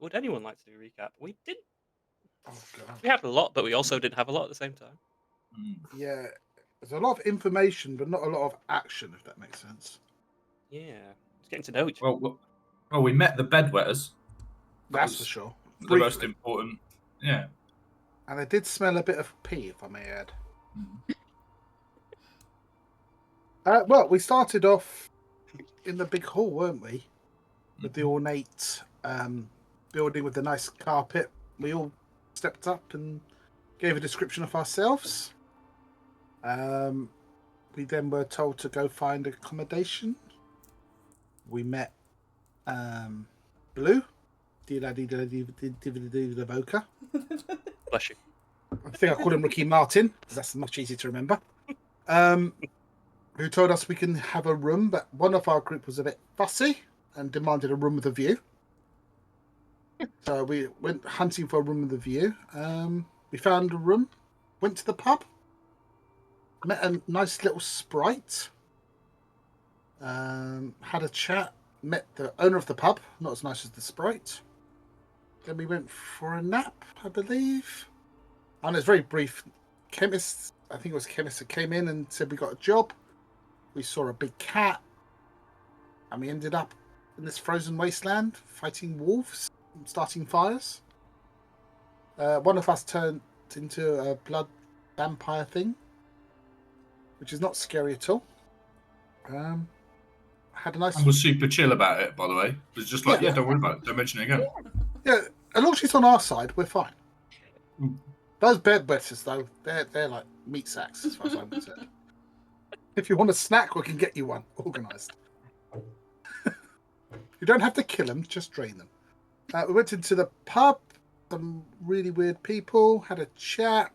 Would anyone like to do a recap? We did. Oh god. We had a lot, but we also didn't have a lot at the same time. Yeah, there's a lot of information, but not a lot of action. If that makes sense. Yeah, it's getting to know each. Well, we met the bedwetters. That's for sure. The most Briefly. important. Yeah. And I did smell a bit of pee, if I may add. Well, we started off in the big hall, weren't we? With the ornate building with the nice carpet. We all stepped up and gave a description of ourselves. We then were told to go find accommodation. We met Blue, the Boca. Bless you. I think I called him Ricky Martin, because that's much easier to remember. Who told us we can have a room, but one of our group was a bit fussy and demanded a room with a view. So we went hunting for a room with a view. We found a room, went to the pub, met a nice little sprite, had a chat, met the owner of the pub, not as nice as the sprite. Then we went for a nap, I believe. And it was very brief. Chemist, I think it was a chemist that came in and said we got a job. We saw a big cat, and we ended up in this frozen wasteland fighting wolves, starting fires. One of us turned into a blood vampire thing, which is not scary at all. Had a nice. And was super chill about it, by the way. It was just like, yeah, don't worry about it. Don't mention it again. Yeah, as long as she's on our side, we're fine. Mm. Those bedwetters, though, they're like meat sacks as far as I'm concerned. If you want a snack, we can get you one organised. You don't have to kill them, just drain them. We went into the pub, some really weird people, had a chat.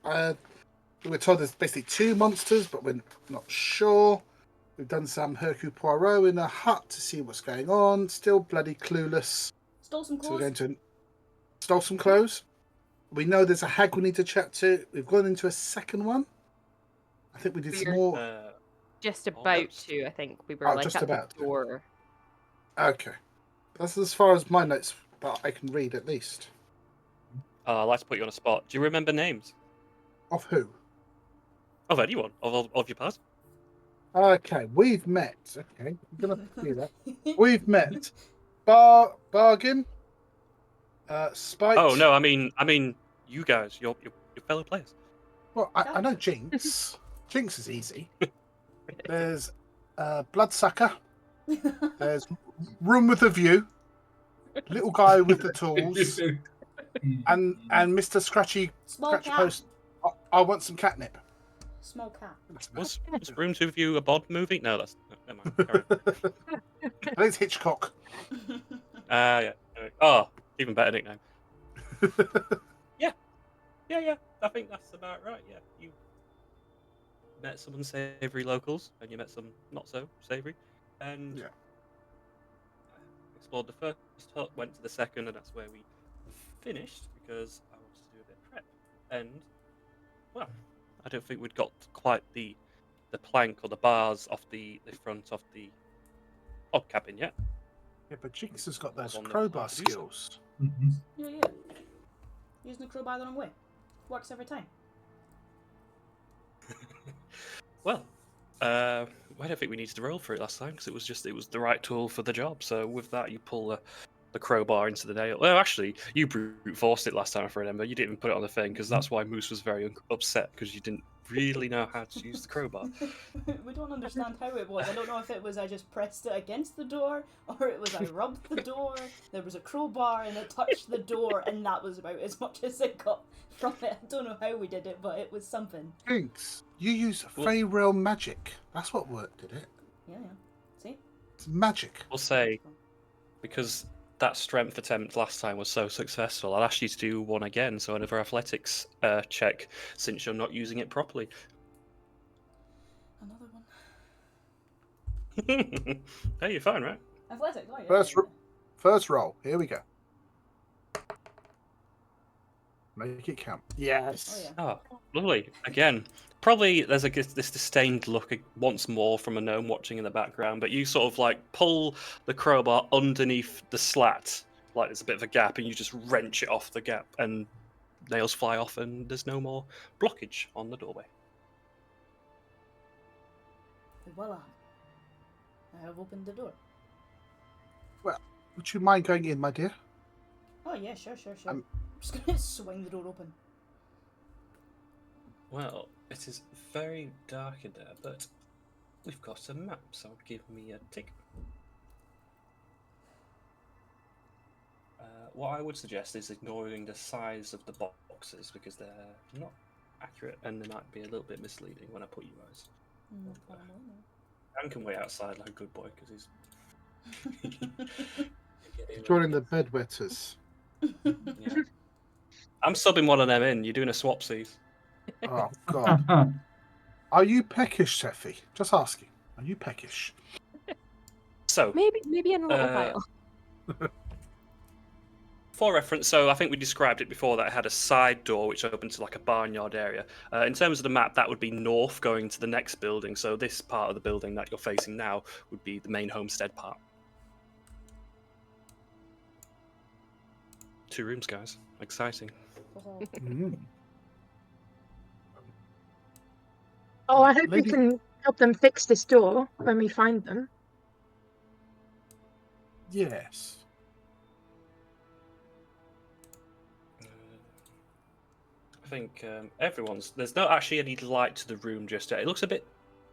We were told there's basically 2 monsters, but we're not sure. We've done some Hercule Poirot in a hut to see what's going on. Still bloody clueless. Stole some So clothes. we're going to stole some clothes. We know there's a hag we need to chat to. We've gone into a second one. I think we did some more. Just about Almost. to, I think. We were Oh, like just at about. the door. Okay. That's as far as my notes that I can read, at least. I'd like to put you on a spot. Do you remember names Of who? of anyone of your past? Okay, we've met. Okay, I'm going to do that. We've met Bargain, Spite. Oh no, I mean you guys, your fellow players. Well, I know Jinx. Jinx is easy. There's Bloodsucker. There's Room with a View. Little guy with the tools. and Mr. Scratchy Small Scratch cat. Post. I want some catnip. Small cat. Was Room to View a Bod movie? No, that's never mind. Carry on. I think it's Hitchcock. Yeah. Oh, even better nickname. Yeah. I think that's about right. Yeah, you met some unsavory locals, and you met some not so savory, and Yeah. explored the first hut, went to the second, and that's where we finished because I wanted to do a bit of prep. And well, I don't think we'd got quite the plank or the bars off the front of the odd cabin yet. Yeah, but Jinx has got those On the crowbar producer. skills. Yeah. Using the crowbar the wrong way. Works every time. Well, I don't think we needed to roll for it last time because it was the right tool for the job. So with that, you pull the crowbar into the nail. Well, actually, you brute forced it last time, if I remember. You didn't even put it on the thing because that's why Moose was very upset because you didn't really know how to use the crowbar. We don't understand how it was. I don't know if it was I just pressed it against the door, or it was I rubbed the door, there was a crowbar and it touched the door, and that was about as much as it got from it. I don't know how we did it, but it was something. Jinx, you use Fey Realm magic. That's what worked, did it? Yeah. See? It's magic. We'll say, because that strength attempt last time was so successful, I'll ask you to do one again, so another athletics check, since you're not using it properly. Another one. Hey, you're fine, right? Athletics, oh yeah. First roll. Here we go. Make it count. Yes. Oh yeah. Oh, lovely. Again, probably there's this disdained look once more from a gnome watching in the background, but you sort of like pull the crowbar underneath the slat like there's a bit of a gap, and you just wrench it off the gap, and nails fly off, and there's no more blockage on the doorway. Voila. I have opened the door. Would you mind going in, my dear? Oh yeah, sure. I'm- I'm just gonna swing the door open. Well, it is very dark in there, but we've got a map, so give me a tick. What I would suggest is ignoring the size of the boxes because they're not accurate and they might be a little bit misleading when I put you guys. No Dan can wait outside like a good boy because he's Joining the bedwetters. Yeah. I'm subbing one of them in. You're doing a swapsies. Oh, God. Are you peckish, Seffi? Just asking. Are you peckish? So, Maybe in a little while. for reference, so I think we described it before that it had a side door which opened to like a barnyard area. In terms of the map, that would be north going to the next building. So this part of the building that you're facing now would be the main homestead part. 2 rooms, guys. Exciting. Mm. Oh, I hope we Lady- can help them fix this door when we find them. Yes. I think there's not actually any light to the room just yet. It looks a bit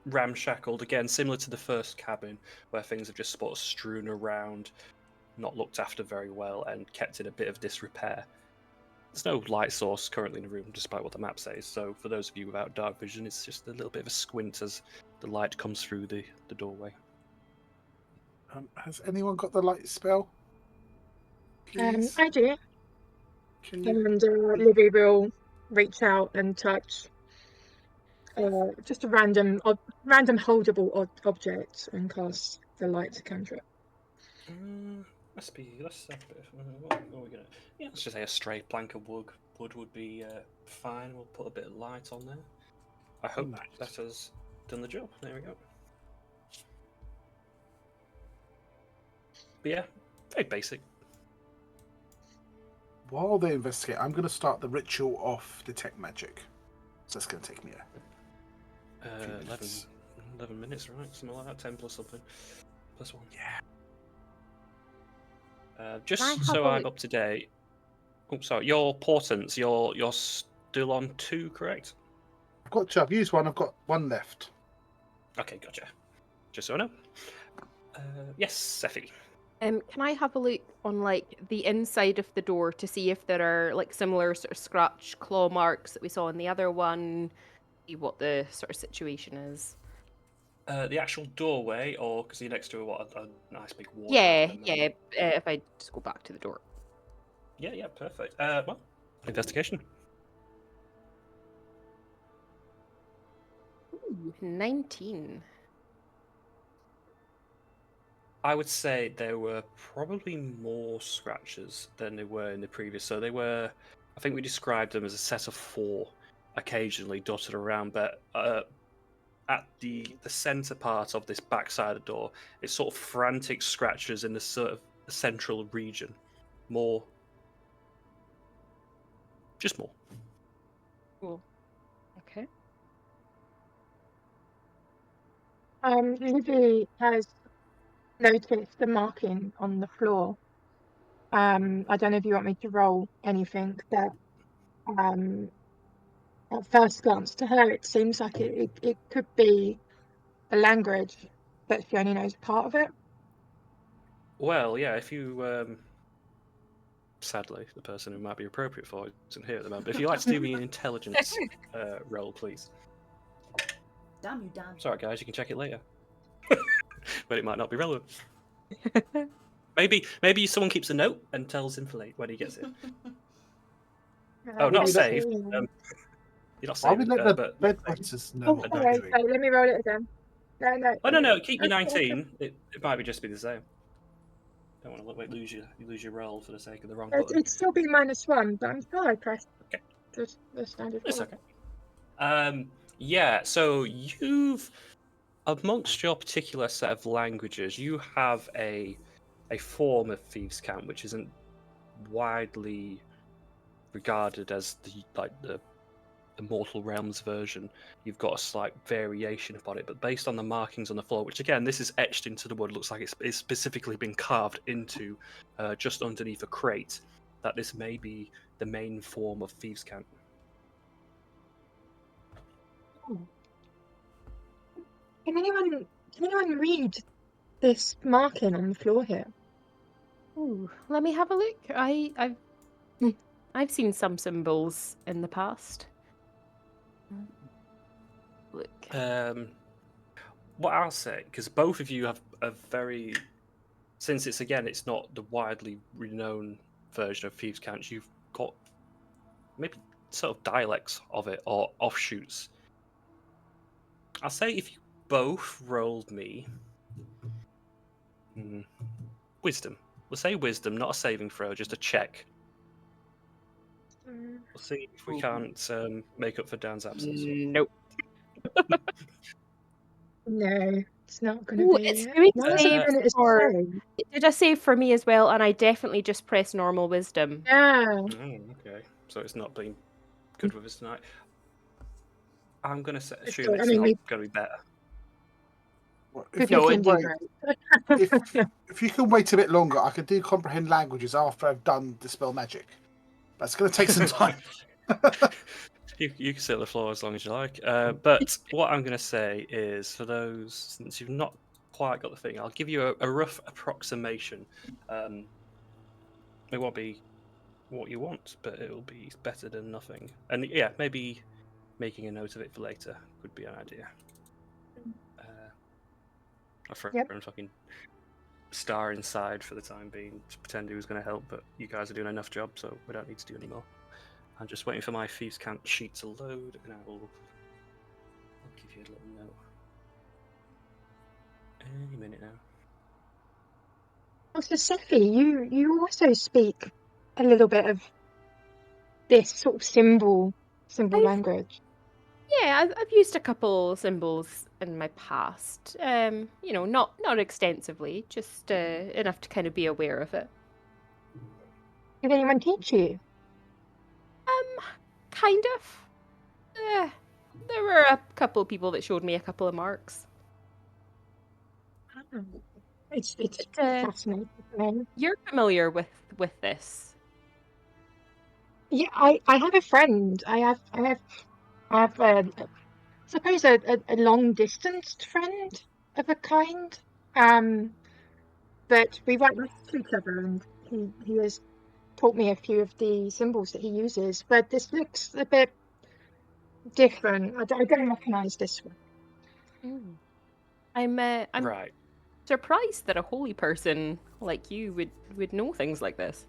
ramshackled, again, similar to the first cabin, where things have just sort of strewn around, not looked after very well, and kept in a bit of disrepair. There's no light source currently in the room, despite what the map says, so for those of you without dark vision, it's just a little bit of a squint as the light comes through the doorway. Has anyone got the light spell? Please? I do. Can you? And Libby will reach out and touch just a random holdable object and cast the light cantrip. Let's have a bit of, what are we gonna? Yeah, let's just say a straight plank of wood. Wood would be fine. We'll put a bit of light on there. I hope Nice. that has done the job. There we go. But yeah, very basic. While they investigate, I'm going to start the ritual of detect magic. So that's going to take me 11 minutes, right? Something like that. 10 plus something. Plus 1. Yeah. Just Can I have so a I'm look? up to date. Oh, sorry. Your portents. You're still on 2, correct? I've got 2. I've used 1. I've got 1 left. Okay, gotcha. Just so I know. Yes, Seffi. Can I have a look on like the inside of the door to see if there are like similar sort of scratch claw marks that we saw in the other one? See what the sort of situation is. The actual doorway, or because you're next to a nice big wall. Yeah. If I just go back to the door. Yeah, perfect. Well, investigation. Ooh, 19. I would say there were probably more scratches than there were in the previous. So they were, I think we described them as a set of 4, occasionally dotted around, but at the center part of this backside of the door, it's sort of frantic scratches in the sort of central region. More. Just more. Cool. Okay. Libby has noticed the marking on the floor. I don't know if you want me to roll anything, but at first glance to her, it seems like it could be a language, but she only knows part of it. Well, yeah, if you sadly, the person who might be appropriate for it isn't here at the moment. But if you'd like to do me an intelligence roll, please. Damn you, Dan. Sorry, guys, you can check it later. But it might not be relevant. Maybe someone keeps a note and tells him for late when he gets it. Oh, not Maybe save. that- You're not Why would saving, let the but bedwetters know Oh, what they're sorry, doing? sorry, let me roll it again. No. oh no, keep your 19. It might just be the same. Don't want to lose your roll for the sake of the wrong button. It'd still be -1, but I'm sure I pressed Okay. the standard. It's roll. okay. Yeah. So you've, amongst your particular set of languages, you have a form of thieves' cant which isn't widely regarded as the Mortal Realms version. You've got a slight variation upon it, but based on the markings on the floor, which again, this is etched into the wood, looks like it's specifically been carved into just underneath a crate, that this may be the main form of thieves' cant. Can anyone read this marking on the floor here? Ooh, let me have a look. I've seen some symbols in the past. Look. What I'll say, because both of you have a very, since it's not the widely renowned version of thieves' cant, you've got maybe sort of dialects of it or offshoots. I'll say if you both rolled me wisdom. We'll say wisdom, not a saving throw, just a check. We'll see if we can't make up for Dan's absence. Nope. No, it's not going to Ooh, be. it's it. doing Why is it saves giving it a for. save? It did a save for me as well, and I definitely just pressed normal wisdom. Yeah. Oh, okay. So it's not been good with us tonight. I'm going to assume I it's mean, not we- going to be better. If No, you, it can wait, great. if you can wait a bit longer, I could do comprehend languages after I've done dispel magic. That's going to take some time. You can sit on the floor as long as you like. But what I'm going to say is, for those, since you've not quite got the thing, I'll give you a rough approximation. It won't be what you want, but it'll be better than nothing. And yeah, maybe making a note of it for later could be an idea. I threw a fucking star inside for the time being to pretend he was going to help, but you guys are doing enough job, so we don't need to do any more. I'm just waiting for my thieves' cant sheet to load, and I'll give you a little note. Any minute now. Oh, so Sephi, you also speak a little bit of this sort of symbol language. Yeah, I've used a couple symbols in my past. Not extensively, just enough to kind of be aware of it. Did anyone teach you? Kind of. There were a couple people that showed me a couple of marks. It's Uh, fascinating for me. You're familiar with this. Yeah, I have a friend. I have suppose a long distanced friend of a kind. But we write letters to each other, and he has taught me a few of the symbols that he uses. But this looks a bit different. I don't recognise this one. I'm Right. surprised that a holy person like you would know things like this.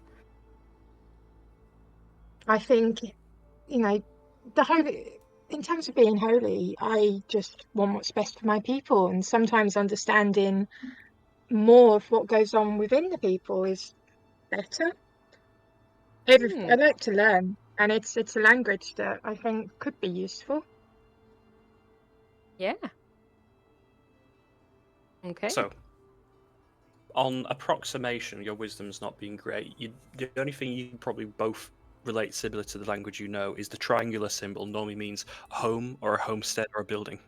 I think, the holy, in terms of being holy, I just want what's best for my people, and sometimes understanding more of what goes on within the people is better. I like to learn, and it's a language that I think could be useful. Yeah. Okay. So, on approximation, your wisdom's not being great. The only thing you can probably both relate similar to the language you know is the triangular symbol normally means a home or a homestead or a building.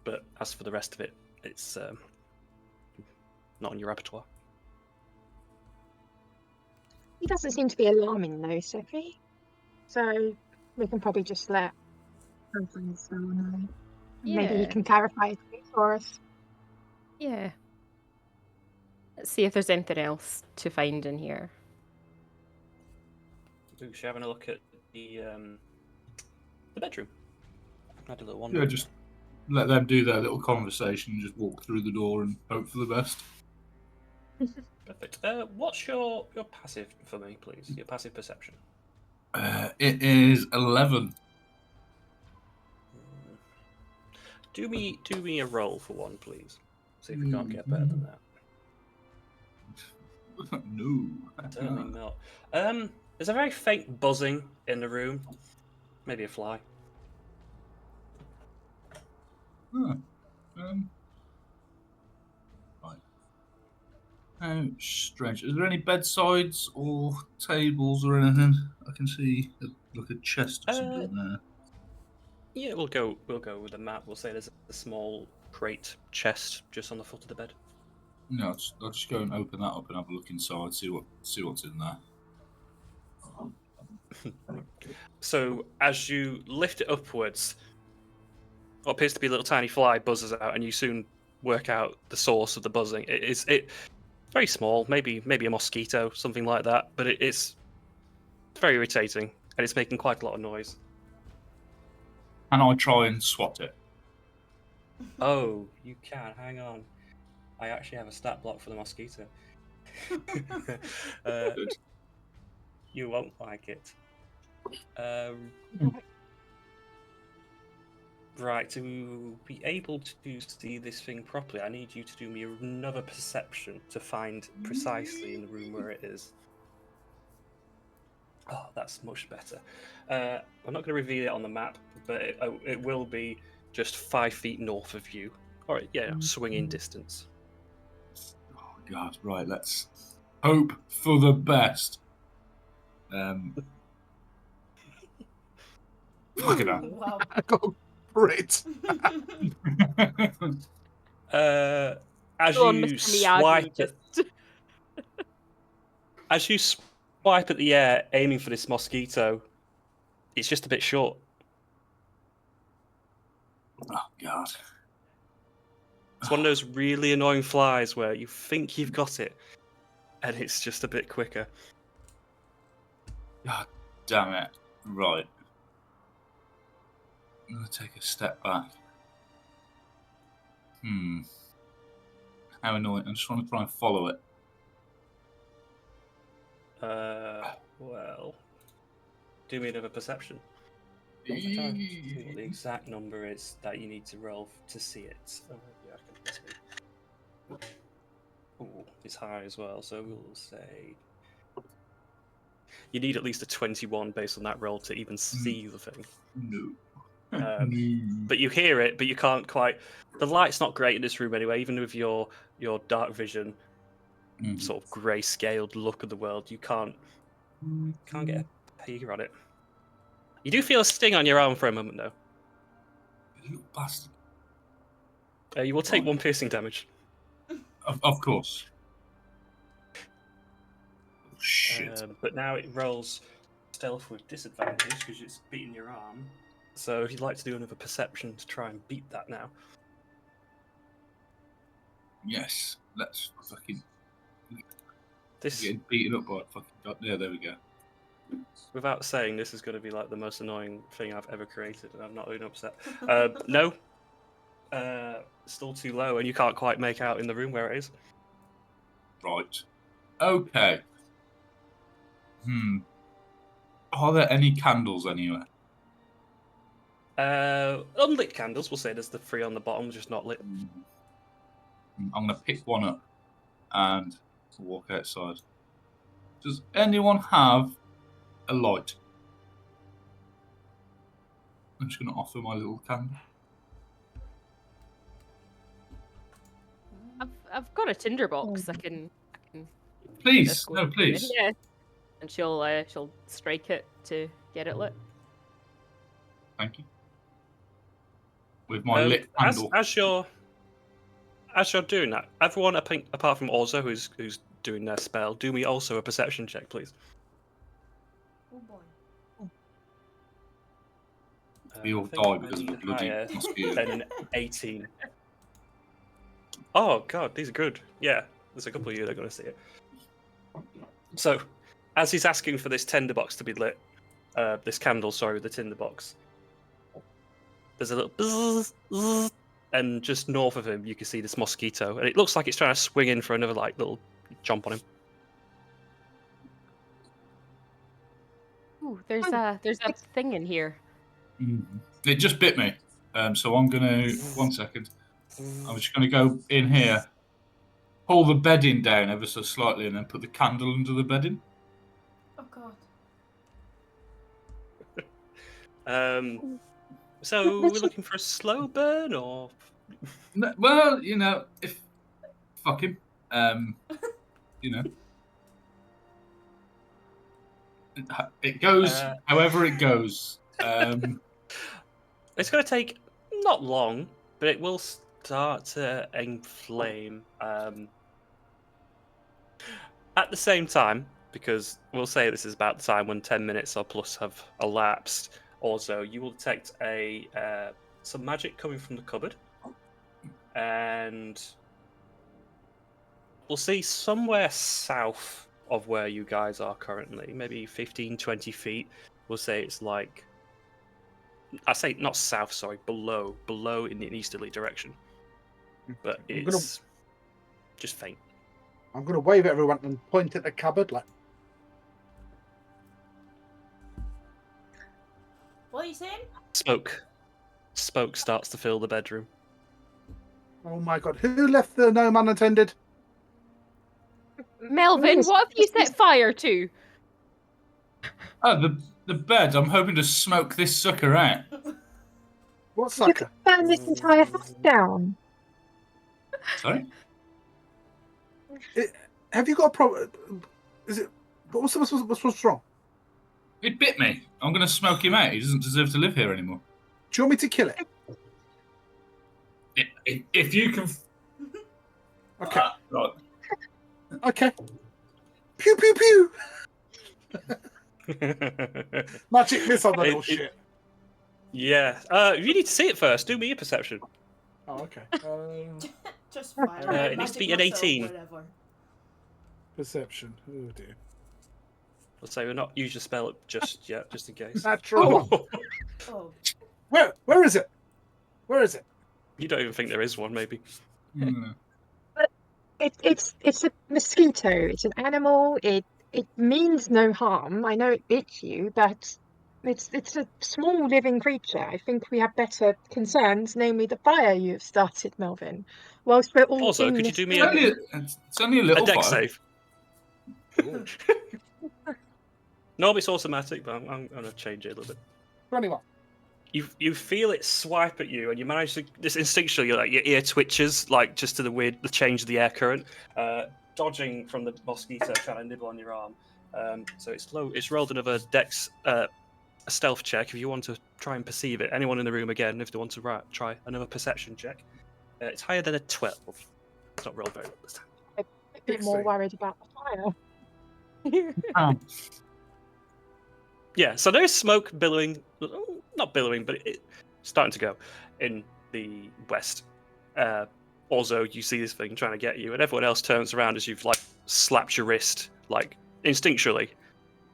But as for the rest of it, it's not on your repertoire. He doesn't seem to be alarming though, Sophie. So we can probably just let things go on. Maybe he Yeah. can clarify things for us. Yeah. Let's see if there's anything else to find in here. Ooh, she's having a look at the bedroom. I had a little wander. Yeah, just let them do their little conversation, just walk through the door and hope for the best. Perfect. What's your passive for me, please? Your passive perception. It is 11. Do me a roll for one, please. See if we can't get better than that. No. Certainly not. There's a very faint buzzing in the room. Maybe a fly. Huh. How strange. Is there any bedsides or tables or anything? I can see like a chest or something there. Yeah, we'll go with the map. We'll say there's a small crate chest just on the foot of the bed. No, I'll just go and open that up and have a look inside, see what's in there. So as you lift it upwards, what appears to be a little tiny fly buzzes out, and you soon work out the source of the buzzing. It's very small, maybe a mosquito, something like that, but it's very irritating, and it's making quite a lot of noise. Can I try and swat it? Oh, you can. Hang on. I actually have a stat block for the mosquito. Good. You won't like it. Right, to be able to see this thing properly, I need you to do me another perception to find precisely in the room where it is. Oh, that's much better. I'm not going to reveal it on the map, but it will be just 5 feet north of you. All right, yeah, swinging distance. Oh God! Right, let's hope for the best. Fuck it out. Wow. I got a crit. As Go on, you Mr. Miyagi, swipe just- as you swipe at the air, aiming for this mosquito, it's just a bit short. Oh God! It's one of those really annoying flies where you think you've got it, and it's just a bit quicker. God damn it! Right. I'm gonna take a step back. How annoying! I just want to try and follow it. Well, do me another perception. I'm trying to see what the exact number is that you need to roll to see it. Yeah, I can see. Ooh, it's high as well, so we'll say you need at least a 21 based on that roll to even see the thing. No. But you hear it, but you can't quite. The light's not great in this room anyway. Even with your dark vision, sort of grey-scaled look of the world, you can't get a peek on it. You do feel a sting on your arm for a moment, though. You bastard. You will take 1 piercing damage. Of course. Oh, shit. But now it rolls stealth with disadvantage because it's beating your arm. So if you'd like to do another perception to try and beat that now. Yes. Let's fucking This, get beaten up by a fucking god. Yeah, there we go. without saying, this is going to be like the most annoying thing I've ever created, and I'm not even upset. No. Still too low, and you can't quite make out in the room where it is. Right. Okay. Are there any candles anywhere? Unlit candles, we'll say there's the 3 on the bottom, just not lit. I'm going to pick one up and walk outside. Does anyone have a light? I'm just going to offer my little candle. I've got a tinderbox. I can Please, just go no, in. please. Yeah. And she'll strike it to get it lit. Thank you. With my lit candle. As you're doing that, everyone apart from Orzo, who's doing their spell, do me also a perception check, please. Oh boy. We all I think die I because of need a bloody higher mosquito. than an 18. Oh god, these are good. Yeah, there's a couple of you that are going to see it. So, as he's asking for this tinderbox to be lit, this candle, sorry, with the tinderbox, there's a little buzz, buzz, and just north of him you can see this mosquito, and it looks like it's trying to swing in for another like little jump on him. Ooh, there's a thing in here. It just bit me. So I'm going to... 1 second. I'm just going to go in here, pull the bedding down ever so slightly, and then put the candle under the bedding. Oh god. So we're looking for a slow burn, or Well, you know, if... Fuck him. you know. It goes however it goes. It's going to take not long, but it will start to inflame. At the same time, because we'll say this is about the time when 10 minutes or plus have elapsed. Also, you will detect some magic coming from the cupboard, and we'll see somewhere south of where you guys are currently, maybe 15, 20 feet. We'll say it's like, I say not south, sorry, below in an easterly direction. But it's just faint. I'm going to wave at everyone and point at the cupboard like. What are you saying? Smoke starts to fill the bedroom. Oh my god! Who left the gnome unattended? Melvin, what have you set fire to? Oh, the bed. I'm hoping to smoke this sucker out. What You sucker? could burn this entire house down. Sorry? Have you got a problem? Is it? What's wrong? It bit me. I'm going to smoke him out. He doesn't deserve to live here anymore. Do you want me to kill it? If you can... Okay. Right. Okay. Pew pew pew. Magic missile, that little shit. Yeah. You need to see it first. Do me a perception. Oh, okay. Just fire. It needs to be an 18. Perception. Oh dear. Let's say we're not use your spell just yet, just in case. Natural. Oh. Where is it? Where is it? You don't even think there is one, maybe. Hmm. It's a mosquito. It's an animal. It means no harm. I know it bit you, but it's a small living creature. I think we have better concerns, namely the fire you have started, Melvin. Whilst we're all Also, in could you this do me It's only a little dex fire. save? No, it's automatic, but I'm going to change it a little bit. 21. You feel it swipe at you, and you manage to just instinctually, like your ear twitches, like just to the change of the air current, dodging from the mosquito trying to nibble on your arm. So it's low. It's rolled another dex, a stealth check if you want to try and perceive it. Anyone in the room again, if they want to try another perception check. It's higher than a 12. It's not rolled very well this time. a bit more worried about the fire. Yeah, so there's smoke billowing, not billowing, but it's starting to go in the west. Also, you see this thing trying to get you, and everyone else turns around as you've like slapped your wrist, like instinctually,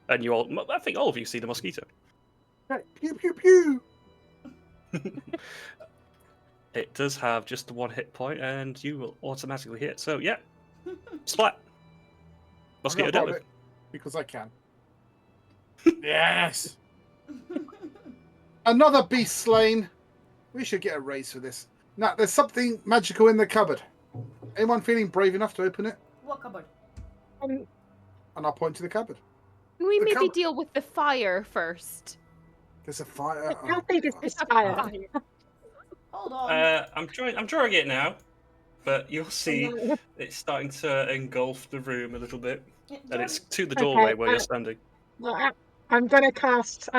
and I think all of you see the mosquito. Pew pew pew. It does have just the one hit point, and you will automatically hit. So yeah, splat. Mosquito dealt with. Because I can. Yes. Another beast slain. We should get a raise for this. Now, there's something magical in the cupboard. Anyone feeling brave enough to open it? What cupboard? And I'll point to the cupboard. Can we The maybe cupboard. deal with the fire first? There's a fire. How big is this fire? Hold on. I'm drawing it now, but you'll see it's starting to engulf the room a little bit, and it's to the doorway where you're standing. Well, I'm gonna cast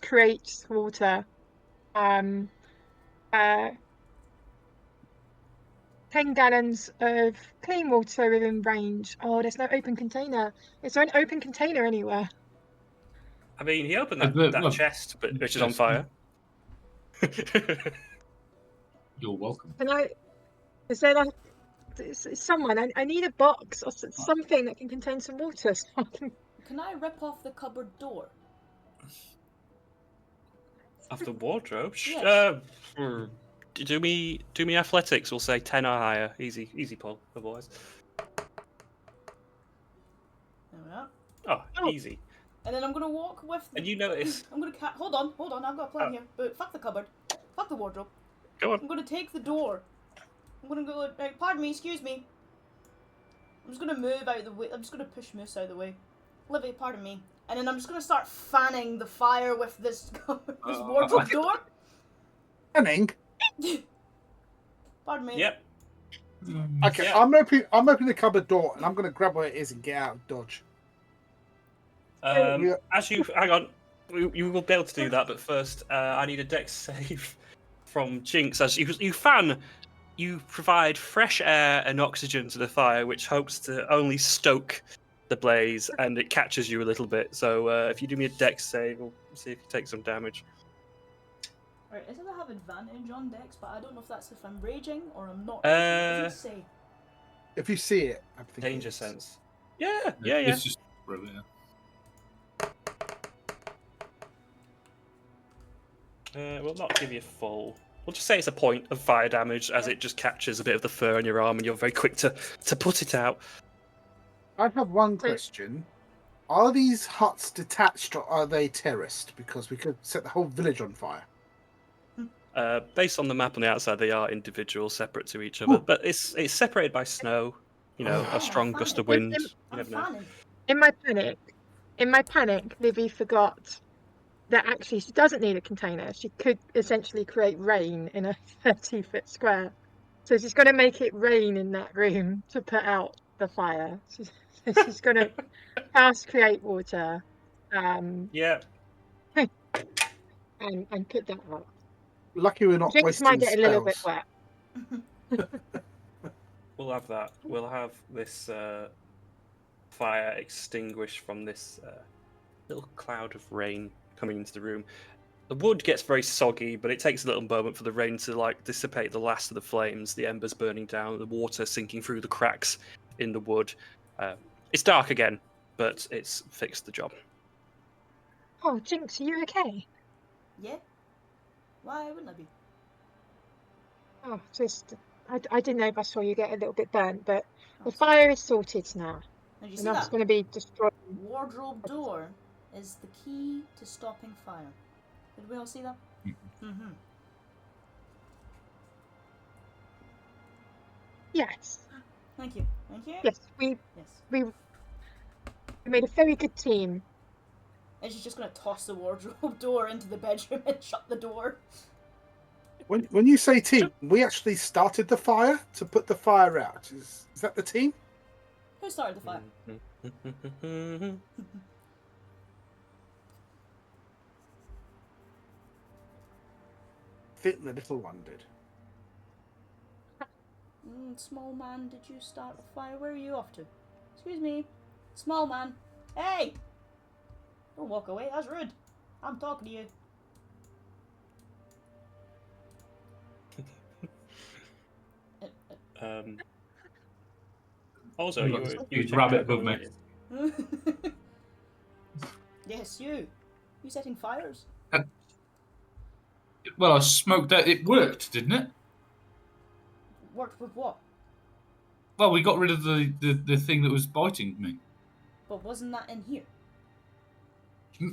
create water. 10 gallons of clean water within range. Oh, there's no open container. Is there an open container anywhere? I mean, he opened that chest, which is on fire. You're welcome. Is there like someone? I need a box or something that can contain some water. So I can... Can I rip off the cupboard door? Off the wardrobe? Yes. Do me athletics. We'll say 10 or higher. Easy pull for boys. There we are. Oh, easy. And then I'm gonna walk with. And you notice. I'm gonna hold on. I've got a plan here. But fuck the cupboard. Fuck the wardrobe. Go on. I'm gonna take the door. I'm gonna go. Pardon me. Excuse me. I'm just gonna move out of the way. I'm just gonna push Moose out of the way. Livy, pardon me. And then I'm just gonna start fanning the fire with this wardrobe door. Fanning? Pardon me. Yep. Okay, Yeah. I'm opening the cupboard door, and I'm going to grab where it is and get out of dodge. Yeah. As you hang on, you will be able to do that, but first I need a dex save from Jinx. As you provide fresh air and oxygen to the fire, which hopes to only stoke the blaze, and it catches you a little bit. So if you do me a dex save, we'll see if you take some damage. Right, it says I have advantage on Dex, but I don't know if that's if I'm raging or I'm not raging. What does it say? If you see it, I think Danger it is. sense. Yeah. It's just brilliant. We'll not give you full. We'll just say it's a point of fire damage, as it just catches a bit of the fur on your arm, and you're very quick to put it out. I have one question. Are these huts detached or are they terraced? Because we could set the whole village on fire. Based on the map on the outside, they are individual, separate to each other. Ooh. But it's separated by snow. You know, a strong gust of wind. You I'm never know. fanning. In my panic, Livy forgot that actually she doesn't need a container. She could essentially create rain in a 30-foot square. So she's going to make it rain in that room to put out the fire. She's going to fast create water, Yeah. and put that out. Lucky we're not Jinx wasting might get a little bit spells. wet. We'll have that. We'll have this fire extinguished from this little cloud of rain coming into the room. The wood gets very soggy, but it takes a little moment for the rain to dissipate the last of the flames, the embers burning down, the water sinking through the cracks in the wood. It's dark again, but it's fixed the job. Oh, Jinx, are you okay? Yeah? Why wouldn't I be? Oh, I didn't know if I saw you get a little bit burnt, but the Oh, fire is sorted now. Did you see And that's that? going to be destroyed. Wardrobe door is the key to stopping fire. Did we all see that? Mm-hmm. Yes. Thank you. Thank you. Yes, Yes. we made a very good team. And she's just gonna toss the wardrobe door into the bedroom and shut the door. When you say team, we actually started the fire to put the fire out. Is that the team? Who started the fire? I think the little one did. Small man, did you start a fire? Where are you off to? Excuse me. Small man. Hey! Don't walk away, that's rude. I'm talking to you. Also, you Huge rabbit above me. Yes, you. You setting fires? Well, I smoked that. It worked, didn't it? Worked with what? Well, we got rid of the thing that was biting me. But wasn't that in here?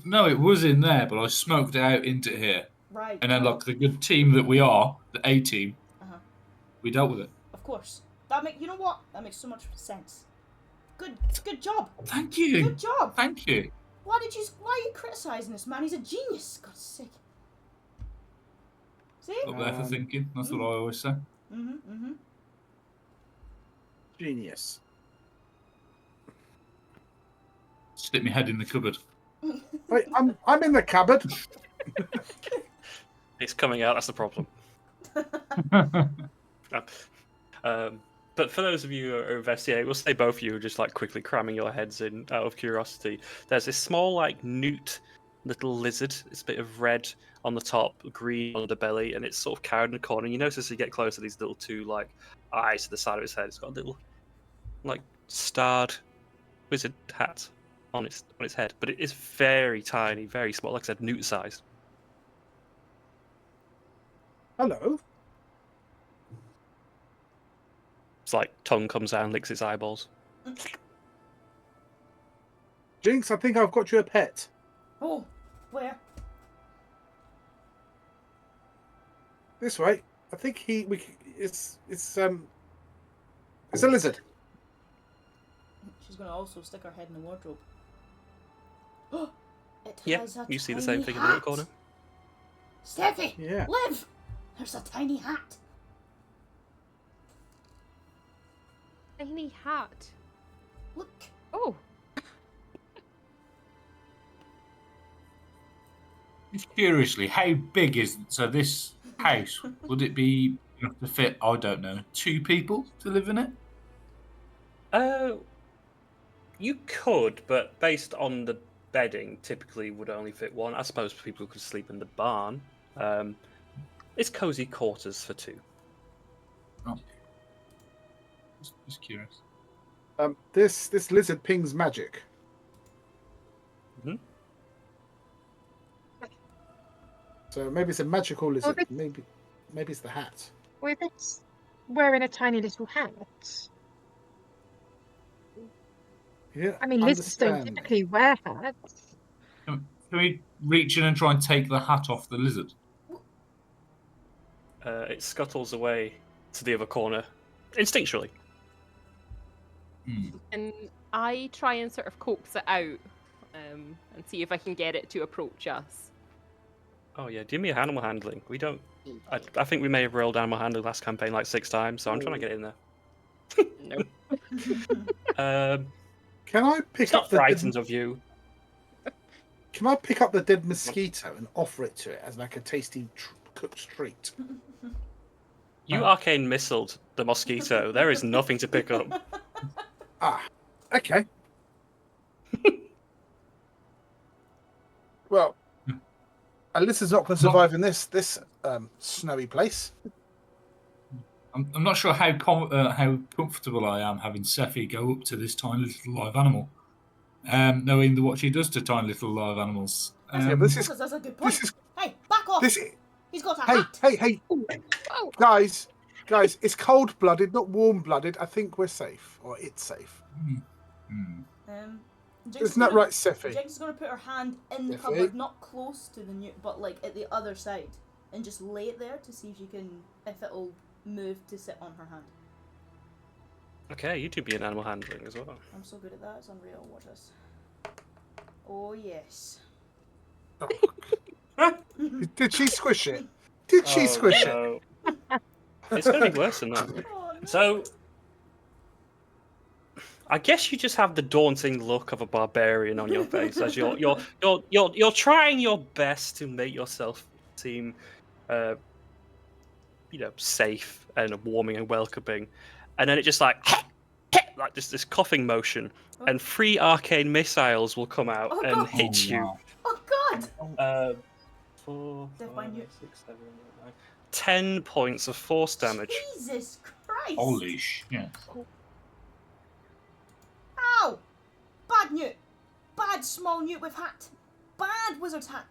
No, it was in there, but I smoked it out into here. Right. And then, like the good team that we are, the A team, we dealt with it. Of course. You know what? That makes so much sense. Good job. Thank you. Good job. Thank you. Why are you criticising this man? He's a genius. God's sake. See? Up there for thinking. That's what I always say. Genius. Stick my head in the cupboard. Wait, I'm in the cupboard. It's coming out. That's the problem. But for those of you who are investigating, we'll say both of you are just quickly cramming your heads in out of curiosity. There's this small newt little lizard. It's a bit of red on the top, green on the belly, and it's sort of carried in a corner. And you notice as you get closer, these little two eyes to the side of its head. It's got a little starred wizard hat on its head, but it is very tiny, very small. Like I said, newt sized. Hello. It's tongue comes out and licks its eyeballs. Jinx, I think I've got you a pet. Oh, where? This way. I think it's a lizard. She's gonna also stick her head in the wardrobe. It Yeah, has a you see the tiny same thing in the little hat. corner. Steffi! Yeah. Liv! There's a tiny hat. Tiny hat. Look. Oh, Just curiously, how big is this house? Would it be enough to fit, I don't know, 2 people to live in it? You could, but based on the bedding, typically would only fit one. I suppose people could sleep in the barn. It's cozy quarters for 2. Oh. Just curious. This lizard pings magic. Mhm. So maybe it's a magical lizard. it's- Maybe it's the hat. Well, if it's wearing a tiny little hat. Yeah. I mean, lizards don't understand. typically wear hats. Can we reach in and try and take the hat off the lizard? It scuttles away to the other corner, instinctually. and I try and sort of coax it out and see if I can get it to approach us. Oh yeah, give me a animal handling. We don't. I think we may have rolled animal handling last campaign like 6 times, so I'm trying to get in there. No. Can I pick It's not up the frightened of you. Can I pick up the dead mosquito and offer it to it as like a tasty cooked treat? You arcane missiled the mosquito. There is nothing to pick up. Ah, okay. Well, Alyssa's not going to survive in this snowy place. I'm not sure how comfortable I am having Sephi go up to this tiny little live animal, knowing what she does to tiny little live animals. Yeah, but That's a good point. this is Hey, back off! this. He's got a Hey, hat. hey, Oh, guys, it's cold-blooded, not warm-blooded. I think we're safe, or it's safe. Jinx Isn't that right, Sephi? Jinx is going to put her hand in the Sephi? cupboard, not close to the newt, but like at the other side, and just lay it there to see if it'll move to sit on her hand. Okay, you do be an animal handling as well. I'm so good at that, it's unreal. Watch this. Oh yes. Did she squish it? Did she squish it? it? It's going to be worse than that. Oh, no. So, I guess you just have the daunting look of a barbarian on your face as you're trying your best to make yourself seem, safe and warming and welcoming, and then it just like this coughing motion, and 3 arcane missiles will come out Oh, and God. hit you. Wow. Oh god! 4, Death by 5, newt. 6, 7, 8, 9, 10 points of force damage. Jesus Christ! Holy shit. Ow! Bad newt! Bad small newt with hat! Bad wizard's hat!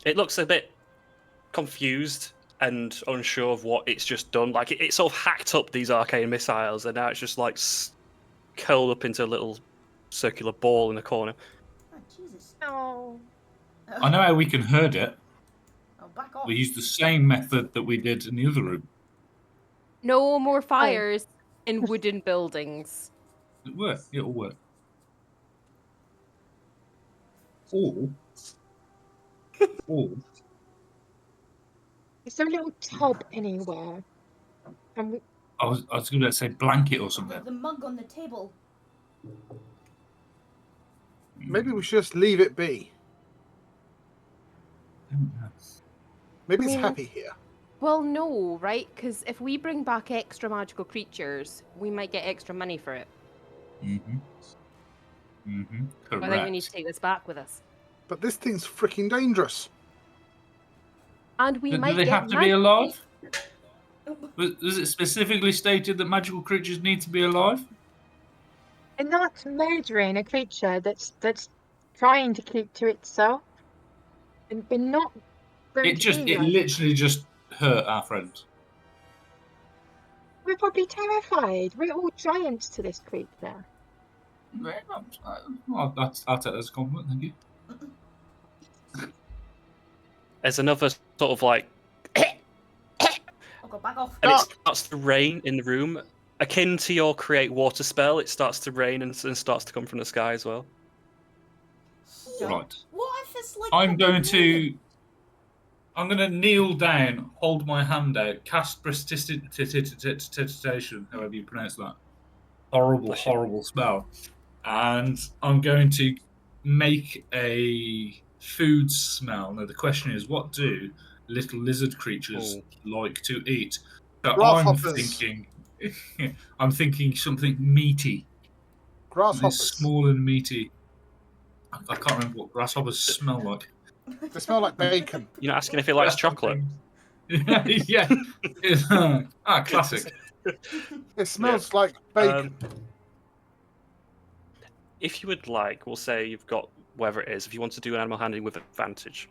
It looks a bit confused and unsure of what it's just done. Like it sort of hacked up these arcane missiles, and now it's just like curled up into a little circular ball in the corner. Oh, Jesus. Oh, I know how we can herd it. Oh, back off. We use the same method that we did in the other room. no more fires in wooden buildings. It'll work. It'll work. Or is there a little tub anywhere? And we, I was going to say blanket or something. The mug on the table. Maybe we should just leave it be. Maybe it's I mean- happy here. Well, no, right? Because if we bring back extra magical creatures, we might get extra money for it. Correct. I think we need to take this back with us. But this thing's freaking dangerous. And we Do might they get have to be alive? Was it specifically stated that magical creatures need to be alive? and not murdering a creature that's trying to keep to itself. And we're not going It to be like- literally just hurt our friends. We're probably terrified. We're all giants to this creature. I'll take that as a compliment, thank you. There's another sort of like, Oh god, back off. and it starts to rain in the room, akin to your create water spell. It starts to rain and starts to come from the sky as well. Here. Right. What if it's like... I'm going to I'm going to kneel down, hold my hand out, cast prestidigitation, however you pronounce that. Horrible, Bless you. horrible spell. And I'm going to make a food smell. Now, the question is, what do little lizard creatures like to eat? So Grasshoppers. I'm thinking something meaty. Something Grasshoppers. small and meaty. I can't remember what grasshoppers smell like. They smell like bacon. You're not asking if he likes chocolate. Yeah. Classic. It smells like bacon. If you would like, we'll say you've got whatever it is. If you want to do an animal handling with advantage,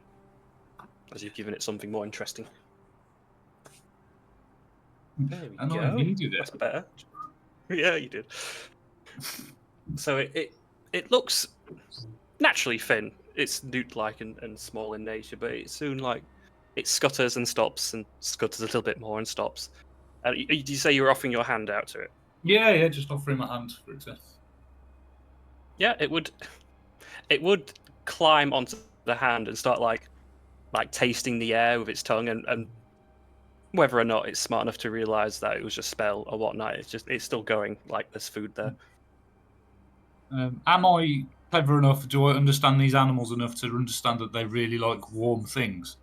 as you've given it something more interesting. There we I know go. I needed it. That's better. Yeah, you did. So it looks naturally thin. It's newt-like and small in nature, but it soon it scutters and stops and scutters a little bit more and stops. Did you say you were offering your hand out to it? Yeah, just offering my hand for it to... Yeah, it would climb onto the hand and start like tasting the air with its tongue, and whether or not it's smart enough to realise that it was just spell or whatnot, it's still going like there's food there. Am I clever enough? Do I understand these animals enough to understand that they really like warm things?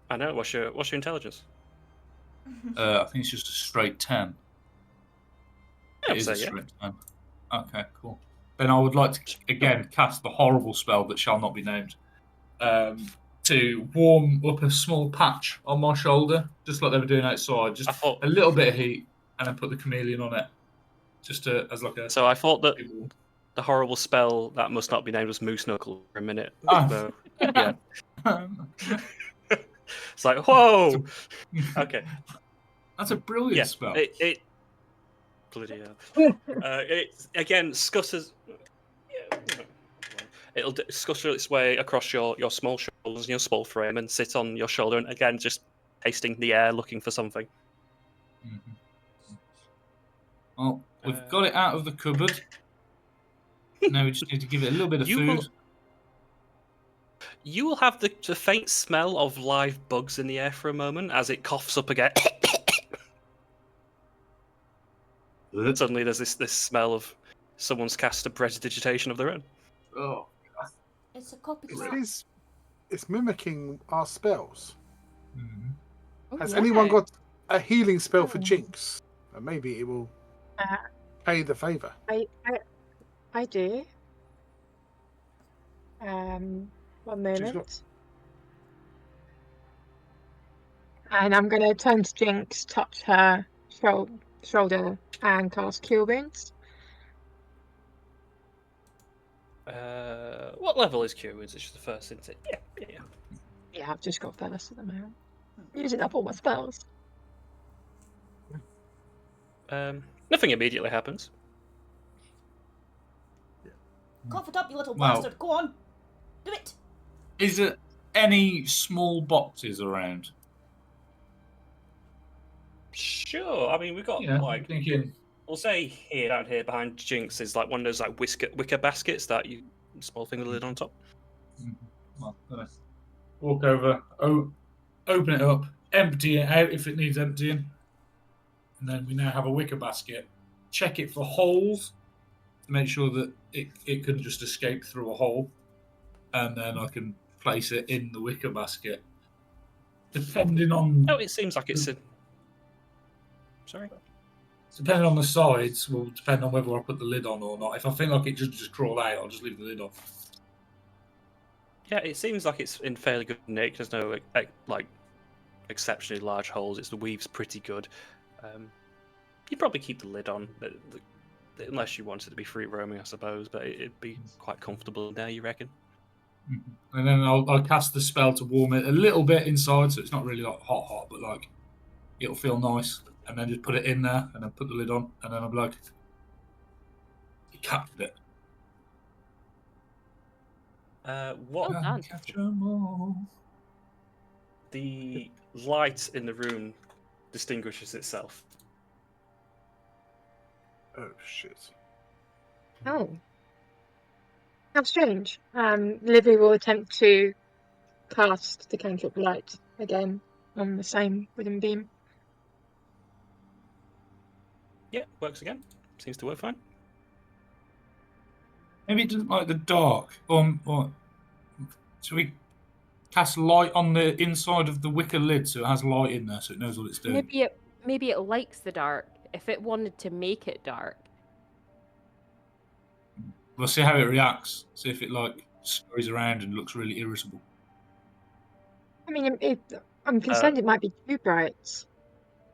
I know. What's your intelligence? I think it's just a straight 10. Yeah, It is so, a yeah. straight 10. Okay, cool. Then I would like to again cast the horrible spell that shall not be named. To warm up a small patch on my shoulder, just like they were doing outside, just a little bit of heat, and then put the chameleon on it, as like a. So I thought that the horrible spell that must not be named was Moose Knuckle for a minute. Oh. So, yeah. It's like, whoa. Okay. That's a brilliant spell. It bloody hell. It again scutters. It'll scutter its way across your small shoulders and your small frame and sit on your shoulder, and again just tasting the air, looking for something. Mm-hmm. Well, we've got it out of the cupboard. Now we just need to give it a little bit of food. You will have the faint smell of live bugs in the air for a moment as it coughs up again. Suddenly there's this smell of someone's cast a prestidigitation of their own. Oh. It's a copy. It's mimicking our spells. Mm-hmm. Has anyone got a healing spell for Jinx? And maybe it will pay the favour. I do. 1 moment. And I'm going to turn to Jinx, touch her shoulder, and cast Cure Wounds. What level is Cure Wounds? It's just the first, isn't it? Yeah. Yeah, I've just got first at the moment. Using up all my spells. Nothing immediately happens. Cough it up, you little bastard. Go on. Do it. Is there any small boxes around? Sure. I mean, we've got thinking. We'll say down here behind Jinx is like one of those like wicker baskets that you small thing with a lid on top. Well, walk over, open it up, empty it out if it needs emptying, and then we now have a wicker basket. Check it for holes to make sure that it can just escape through a hole, and then I can place it in the wicker basket. Depending on... Oh, it seems like it's a... Sorry? Depending on the sides will depend on whether I put the lid on or not. If I think like it just crawl out, I'll just leave the lid on. Yeah, it seems like it's in fairly good nick. There's no like exceptionally large holes. The weave's pretty good. You'd probably keep the lid on, unless you wanted to be free roaming, I suppose. But it'd be quite comfortable in there, you reckon? Mm-hmm. And then I'll cast the spell to warm it a little bit inside, so it's not really like hot, but like it'll feel nice. And then just put it in there, and then put the lid on, and then I'm like, you captured it. What? Well done. Catch 'em all. The light in the room distinguishes itself. Oh shit! Oh, how strange. Livy will attempt to cast the cantrip light again on the same wooden beam. Yeah, works again. Seems to work fine. Maybe it doesn't like the dark. Or should we cast light on the inside of the wicker lid so it has light in there so it knows what it's doing? Maybe it likes the dark. If it wanted to make it dark. We'll see how it reacts. See if it like scurries around and looks really irritable. I mean, I'm concerned it might be too bright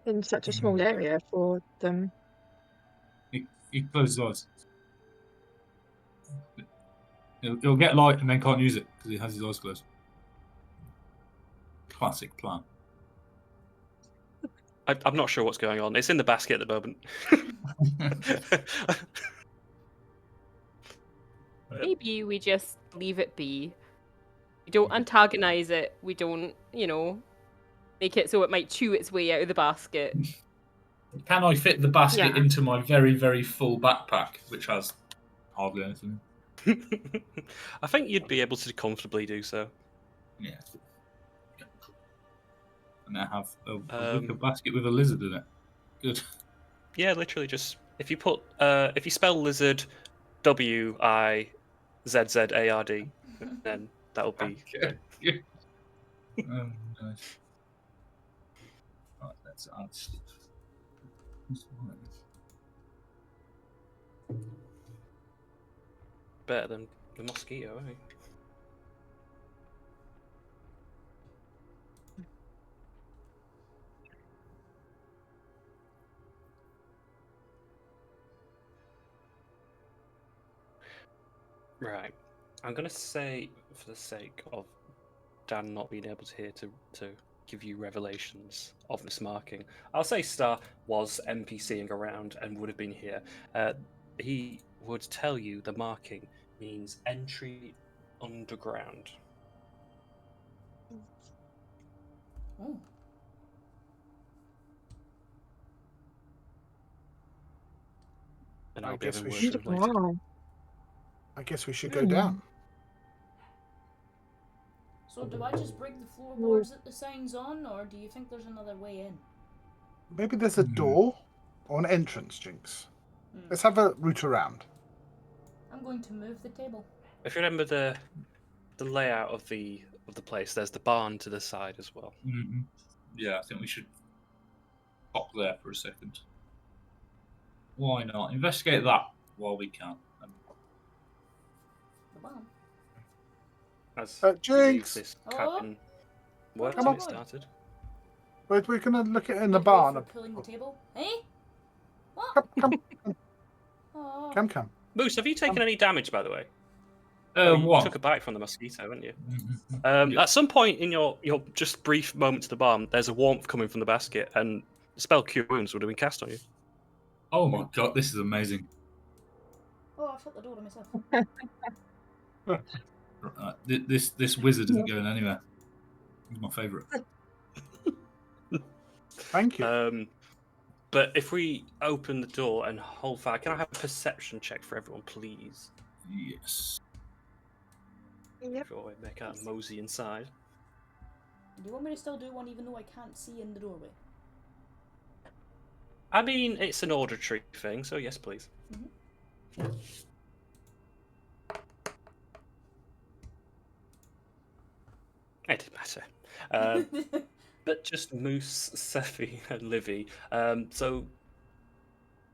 in such a small area for them. He closes his eyes. He'll get light and then can't use it because he has his eyes closed. Classic plan. I'm not sure what's going on. It's in the basket at the moment. Maybe we just leave it be. We don't antagonize it. We don't, make it so it might chew its way out of the basket. Can I fit the basket Yeah. into my very, very full backpack, which has hardly anything? I think you'd be able to comfortably do so. Yeah. And I have a wicker basket with a lizard in it. Good. Yeah, literally just if you spell lizard WIZZARD, then that'll be Okay. Nice. Right, let's add stuff. better than the mosquito, eh? Right. I'm going to say, for the sake of Dan not being able to hear to give you revelations of this marking, I'll say Star was NPCing around and would have been here. He would tell you the marking means entry underground. Oh. And I I'll be guess having we words should- with him later. Wow. I guess we should go down. So do I just break the floorboards that the sign's on, or do you think there's another way in? Maybe there's a door or an entrance, Jinx. Let's have a route around. I'm going to move the table. If you remember the layout of the place, there's the barn to the side as well. Mm-hmm. Yeah, I think we should pop there for a second. Why not? Investigate that while we can. The barn. As Jinx! this Hello? cabin worked Come when on. it started. We're going to look at it in the Good way barn. for pulling the table. Hey? What? Come, Oh. come. Moose, have you taken any damage, by the way? You What? took a bite from the mosquito, haven't you? Yeah. At some point in your just brief moment to the barn, there's a warmth coming from the basket, and spell Cure Wounds would have been cast on you. Oh my god, this is amazing. Oh, I shut the door to myself. Right, this wizard isn't going anywhere. He's my favourite. Thank you. But if we open the door and hold fire, can I have a perception check for everyone, please? Yes. Yep. Before we make our mosey inside. Do you want me to still do one even though I can't see in the doorway? I mean, it's an auditory thing, so yes, please. It didn't matter. But just Moose, Sephi, and Livy. So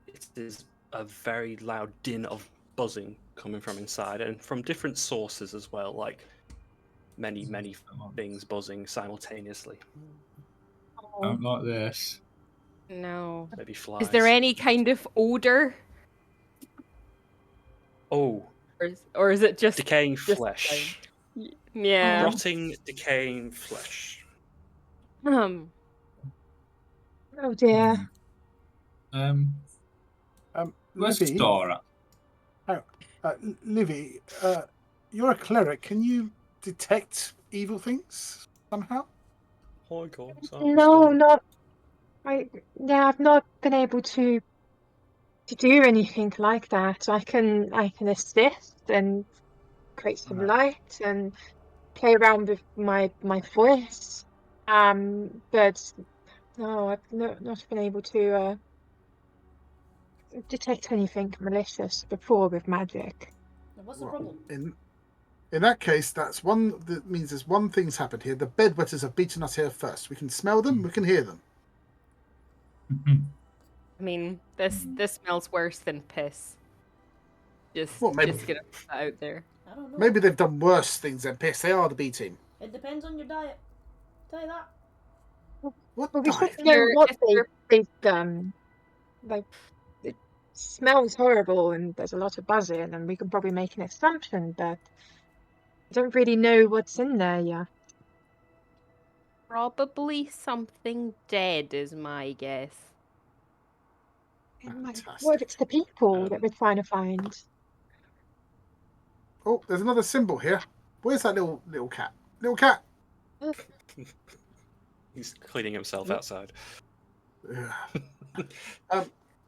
it is a very loud din of buzzing coming from inside, and from different sources as well, like many things buzzing simultaneously. Don't like this. No. Maybe flies. Is there any kind of odor? Oh, Or is it just decaying just flesh. Yeah. Rotting, decaying flesh. Oh dear. Where's Livy, Star at? Livy, you're a cleric. Can you detect evil things somehow? Oh my god. No, not. I've not been able to do anything like that. I can assist and create some light and play around with my voice, but no, I've not been able to detect anything malicious before with magic. Now, what's the Well, problem? in that case, that means there's one thing's happened here. The bedwetters have beaten us here first. We can smell them. We can hear them. I mean, this smells worse than piss. Just Well, maybe- just gonna put that out there. I don't know. Maybe they've done worse things than piss. They are the B team. It depends on your diet. Tell you that. What Well, we diet? should know Your- what if your- they've done. Like, it smells horrible and there's a lot of buzzing, and we can probably make an assumption, but I don't really know what's in there yet. Probably something dead is my guess. What if it's the people Um, that we're trying to find? Oh, there's another symbol here. Where's that little cat? Little cat. He's cleaning himself outside.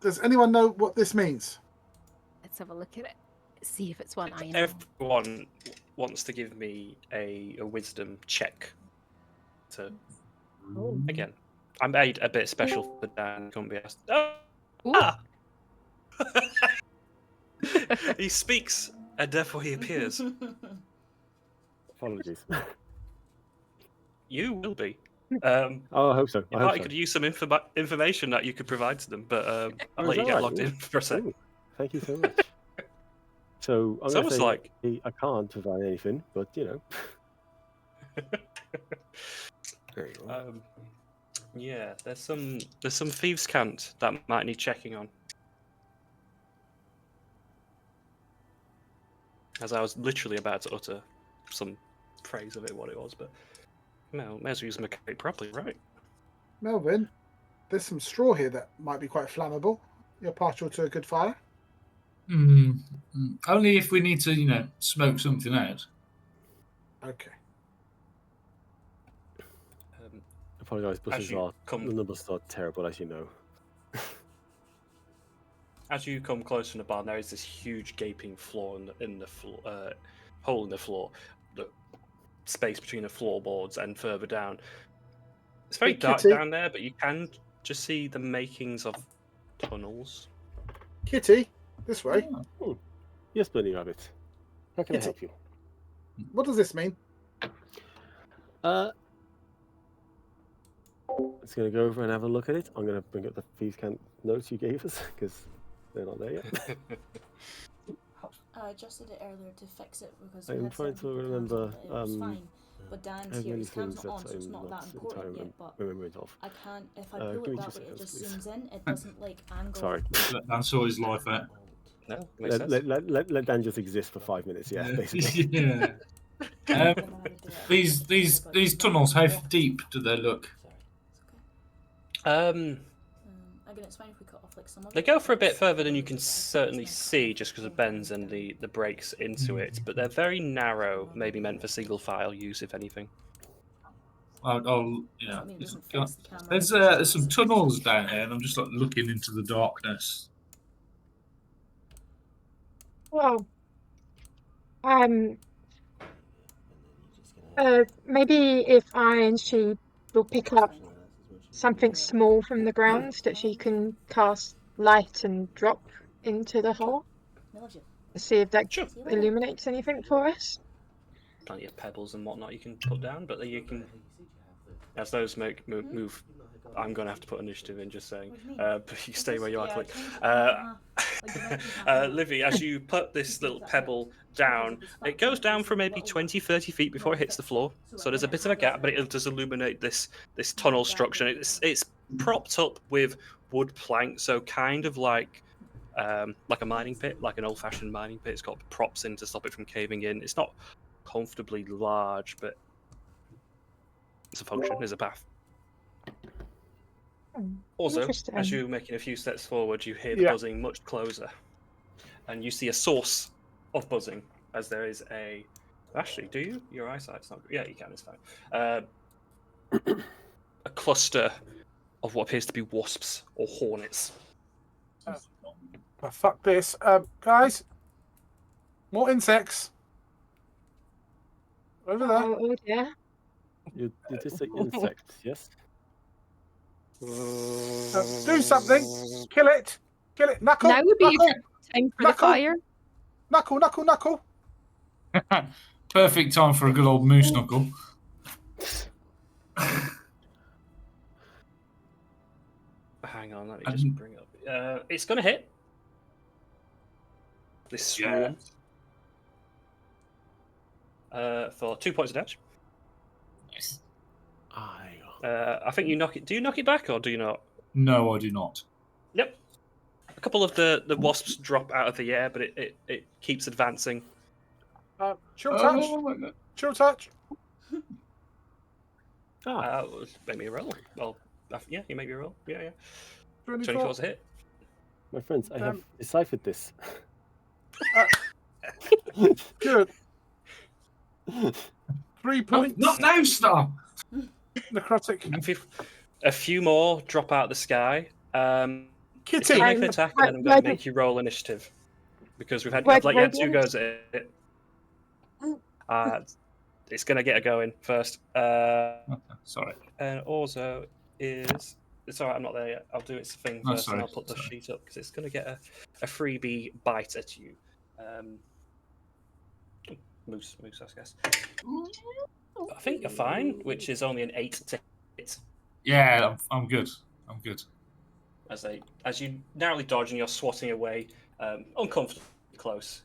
Does anyone know what this means? Let's have a look at it. See if it's one I know. Everyone wants to give me a wisdom check. To again, I made a bit special for Dan. Can't be asked. Oh! Ooh. Ah! He speaks, and therefore he appears. Apologies. You will be. Oh, I hope so. You thought you could use some information that you could provide to them, but I'll let you get logged in for a sec. Ooh, thank you so much. So I'm It's going almost to say like I can't provide anything, but you know. There you go. yeah, there's some thieves' cant that might need checking on. As I was literally about to utter some phrase of it, what it was, but no, may as well use my code properly, right? Melvin, there's some straw here that might be quite flammable. You're partial to a good fire? Only if we need to, smoke something out. Okay. Apologise, buses you the numbers are terrible, as you know. As you come closer to the barn, there is this huge gaping flaw in the floor, hole in the floor, the space between the floorboards, and further down. It's very dark Kitty. down there, but you can just see the makings of tunnels. Kitty, this way. Oh. Yes, Bunny Rabbit. How can I Kitty. help you? What does this mean? Let's going to go over and have a look at it. I'm going to bring up the thieves' cant notes you gave us because they're not there yet. I adjusted it earlier to fix it because I'm we had trying certain to people remember, cancelled it was fine. But Dan's how here, many his cam's things not on, that so it's I'm not that not important entirely yet. But remembering of. I can't, if I give pull me it that 2 way, it seconds, just please. zooms in. It doesn't like angle. Sorry. Dan saw his life out. No, makes sense. Let Dan just exist for 5 minutes, yeah, basically. Yeah. I don't know how to do it. These tunnels, how deep do they look? Again, it's fine if we cut off like some of They it, go for a bit it's- further than you can it's nice. certainly see just because of bends and the breaks into it, but they're very narrow, maybe meant for single file use, if anything. I'll I mean, it doesn't fix the camera. There's some tunnels down here, and I'm just like looking into the darkness. Well, maybe if I and she will pick up something small from the ground that she can cast light and drop into the hole. I love you. See if that Sure. See you later. illuminates anything for us. Plenty of pebbles and whatnot you can put down, but you can, as those move, I'm going to have to put initiative in, just saying. What do you mean? But you stay where you are, Yeah, quick. Like, you might be happy. Livy, as you put this little pebble down, it goes down for maybe 20-30 feet before it hits the floor. So there's a bit of a gap, but it does illuminate this tunnel structure. It's propped up with wood planks, so kind of like a mining pit, like an old-fashioned mining pit. It's got props in to stop it from caving in. It's not comfortably large, but it's a function. There's a path. Also, Interesting. as you're making a few steps forward, you hear the buzzing much closer. And you see a source of buzzing, as there is a... Actually, do you? Your eyesight's not... Yeah, you can, it's fine. A cluster of what appears to be wasps or hornets. Fuck this. Guys, more insects. Over there. Oh dear. You did say insects, yes? Do something. Kill it. Kill it. Knuckle. Now would be a Knuckle. good time for the Knuckle. fire. Knuckle. Knuckle. Knuckle. Perfect time for a good old moose knuckle. Hang on, let me just bring up. It's going to hit. This swarm. For 2 points of damage. Nice. I think you knock it. Do you knock it back or do you not? No, I do not. Yep. A couple of the wasps drop out of the air, but it keeps advancing. Chill touch. Oh my God. Chill touch. Make me a roll. Well, yeah, you make me a roll. Yeah. 24. 24's a hit. My friends, I have deciphered this. Good. 3 points. Not now, Star! Necrotic. A few more drop out of the sky. It's Kitty. going to make an attack, and then I'm going to make you roll initiative because we've had you had 2 goes at it. It's going to get a go in first. Sorry. And also is it's alright. I'm not there yet. I'll do its thing first, and I'll put the sheet up because it's going to get a freebie bite at you. Moose, I guess. I think you're fine, which is only an 8 to hit. Yeah, I'm good. I'm good. As you narrowly dodge and you're swatting away, uncomfortably close.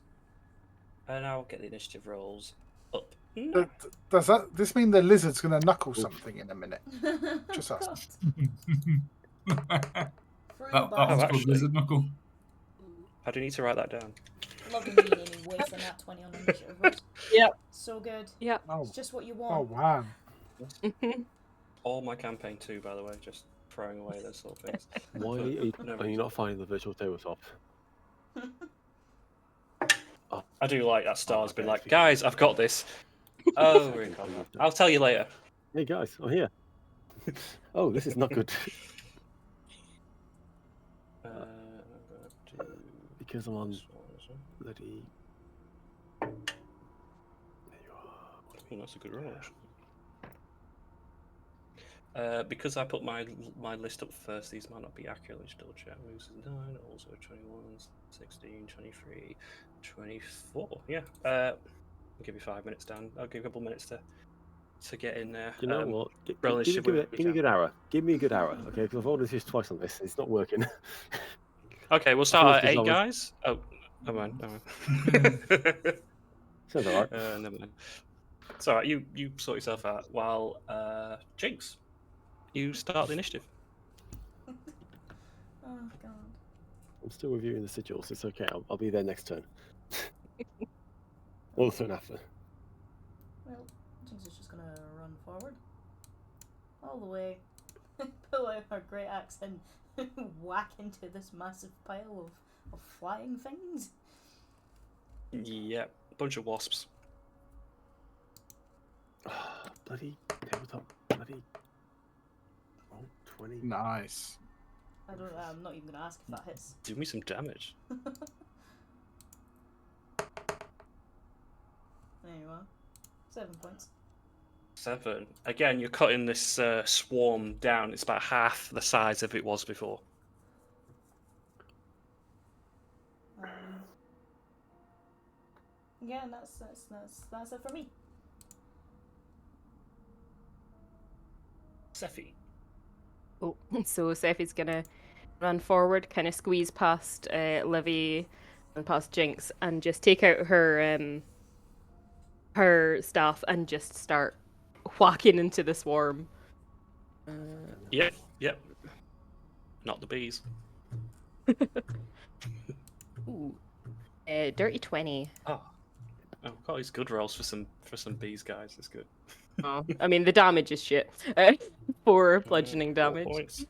And I'll get the initiative rolls up. No. Does this mean the lizard's going to knuckle something in a minute? Just ask. that was called lizard knuckle. I do need to write that down. Love the meaning and wasting that 20 on initiative. Yep. So good. Yep. It's just what you Oh, want. wow. All my campaign too, by the way, just throwing away those sort of things. Why are you not finding the virtual tabletop? I do like that Star's been like, guys, I've got this. Oh, I'll tell you later. Hey guys, I'm here. Oh, this is not good. Because I'm on bloody. There you are. Oh, that's a good roll, actually. Because I put my list up first, these might not be accurate. Let's double check. Moves is 9, also 21, 16, 23, 24. Yeah. I'll give you 5 minutes, Dan. I'll give you a couple of minutes to get in there. You know what? Give roll me initiative a good hour. Give me a good hour, okay? Because I've ordered this twice on this. It's not working. Okay, we'll start at 8, guys. Oh, never mind. Sounds alright. Never mind. It's alright. You sort yourself out while Jinx, you start the initiative. Oh god. I'm still reviewing the sigils. It's okay. I'll be there next turn. Or the turn after. Well, Jinx is just gonna run forward. All the way. Pull out her great axe and whack into this massive pile of flying things. Yep, bunch of wasps. Bloody tabletop. Bloody. Oh, 20. Nice. I'm not even gonna ask if that hits. Do me some damage. There you are. 7 points. 7. Again, you're cutting this swarm down. It's about half the size of it was before. Yeah, and that's it for me. Sephi. Oh, so Sephi's gonna run forward, kind of squeeze past Livy and past Jinx, and just take out her her staff and just start whacking into the swarm. Yep. Not the bees. Ooh, dirty 20. Oh, got these good rolls for some bees, guys. It's good. Oh, I mean the damage is shit. 4 bludgeoning 4 damage, points.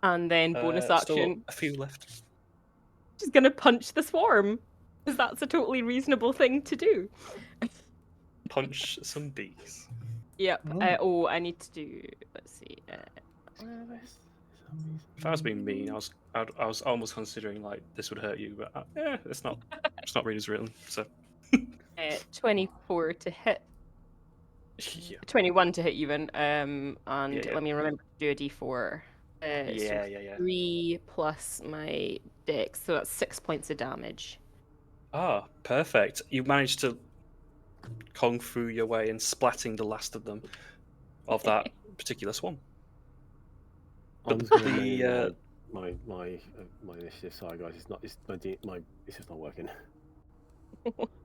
and then bonus Still action. a few left. She's gonna punch the swarm, because that's a totally reasonable thing to do. Punch some bees. Yep. I need to do. Let's see. If I was being mean, I was almost considering like this would hurt you, but it's not. It's not read as written. So 24 to hit. Yeah. 21 to hit even. And Yeah. let me remember to do a d4. Yeah. 3 plus my dex, so that's 6 points of damage. Ah, perfect. You managed to kung fu your way in splatting the last of them of that particular swarm. I'm But just going to the amend my initiative. Sorry, guys, it's just not working.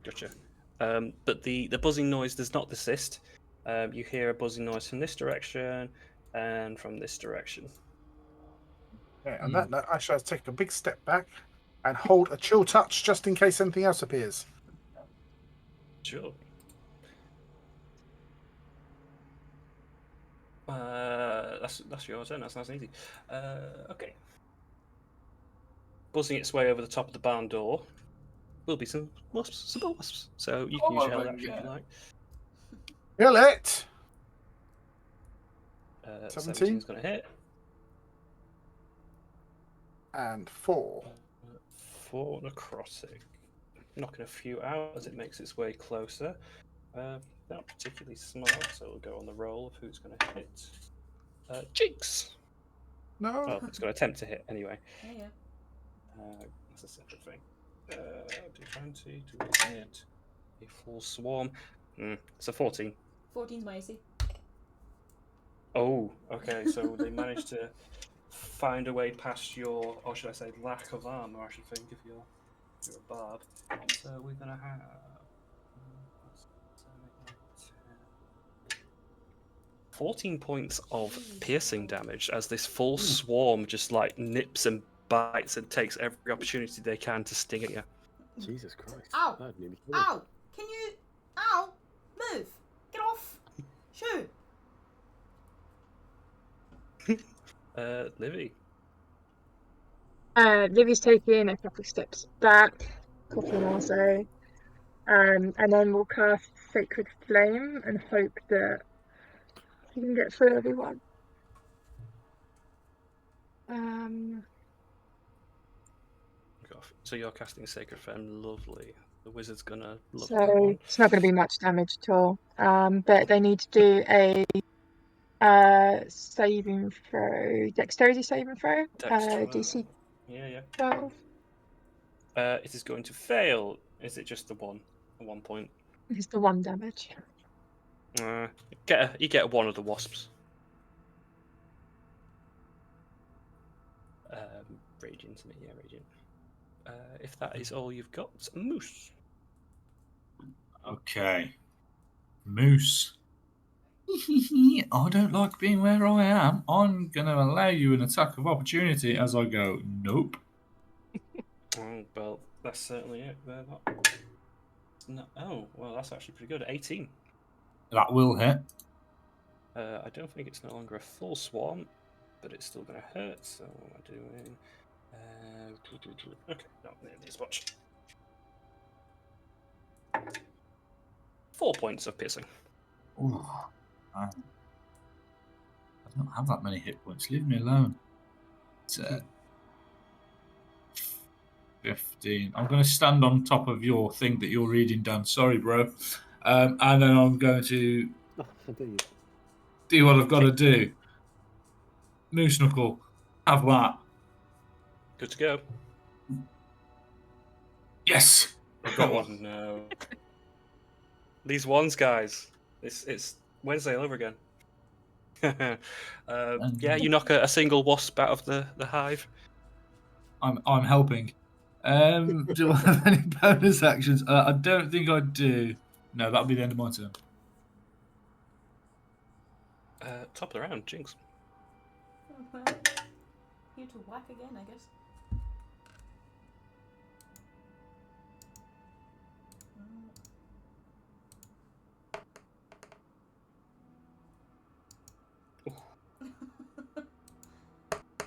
gotcha. But the buzzing noise does not desist. You hear a buzzing noise from this direction and from this direction. Yeah, on that note, I shall take a big step back and hold a chill touch just in case anything else appears. Sure. That's your turn. That's nice and easy. Okay. Buzzing its way over the top of the barn door will be some wasps, some wasps. So you can use your held action if you like. Kill it! 17's going to hit. And 4. 4 necrotic. Knocking a few out as it makes its way closer. Not particularly smart, so we'll go on the roll of who's going to hit. Jinx! No. Well, it's going to attempt to hit anyway. Yeah. That's a separate thing. Do 20 to hit. A full swarm. It's a 14. 14's my AC. Oh, okay. So they managed to find a way past your, or should I say, lack of armor, I should think, if you're a bard. So we're going to have 14 points of piercing damage as this full swarm just like nips and bites and takes every opportunity they can to sting at you. Jesus Christ. Ow! That'd nearly kill me. Ow! Can you... Ow! Move! Get off! Shoo! Livy. Livy's taking a couple of steps back, coughing also, and then we'll cast Sacred Flame and hope that we can get through everyone. So you're casting Sacred Flame, lovely. The wizard's gonna love that So one. it's not going to be much damage at all. But they need to do a saving throw, dexterity saving throw, Dex 12. DC Yeah. 12. It is going to fail. Is it just the 1 point? It's the 1 damage. You get one of the wasps. Radiant, isn't it? Yeah, radiant. If that is all you've got, Moose. Okay. Moose. I don't like being where I am. I'm going to allow you an attack of opportunity as I go, nope. Oh, well, that's certainly it. Oh, well, that's actually pretty good. 18. That will hit. I don't think it's no longer a full swarm, but it's still going to hurt. So what am I doing? Okay, not nearly as much. 4 points of piercing. Ooh, I don't have that many hit points. Leave me alone. It's 15. I'm going to stand on top of your thing that you're reading, Dan. Sorry, bro. And then I'm going to do what I've got to do. Moose Knuckle, have that. Good to go. Yes, I've got Oh, one. no. These ones, guys. It's Wednesday all over again. Yeah, you knock a single wasp out of the hive. I'm helping. Do I have any bonus actions? I don't think I do. No, that'll be the end of my turn. Top of the round, Jinx. Well, here to whack again, I guess.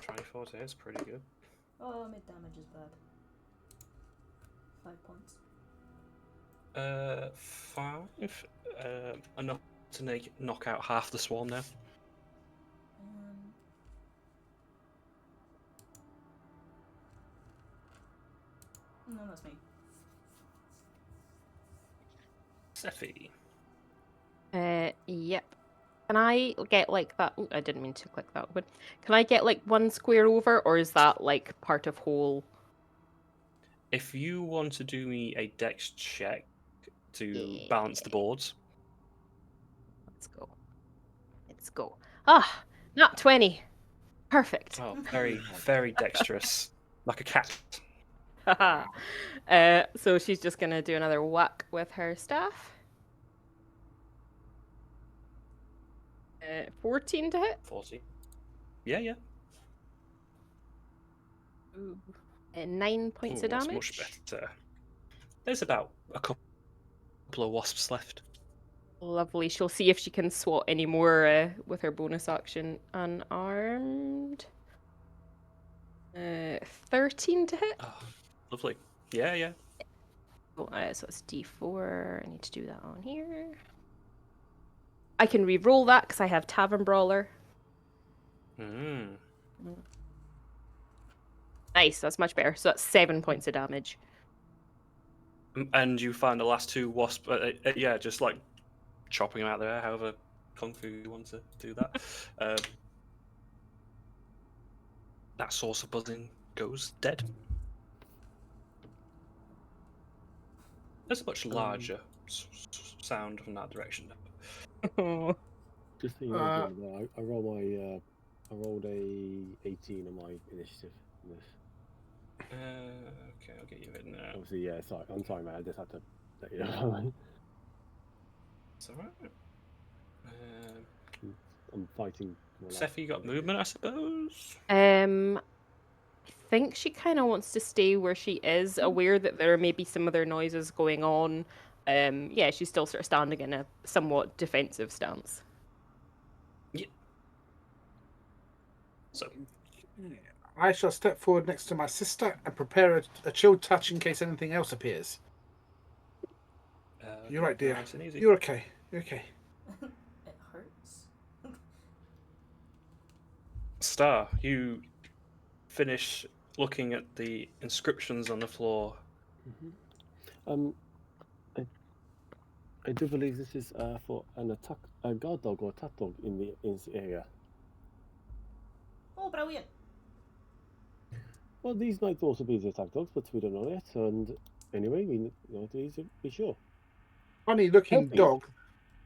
Try to hit, pretty good. Oh, mid damage is bad. 5 points. 5. Enough to knock out half the swarm now. No, that's me. Sephi. Yep. Can I get like that? Ooh, I didn't mean to click that open. Can I get like one square over, or is that like part of whole? If you want to do me a dex check to Yeah. balance the boards, Let's go. Let's go. Ah, not 20. Perfect. oh, very, very dexterous, like a cat. Haha. So she's just gonna do another whack with her staff. 14 to hit. 40. Yeah. Ooh. 9 points Ooh, of that's damage. much better. There's about a couple of wasps left. Lovely. She'll see if she can swat any more with her bonus action. Unarmed. 13 to hit. Oh, lovely. Yeah. Oh, so it's D4. I need to do that on here. I can re-roll that because I have Tavern Brawler. Mm. Nice, that's much better. So that's 7 points of damage. And you find the last two wasps, yeah, just like chopping them out there, however kung fu you want to do that. That source of buzzing goes dead. There's a much larger sound from that direction. Just so you know, John, I rolled a 18 on my initiative in this. Okay, I'll get you in now. Obviously, yeah. Sorry, I'm sorry, man. I just had to let you know. It's alright. I'm fighting. Sephi, you got movement, I suppose? I think she kind of wants to stay where she is, aware that there may be some other noises going on. Yeah, she's still sort of standing in a somewhat defensive stance. Yeah. So, I shall step forward next to my sister and prepare a chill touch in case anything else appears. You're right, dear. Nice and easy. You're okay. You're okay. It hurts. Star, you finish looking at the inscriptions on the floor. I do believe this is for a guard dog or attack dog in this area. Oh, brilliant. Well, these might also be the attack dogs, but we don't know yet. And anyway, we need to be sure. Funny looking Healthy. dog.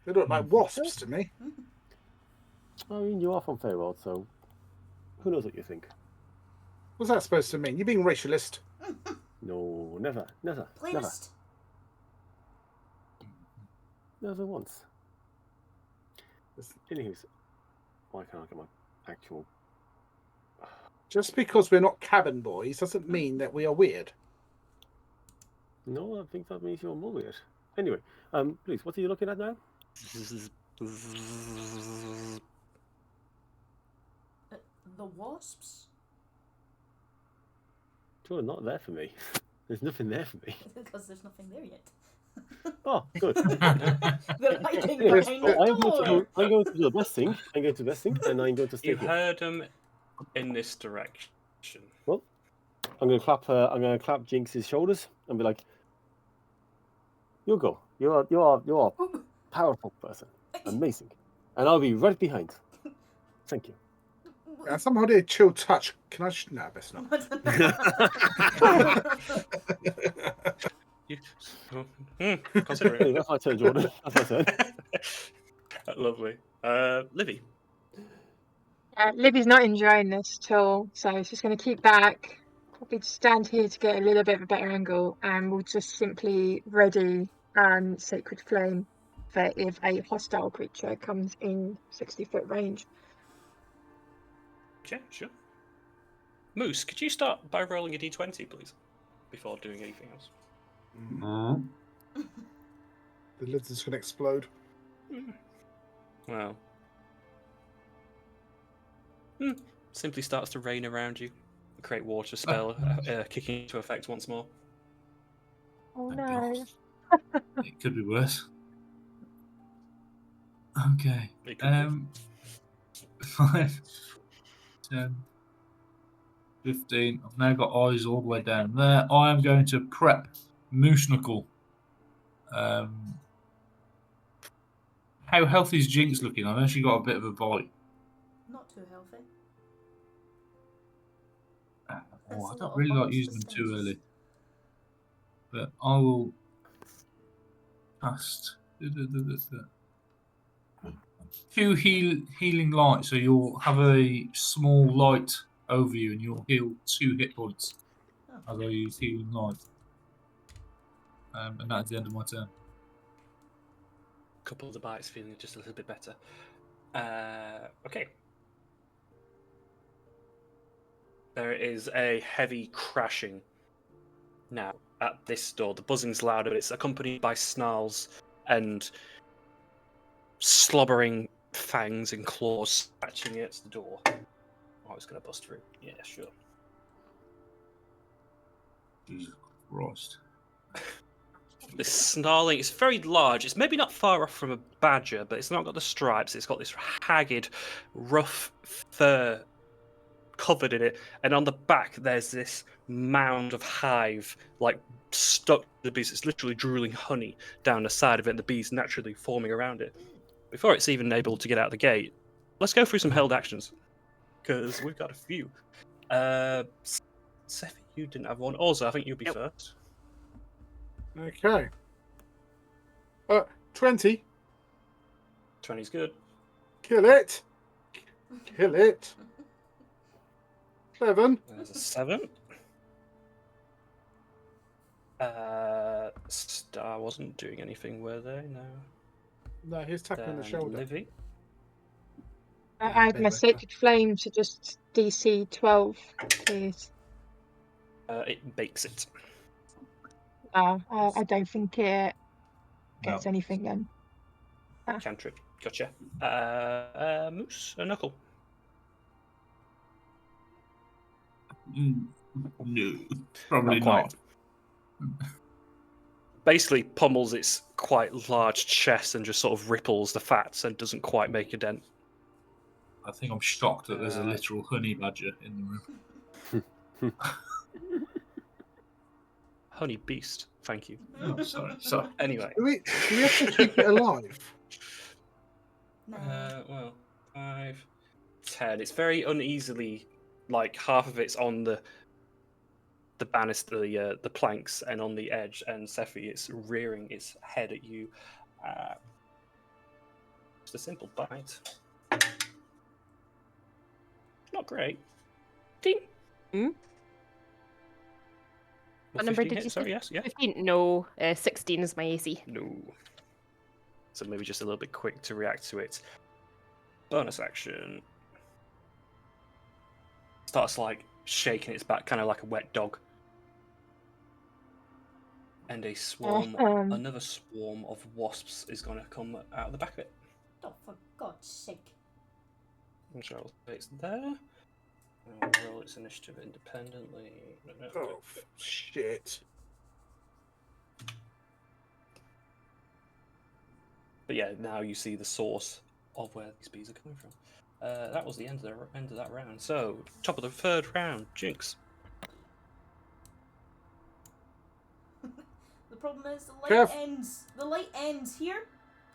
They look like wasps to me. I mean, you are from Feywild, so who knows what you think? What's that supposed to mean? You being racialist? No, never. Playlist. Never once. Anywho, why can't I get my actual... Just because we're not cabin boys doesn't mean that we are weird. No, I think that means you're more weird. Anyway, please, what are you looking at now? The wasps? Sure, not there for me. There's nothing there for me. Because there's nothing there yet. Oh, good. They're hiding Anyways, behind well, the door. I'm going to do the best thing. And I'm going to stay You here. heard them in this direction. Well, I'm going to clap Jinx's shoulders and be like, "You go. You are a powerful person. Amazing. And I'll be right behind. Thank you." Somehow did a chill touch. Can I? No, best not. Consider it. That's my turn, Jordan. That's my turn. Lovely. Livy. Libby's not enjoying this at all, so she's going to keep back. Probably stand here to get a little bit of a better angle, and we'll just simply ready Sacred Flame for if a hostile creature comes in 60-foot range. Okay, sure. Moose, could you start by rolling a d20, please, before doing anything else? The lid's just going to explode. Well. Simply starts to rain around you. Create water spell, kicking into effect once more. Oh Thank no. God. It could be worse. Okay. 5, 10, 15. I've now got eyes all the way down there. I am going to prep Moose Knuckle. How How healthy is Jinx looking? I know she got a bit of a bite. Not too healthy. Oh, That's I a don't little really like bumps using for them too stings. early. But I will cast two healing light, so you'll have a small light over you, and you'll heal 2 hit points as I use healing light. And that's the end of my turn. Couple of the bites feeling just a little bit better. Okay. There is a heavy crashing now at this door. The buzzing's louder, but it's accompanied by snarls and slobbering fangs and claws scratching against the door. Oh, it's going to bust through. Yeah, sure. Jesus Christ. This snarling, it's very large. It's maybe not far off from a badger, but it's not got the stripes. It's got this haggard, rough fur covered in it. And on the back, there's this mound of hive, like stuck to the bees. It's literally drooling honey down the side of it, and the bees naturally forming around it. Before it's even able to get out the gate, let's go through some held actions, because we've got a few. Seth, you didn't have one. Also, I think you'll be first. Okay. 20. 20's good. Kill it. Kill it. 7. There's a 7. Star wasn't doing anything, were they? No. No, he's tapping the shoulder. Livy. I had my sacred flame to just DC 12, please. It bakes it. No, I don't think it gets No. anything then. Cantrip. Gotcha. Moose. A knuckle. No, probably Not not. quite. Basically pummels its quite large chest and just sort of ripples the fats and doesn't quite make a dent. I think I'm shocked that there's a literal honey badger in the room. Honey beast. Thank you. Oh, sorry. Anyway. Do we have to keep it alive? No. Well, 5, 10. It's very uneasily, like half of it's on the banister, the planks, and on the edge, and Sephi, it's rearing its head at you. Just a simple bite. Not great. Ding. Hmm? What number 15 did hit? you Sorry, say? yes, yeah. 15? No, 16 is my AC. No. So maybe just a little bit quick to react to it. Bonus action. Starts like shaking its back, kind of like a wet dog. And a swarm, another swarm of wasps is going to come out of the back of it. Oh, for God's sake. So it's there. And we'll roll its initiative independently. Oh, shit. But yeah, now you see the source of where these bees are coming from. That was the end of that round. So, top of the third round, Jinx. The problem is the Kev. light ends here,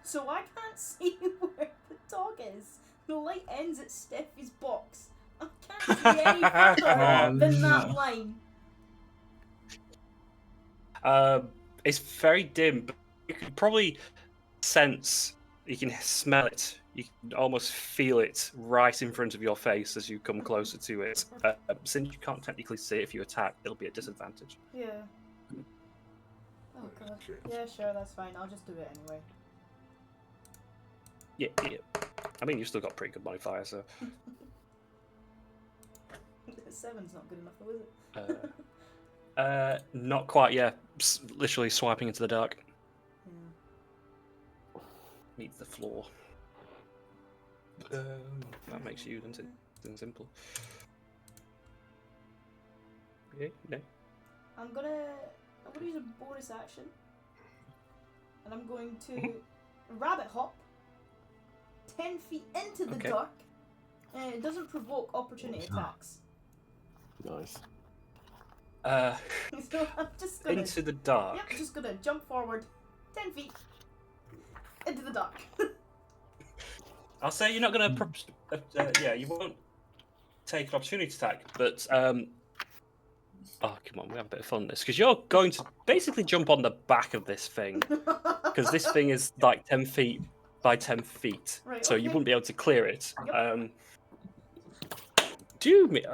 so I can't see where the dog is. The light ends at Steffi's box. I can't see any further than that line. It's very dim, but you can probably sense, you can smell it, you can almost feel it right in front of your face as you come closer to it. Since you can't technically see it if you attack, it'll be a disadvantage. Yeah. Oh god. Yeah, sure, that's fine. I'll just do it anyway. Yeah. I mean, you've still got pretty good modifier, so. 7's not good enough, though, is it? Not quite, yeah. Literally swiping into the dark. Yeah. Meets the floor. That makes you then simple. Okay, no. I'm gonna use a bonus action, and I'm going to rabbit hop 10 feet into the dark, and it doesn't provoke opportunity attacks. Nice. So I'm just gonna Into the dark. Yep, just gonna jump forward 10 feet into the dark. I'll say you're not going to. Yeah, you won't take an opportunity attack, but oh come on, we have a bit of fun this because you're going to basically jump on the back of this thing because this thing is like 10 feet by 10 feet, Right, so you okay. wouldn't be able to clear it. Yep. Do me.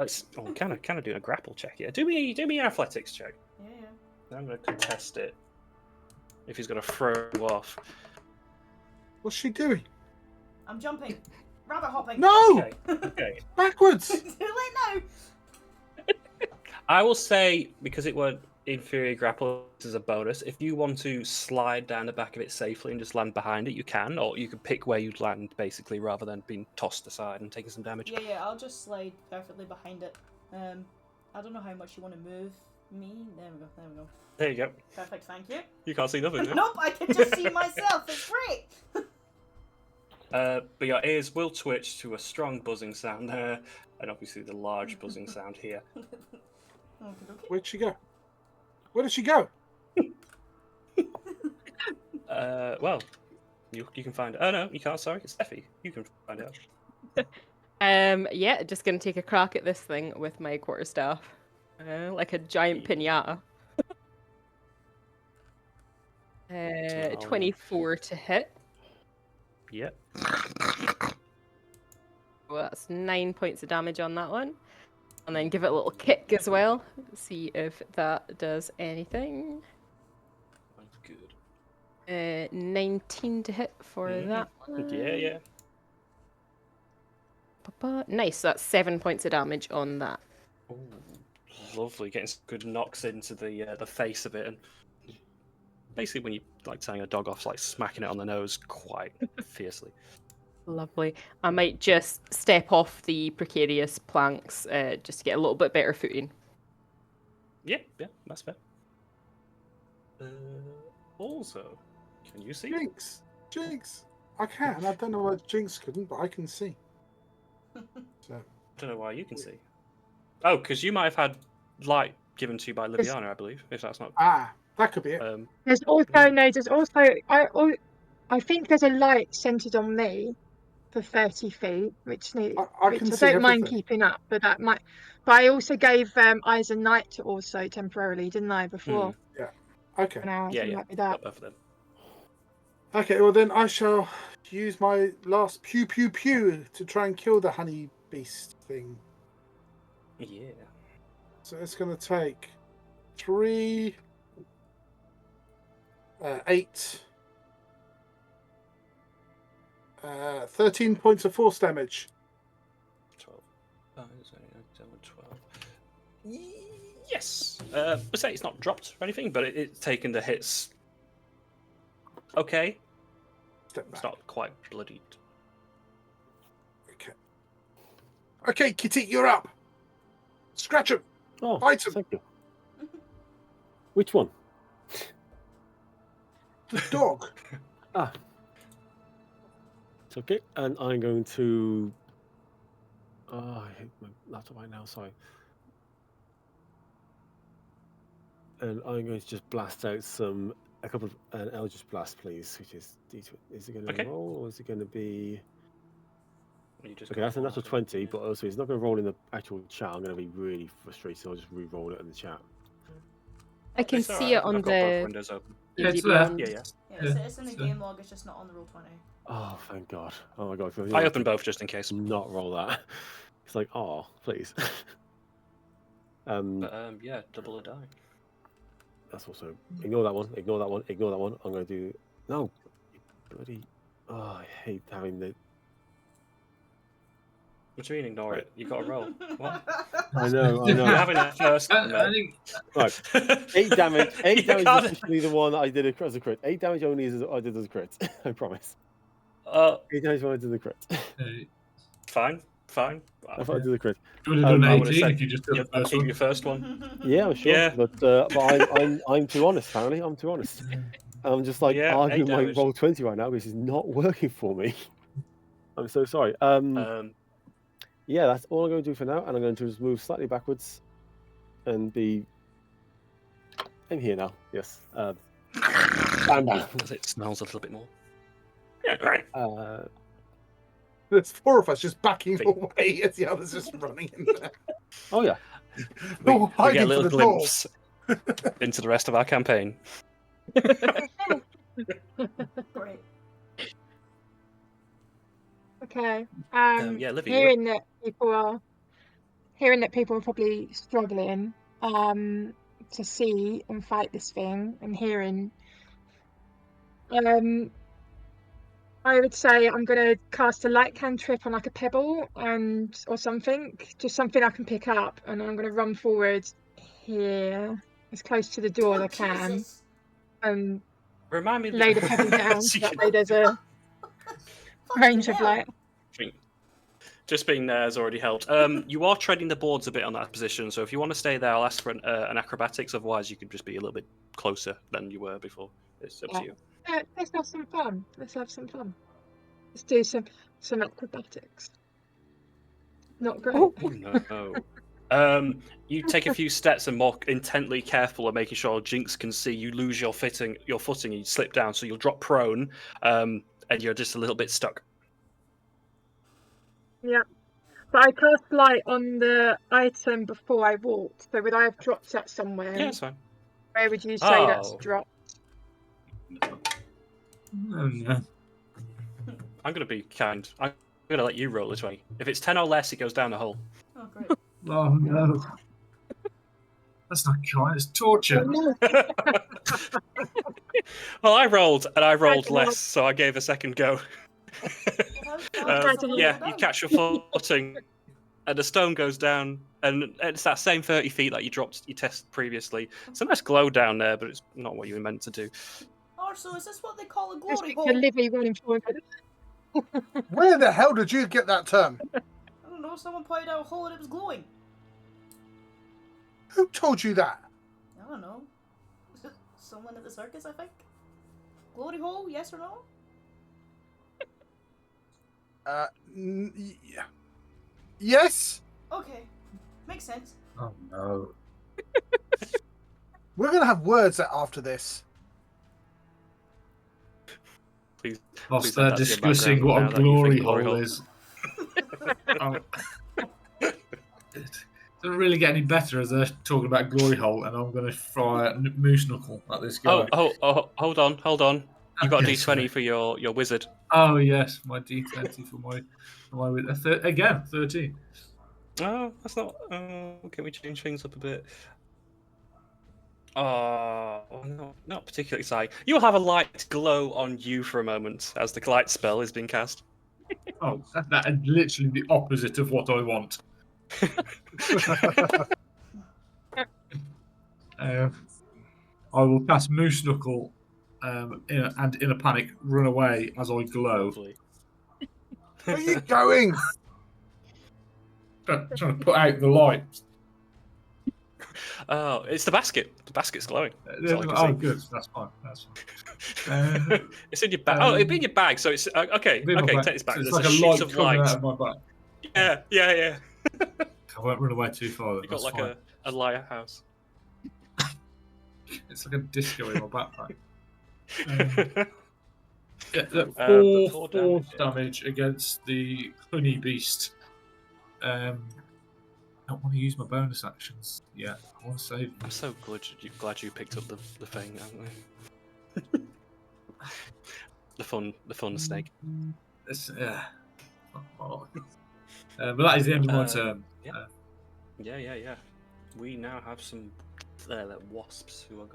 Kind of doing a grapple check here. Do me an athletics check. Yeah. I'm going to contest it. If he's going to throw you off. What's she doing? I'm jumping. Rabbit hopping. No! Okay. Backwards! Too late now. I will say, because it were inferior grapple as a bonus, if you want to slide down the back of it safely and just land behind it, you can, or you can pick where you'd land, basically, rather than being tossed aside and taking some damage. Yeah, I'll just slide perfectly behind it. I don't know how much you want to move me. There we go. There you go. Perfect, thank you. You can't see nothing. Nope, I can just see myself. It's great. But your ears will twitch to a strong buzzing sound there, and obviously the large buzzing sound here. Okay. Where'd she go? Where did she go? Well, you can find. Oh no, you can't. Sorry, it's Effie. You can find out. Yeah, just gonna take a crack at this thing with my quarterstaff, like a giant pinata. 24 to hit. Yep. Well, that's 9 points of damage on that one. And then give it a little kick as well. See if that does anything. That's good. 19 to hit for that one. Yeah. Nice, that's 7 points of damage on that. Ooh, lovely. Getting some good knocks into the face of it, and basically when you like turning a dog off, like smacking it on the nose quite fiercely. Lovely. I might just step off the precarious planks just to get a little bit better footing. Yeah, that's fair. Also, can you see? Jinx! I can. I don't know why Jinx couldn't, but I can see. So. I don't know why you can see. Oh, because you might have had light given to you by Liviana, I believe. If that's not. That could be it. There's also I think there's a light centered on me for 30 feet, which I don't mind keeping up, but that might. But I also gave Eyes and Night to also temporarily, didn't I? Before. Yeah. Okay. Now, Yeah. might be that. Got both of them. Okay. Well, then I shall use my last pew to try and kill the honey beast thing. Yeah. So it's going to take 3, 8, 13 points of force damage. 12. 12. Yes. I say it's not dropped or anything, but it's taken the hits. Okay. Step back. It's not quite bloodied. Okay, Kitty, you're up. Scratch him. Oh, Bite him. thank you. Which one? The dog. It's okay, and I'm going to. Oh, I hate my laptop right now. Sorry. And I'm going to just blast out a couple of an Eldritch Blast, please. Which is D20. Is it going to roll or is it going to be? Okay, that's a natural 20, but also it's not going to roll in the actual chat. I'm going to be really frustrated, so I'll just re-roll it in the chat. I can see it on I've got both windows open. Yeah, it's there. Yeah. It's in the game log, it's just not on the roll 20. Oh, thank God. Oh my God. I opened both just in case. Not roll that. It's like, oh, please. Yeah, double a die. That's also ignore that one. I'm going to do no. Bloody. Oh, I hate having the. What do you mean ignore it? You've got to roll. What? I know. You're having that first. I think Right. 8 damage. 8 damage is officially the one that I did as a crit. 8 damage only is I did as a crit. I promise. 8 damage when I did the crit. Fine. I thought I did the crit. You would have done I would 18 have if you just did the first keep one. your first one. Yeah, I'm sure. Yeah. But I'm too honest. Apparently, I'm too honest. I'm just like arguing my roll 20 right now, which is not working for me. I'm so sorry. Yeah, that's all I'm going to do for now, and I'm going to just move slightly backwards and be in here now. Yes. Bam. It smells a little bit more. Yeah, right. There's 4 of us just backing away as the others just running in there. Oh yeah. We, All we get hiding a for little the glimpse into the rest of our campaign. Great. Okay. Yeah, Livy, you're Hearing that people are probably struggling to see and fight this thing, and hearing, I would say I'm gonna cast a light cantrip on like a pebble or something, just something I can pick up, and I'm gonna run forward here as close to the door as I can, Jesus. and Remind me. lay the pebble down so that way there's a Fucking range of hell. light. Just being there has already helped. You are treading the boards a bit on that position, so if you want to stay there, I'll ask for an acrobatics. Otherwise, you can just be a little bit closer than you were before. It's up to you. Let's have some fun. Let's do some acrobatics. Not great. Oh no. You take a few steps and more intently careful of making sure Jinx can see you lose your footing, and you slip down, so you'll drop prone, and you're just a little bit stuck. Yeah. But I cast light on the item before I walked, so would I have dropped that somewhere? Yeah, it's fine. Where would you say that's Oh. dropped? Oh, no. I'm going to be kind. I'm going to let you roll a 20. If it's 10 or less, it goes down the hole. Oh, great. Oh, no. That's not kind. It's torture. Well, I rolled Imagine less, so I gave a second go. Yeah, you catch your footing, and the stone goes down, and it's that same 30 feet that you dropped your test previously. It's a nice glow down there, but it's not what you were meant to do. Oh, so is this what they call a Let's glory pick hole? the Livy running forward. Where the hell did you get that term? I don't know, someone pointed out a hole and it was glowing. Who told you that? I don't know. Someone at the circus, I think. Glory hole, yes or no? Yes. Okay. Makes sense. Oh, no. We're gonna have words after this. Please. Whilst Please they're add that to your discussing background what a now that you glory think glory hole hole. is. It doesn't really get any better as they're talking about glory hole, and I'm going to fry a moose knuckle at this guy. Oh, hold on. You've got a Okay, D20 sorry. for your wizard. Oh yes, my D20 for my again 13. Oh, that's not. Can we change things up a bit? Oh, no, not particularly exciting. You'll have a light glow on you for a moment as the light spell is being cast. Oh, that is literally the opposite of what I want. I will cast Moose Knuckle, and in a panic, run away as I glow. Where are you going? Trying to put out the light. Oh, it's the basket. The basket's glowing. That's all I can Oh, see. good. That's fine. It's in your bag. Oh, it'd be in your bag. So it's okay. In my Okay, bag. take this back. So it's There's like a a sheet light of coming light. out of my back. Yeah. I won't run away too far. You got That's like fine. a lighthouse. It's like a disco in my backpack. Four Four damage. damage against the honey beast. I don't want to use my bonus actions yet. I want to save them. I'm so glad you picked up the thing. Aren't the fun snake. It's, but that is the end of my turn. Yeah. We now have some wasps who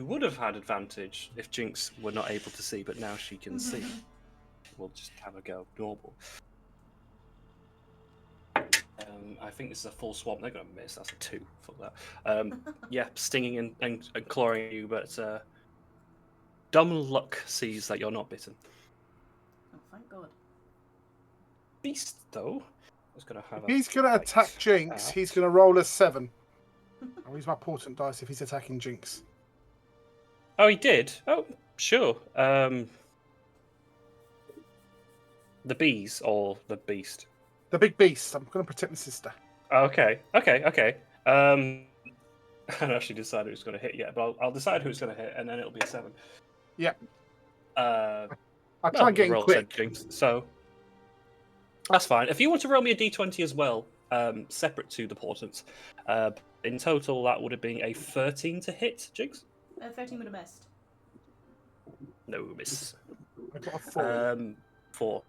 would have had advantage if Jinx were not able to see, but now she can see. We'll just have a go normal. I think this is a full swamp. They're going to miss. That's a 2 for that. Yeah, stinging and clawing you, but dumb luck sees that you're not bitten. Oh, thank God. Beast, though, is going to have a... He's going to attack Jinx. He's going to roll a 7. I'll use my portent dice if he's attacking Jinx. Oh, he did? Oh, sure. The bees or the beast? The big beast. I'm going to protect the sister. Okay. I haven't actually decided who's going to hit yet, but I'll decide who's going to hit, and then it'll be a 7. Yep. I'll I'll try and get in quick. Jinx, so That's fine. If you want to roll me a d20 as well, separate to the portents, in total that would have been a 13 to hit, Jinx. 13 would have missed. No miss. I got a 4. 4.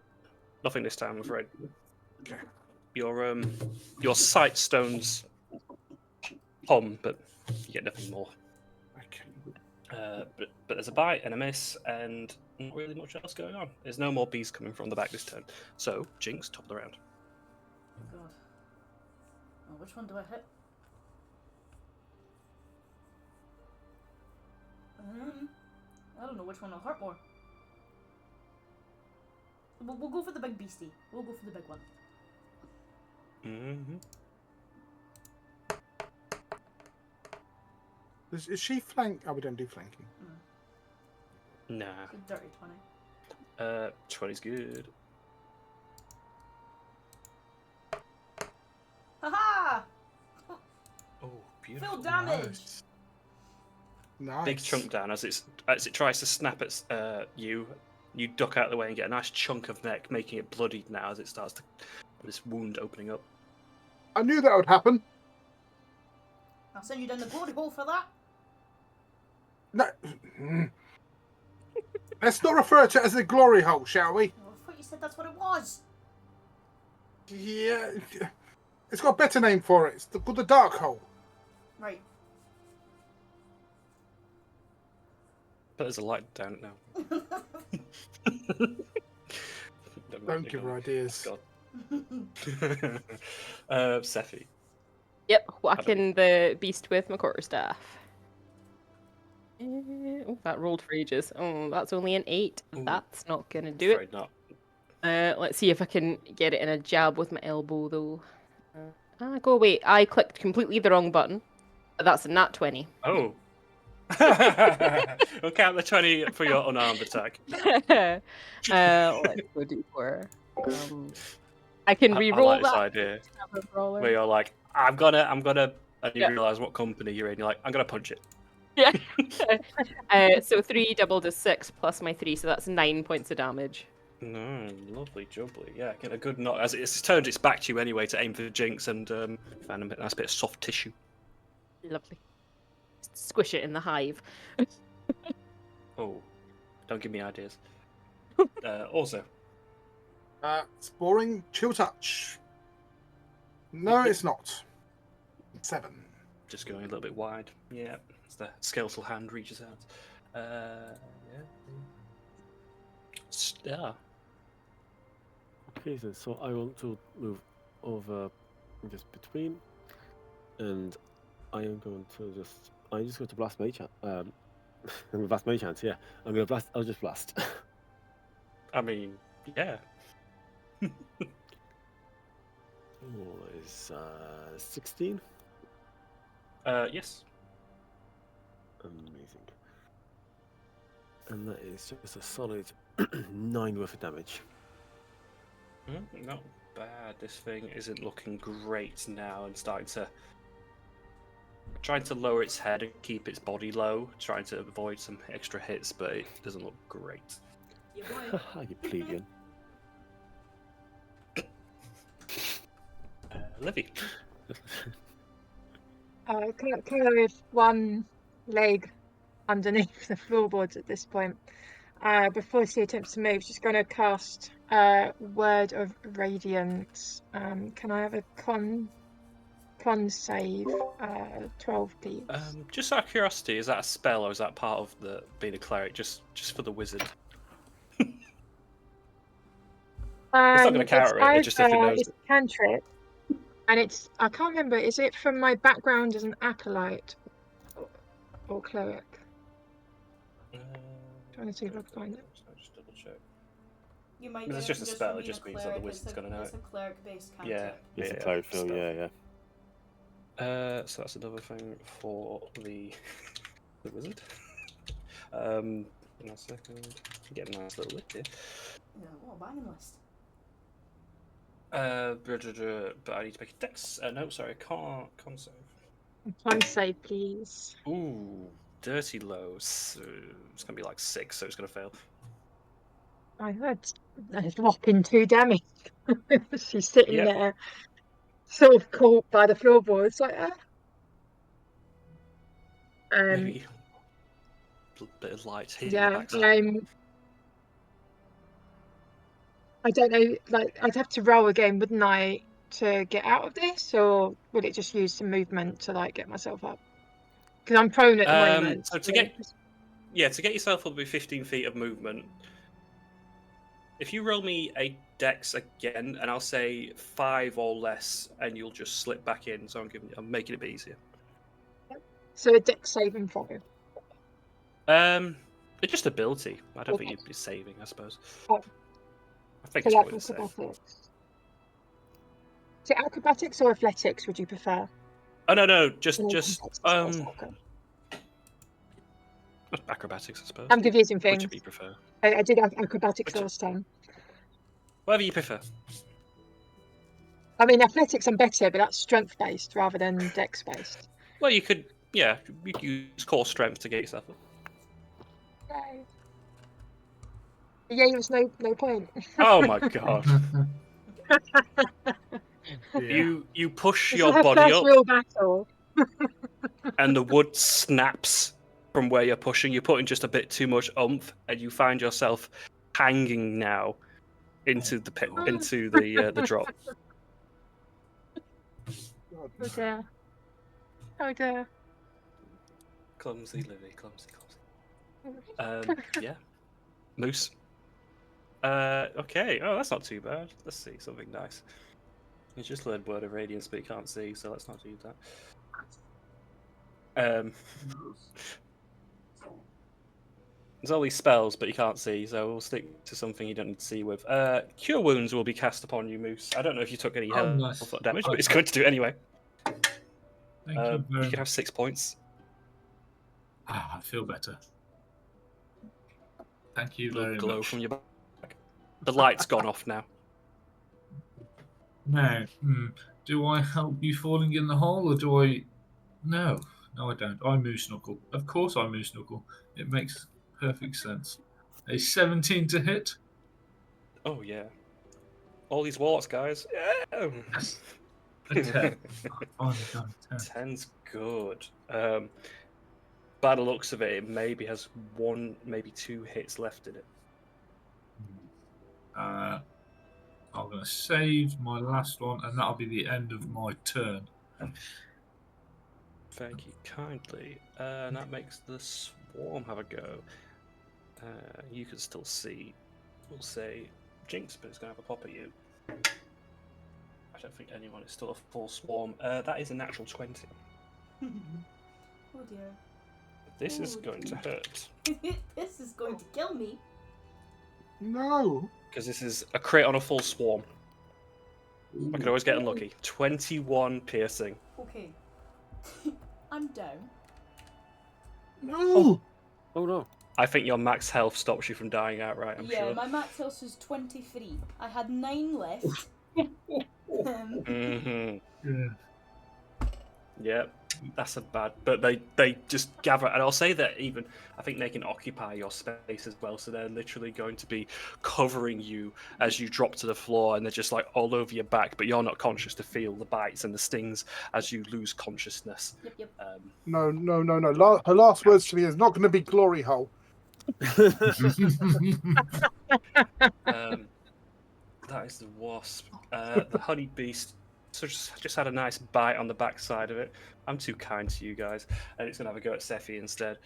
Nothing this time, I'm afraid. Okay. Your sight stones hum, but you get nothing more. Okay. But there's a bite and a miss, and not really much else going on. There's no more bees coming from the back this turn. So, Jinx, top of the round. Oh god. Oh, which one do I hit? I don't know which one will hurt more. We'll go for the big beastie. We'll go for the big one. Mm-hmm. Is she flank? Oh, we don't do flanking. Nah. It's a dirty 20. 20's good. Haha! Oh, beautiful. Full damage! Nice. Big chunk down as it tries to snap at you. You duck out of the way and get a nice chunk of neck, making it bloodied now as it starts to this wound opening up. I knew that would happen. I'll send you down the glory hole for that. No. Let's not refer to it as the glory hole, shall we? Oh, I thought you said that's what it was. Yeah. It's got a better name for it. It's called the dark hole. Right. But there's a light down it now. Don't give her ideas. God. Sephi. Yep, whacking the beast with my quarterstaff. Oh, that rolled for ages. Oh, that's only an 8. Ooh. That's not gonna do it. Afraid not. Let's see if I can get it in a jab with my elbow, though. Go away. I clicked completely the wrong button. That's a nat 20. Oh. We'll count the 20 for your unarmed attack. Let's go d4. I can I re-roll like this that. idea. Have a brawler. Where you're like, I'm gonna, and you Yeah. realise what company you're in. You're like, I'm gonna punch it. Yeah. So 3 doubled is 6 plus my 3, so that's 9 points of damage. No, lovely jubbly. Yeah, get a good knock as it's turned its back to you anyway to aim for Jinx and found a nice bit of soft tissue. Lovely. Squish it in the hive. Oh, don't give me ideas. Also, It's boring. Chill touch. No, it's not. 7. just going a little bit wide. Yeah, as the skeletal hand reaches out. Yeah. Yeah. Okay, then, so I want to move over just between, and I am going to just. I'm just going to blast mage hand. I'm going to blast mage hands. Yeah, I'm going to blast. I'll just blast. I mean, yeah. Is 16? Yes. Amazing. And that is just a solid 9 worth of damage. Not bad. This thing isn't looking great now and trying to lower its head and keep its body low, trying to avoid some extra hits, but it doesn't look great. Yeah, boy. You plebeian. Livy. Kind of with one leg underneath the floorboards at this point. Before she attempts to move, she's going to cast Word of Radiance. Can I have a con save? 12, please. Just out of curiosity, is that a spell or is that part of the being a cleric? Just for the wizard. It's not going to counter it. Just if it knows it's a cantrip, and it's I can't remember. Is it from my background as an acolyte or cleric? Trying to see if I can find it. Just double check. You might It's get just a from spell, it being just means that the cleric, wizard's it's a- gonna know It's a cleric-based Yeah. cantrip. It's a yeah, cleric film, spell. yeah. So that's another thing for the wizard. In a second, get a nice little list here. Yeah, what a banging list. But I need to make a dex. No, sorry, con save. Con save, please. Ooh, dirty low. So it's gonna be like 6, so it's gonna fail. I had a whopping 2 damage. She's sitting Yep. there, sort of caught by the floorboards, like, Maybe a bit of light hitting the yeah, backside. I don't know, like, I'd have to roll again, wouldn't I, to get out of this, or would it just use some movement to, like, get myself up? Because I'm prone at the moment. So to get yourself up with 15 feet of movement, if you roll me a dex again, and I'll say 5 or less, and you'll just slip back in. So I'm making it a bit easier. So a dex saving throw. It's just ability. I don't think Okay. you'd be saving, I suppose. Oh. I think So it's like what it say. acrobatics. Is it acrobatics or athletics? Would you prefer? Oh no, just Okay. acrobatics, I suppose. I'm confusing things. Which do you prefer? I did acrobatics Which- last time. Whatever you prefer. I mean, athletics I'm better, but that's strength based rather than dex based. Well, you could use core strength to get yourself up. Yay. Yeah, there's no point. Oh my god. Yeah. You push This your is her body first up real battle. and the wood snaps from where you're pushing. You're putting just a bit too much oomph, and you find yourself hanging now into the pit, into the drop. Oh dear. Oh dear. Clumsy, Livy, clumsy. Yeah. Moose. Okay. Oh, that's not too bad. Let's see something nice. You just learned Word of Radiance, but you can't see, so let's not do that. There's all these spells, but you can't see, so we'll stick to something you don't need to see with. Cure Wounds will be cast upon you, Moose. I don't know if you took any Oh, health nice. damage, but it's going to do it anyway. Thank you very You can have much. 6 points. I feel better. Thank you Little very glow much. from your back. The light's gone off now. Now, do I help you falling in the hole, or do I... No, I don't. I Moose Knuckle. Of course I Moose Knuckle. It makes perfect sense. A 17 to hit. Oh yeah. All these warts, guys. Yeah. A 10. Oh, done 10. 10's good. By the looks of it, it maybe has 1, maybe 2 hits left in it. I'm going to save my last one, and that'll be the end of my turn. Thank you kindly. And that makes the swarm have a go. You can still see. We'll say Jinx, but it's going to have a pop at you. I don't think anyone is still a full swarm. That is a natural 20. Oh dear. This is Oh, going to hurt. This is going to kill me. No. Because this is a crit on a full swarm. I could always get unlucky. 21 piercing. Okay. I'm down. No. Oh no. I think your max health stops you from dying outright, I'm yeah, sure. my max health was 23. I had 9 left. Mm-hmm. Yeah. Yep, that's a bad. But they just gather, and I'll say that even I think they can occupy your space as well. So they're literally going to be covering you as you drop to the floor, and they're just like all over your back. But you're not conscious to feel the bites and the stings as you lose consciousness. Yep. No. Her last words to me is not going to be glory hole. That is the wasp. The honey beast. So just had a nice bite on the backside of it. I'm too kind to you guys, and it's gonna have a go at Sephi instead.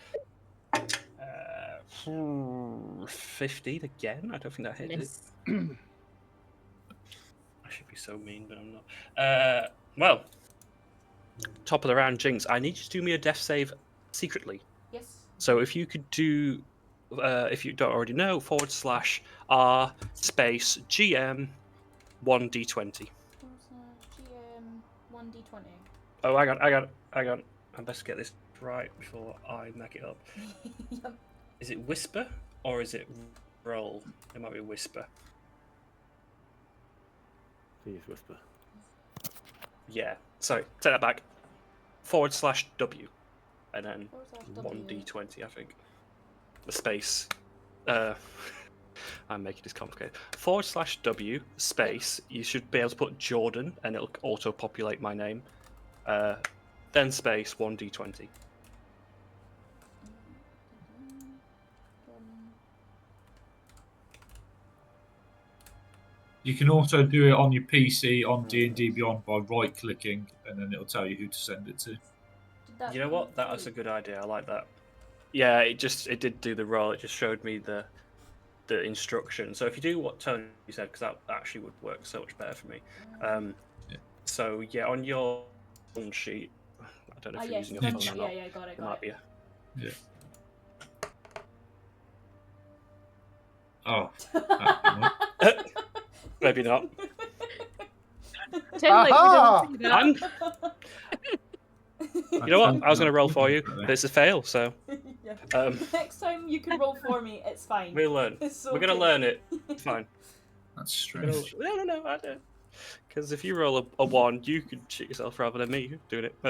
15 again. I don't think that hit it. Miss. I should be so mean, but I'm not. Well, top of the round, Jinx. I need you to do me a death save secretly. Yes. So if you could do, if you don't already know, /R space GM 1d20. GM 1d20. Oh, I got. I best get this right before I make it up. Yep. Is it whisper or is it roll? It might be whisper. Please whisper. Yeah. Sorry, take that back. /W, and then /W. 1d20. I think. The space. I'm making this complicated. /W space. You should be able to put Jordan, and it'll auto-populate my name. Then space 1d20. You can also do it on your PC on D&D Beyond by right-clicking, and then it'll tell you who to send it to. You know what? That was a good idea. I like that. Yeah, it did do the roll. It just showed me the instruction. So if you do what Tony said, because that actually would work so much better for me. So yeah, on your phone sheet, I don't know if you're using your phone or not. Yeah, got it. It might be. Yeah. Oh. Maybe not. Pretend like we didn't see that. You know what? I was going to roll for you, but it's a fail. So Yeah. Next time you can roll for me. It's fine. we'll learn. It's We're going to okay. learn it. It's fine. That's strange. No. I don't. Because if you roll a 1, you could shit yourself rather than me doing it.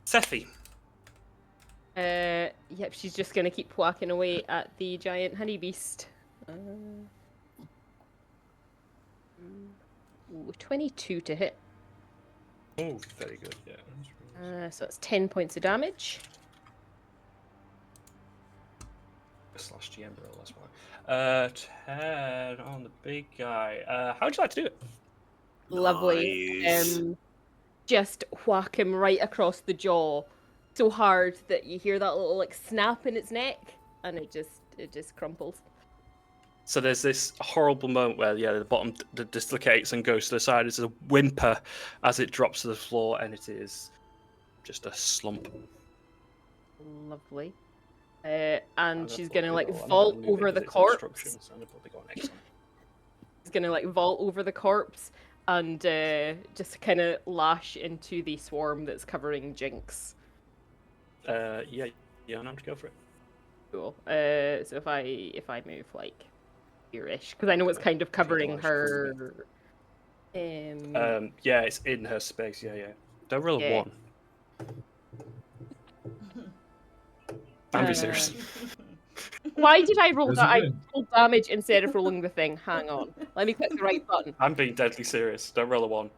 Sephi. Yep, she's just gonna keep whacking away at the giant honey beast. 22 to hit. Oh, very good. Yeah. So that's 10 points of damage. /GM roll, that's why. 10 on the big guy. How would you like to do it? Lovely. Nice. Just whack him right across the jaw, so hard that you hear that little like snap in its neck, and it just crumples. So there's this horrible moment where the bottom dislocates and goes to the side. There's a whimper as it drops to the floor, and it is just a slump. Lovely. And she's gonna like vault over the corpse. She's gonna like vault over the corpse and just kind of lash into the swarm that's covering Jinx. Yeah, I'm have to go for it. Cool. So if I move like here-ish, because I know it's kind of covering her. Yeah, it's in her space. Yeah. Don't roll a 1. I'm being serious. Why did I roll that? I rolled damage instead of rolling the thing. Hang on. Let me click the right button. I'm being deadly serious. Don't roll a 1.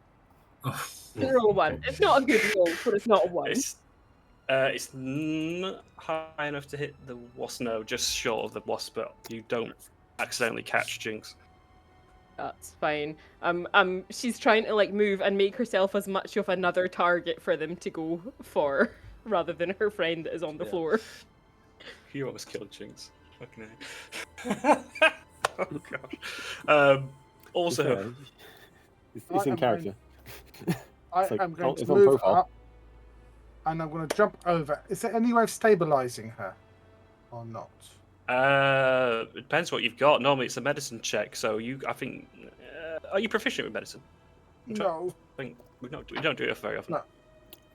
Roll a 1. It's not a good roll, but it's not a 1. It's not high enough to hit the wasp. No, just short of the wasp, but you don't accidentally catch Jinx. That's fine. She's trying to like move and make herself as much of another target for them to go for, rather than her friend that is on the floor. You almost killed Jinx. Fucking hell. Oh god. Also, it's in character. I'm going to move up, and I'm going to jump over. Is there any way of stabilizing her, or not? It depends what you've got. Normally, it's a medicine check. So I think, are you proficient with medicine? No. I think we don't do it very often.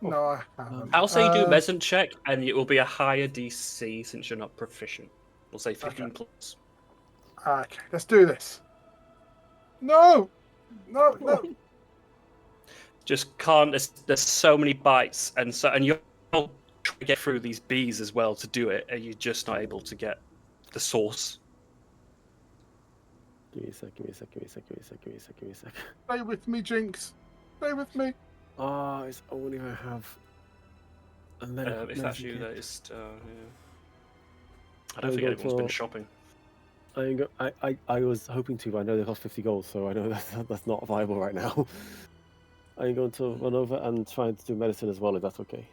No, I haven't. I'll say you do a medicine check, and it will be a higher DC since you're not proficient. We'll say 15 plus. Okay, let's do this. No. Just can't. There's so many bites, and you're trying to get through these bees as well to do it, and you're just not able to get the source. Give me a sec. Stay with me, Jinx. Stay with me. It's only I have a medical. If that's you, that is. I don't think anyone's been shopping. I was hoping to, but I know they cost 50 gold, so I know that's not viable right now. I'm going to run over and try to do medicine as well, if that's okay.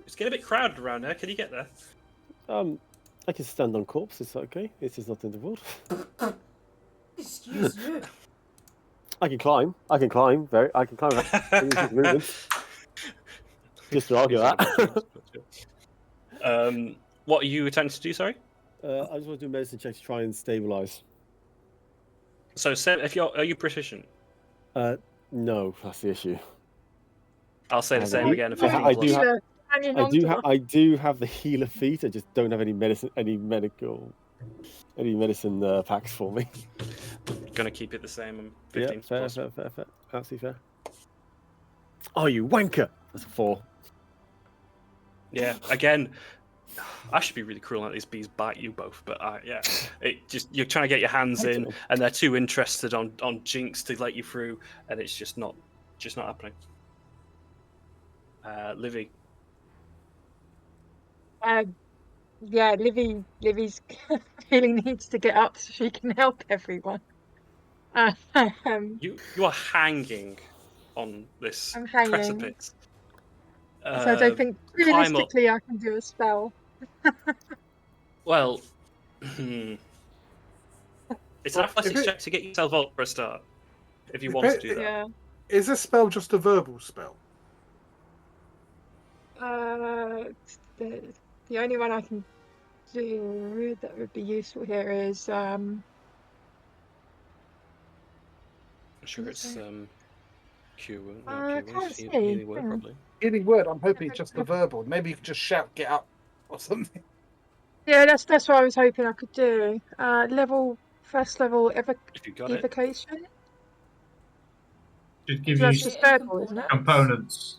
It's getting a bit crowded around there. Can you get there? I can stand on corpse. It's okay. This is not in the world. Excuse you. I can climb. I can climb. Just to argue that. What are you attempting to do? Sorry. I just want to do a medicine check to try and stabilize. So, are you proficient? No, that's the issue. I'll say the same again. I do have the healer feat. I just don't have any medicine packs for me. Gonna keep it the same. I'm 15 fair. plus. Absolutely fair. Oh, you wanker! That's a 4. Yeah. Again, I should be really cruel and let these bees bite you both, but yeah, you're trying to get your hands in, and they're too interested on Jinx to let you through, and it's just not happening. Livy. Yeah, Livy's really needs to get up so she can help everyone. You are hanging on this I'm hanging, precipice. so I don't think Climb up. realistically I can do a spell. Well, it's an athletics check to get yourself up for a start, if you want to do that. Yeah. Is this spell just a verbal spell? The only one I can do that would be useful here is I'm sure it's Q. No, I Q can't is see. healing word, Hang on. probably. Healing word. I'm hoping it's just a verbal. Maybe you could just shout, "Get up," or something. Yeah, that's what I was hoping I could do. First level If you got it. evocation. Should give So you that's just verbal, isn't it? components.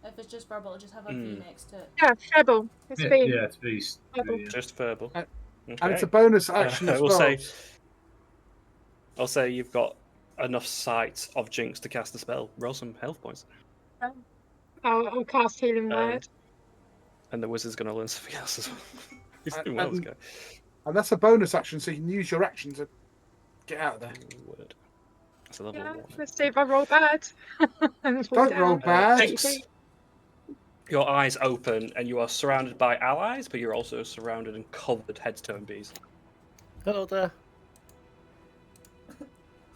If it's just verbal, just have a V next to it. Yeah, verbal. It's Yeah, V. it's beast. Verbal. Yeah. Just verbal. And Okay. it's a bonus action as well. I'll say you've got enough sight of Jinx to cast a spell. Roll some health points. I'll cast healing word. And the wizard's going to learn something else as well. He's doing well, this guy. And that's a bonus action, so you can use your action to get out of there. Word. That's a level 1. Let's see if I roll bad. Don't roll bad. Jinx, your eyes open and you are surrounded by allies, but you're also surrounded and covered head to toe in bees. Hello there.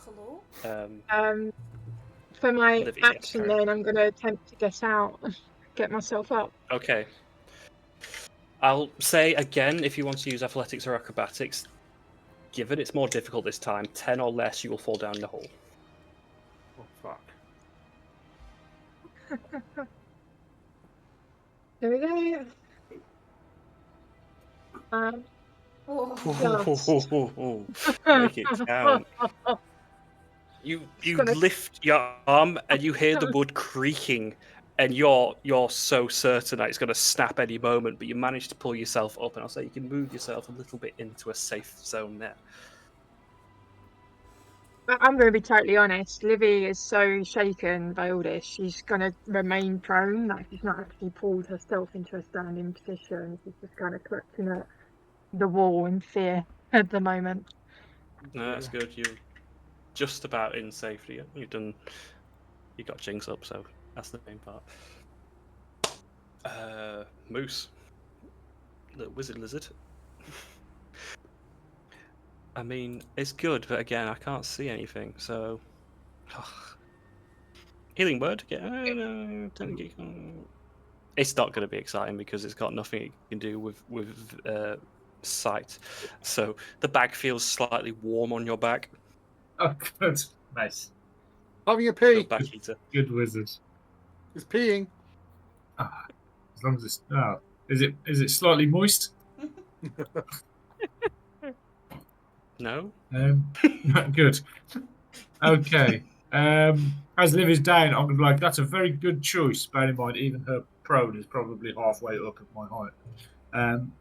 Hello? For my Livy, action, yeah, then I'm going to attempt to get out, get myself up. Okay. I'll say again, if you want to use athletics or acrobatics, given it's more difficult this time, 10 or less, you will fall down the hole. Oh, fuck. There we go. Make it count. You lift your arm and you hear the wood creaking, and you're so certain that it's going to snap any moment, but you manage to pull yourself up, and I'll say you can move yourself a little bit into a safe zone there. I'm going to be totally honest. Livy is so shaken by all this. She's going to remain prone. Like, she's not actually pulled herself into a standing position. She's just kind of clutching at the wall in fear at the moment. No, that's good. You're just about in safety. You got Jinx up, so that's the main part. Moose, the wizard lizard. I mean, it's good, but again, I can't see anything, so... Healing word? It's not going to be exciting because it's got nothing it can do with sight. So the bag feels slightly warm on your back. Oh, good. Nice. Having a pee. Back heater. Good wizard. It's peeing. As long as it's... Oh. Is it slightly moist? No? Good. Okay. As Liv is down, I'm going to be like, that's a very good choice. Bear in mind, even her prone is probably halfway up at my height. And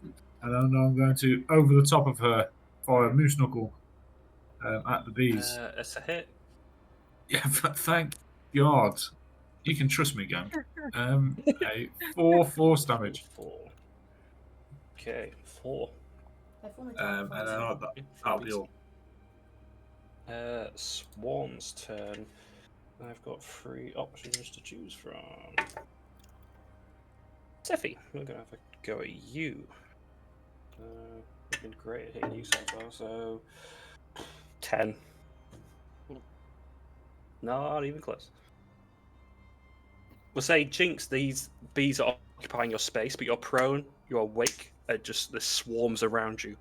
then I'm going to, over the top of her, fire a moose knuckle at the bees. It's a hit. Yeah, thank God. You can trust me, gang. 4 force damage. 4. Okay, 4. And then that'll be all. Swan's turn. I've got 3 options to choose from. Seffi, we're going to have a go at you. You've been great at hitting you so far, so 10. Not even close. We'll say, Jinx, these bees are occupying your space, but you're prone, you're awake, just the swarms around you.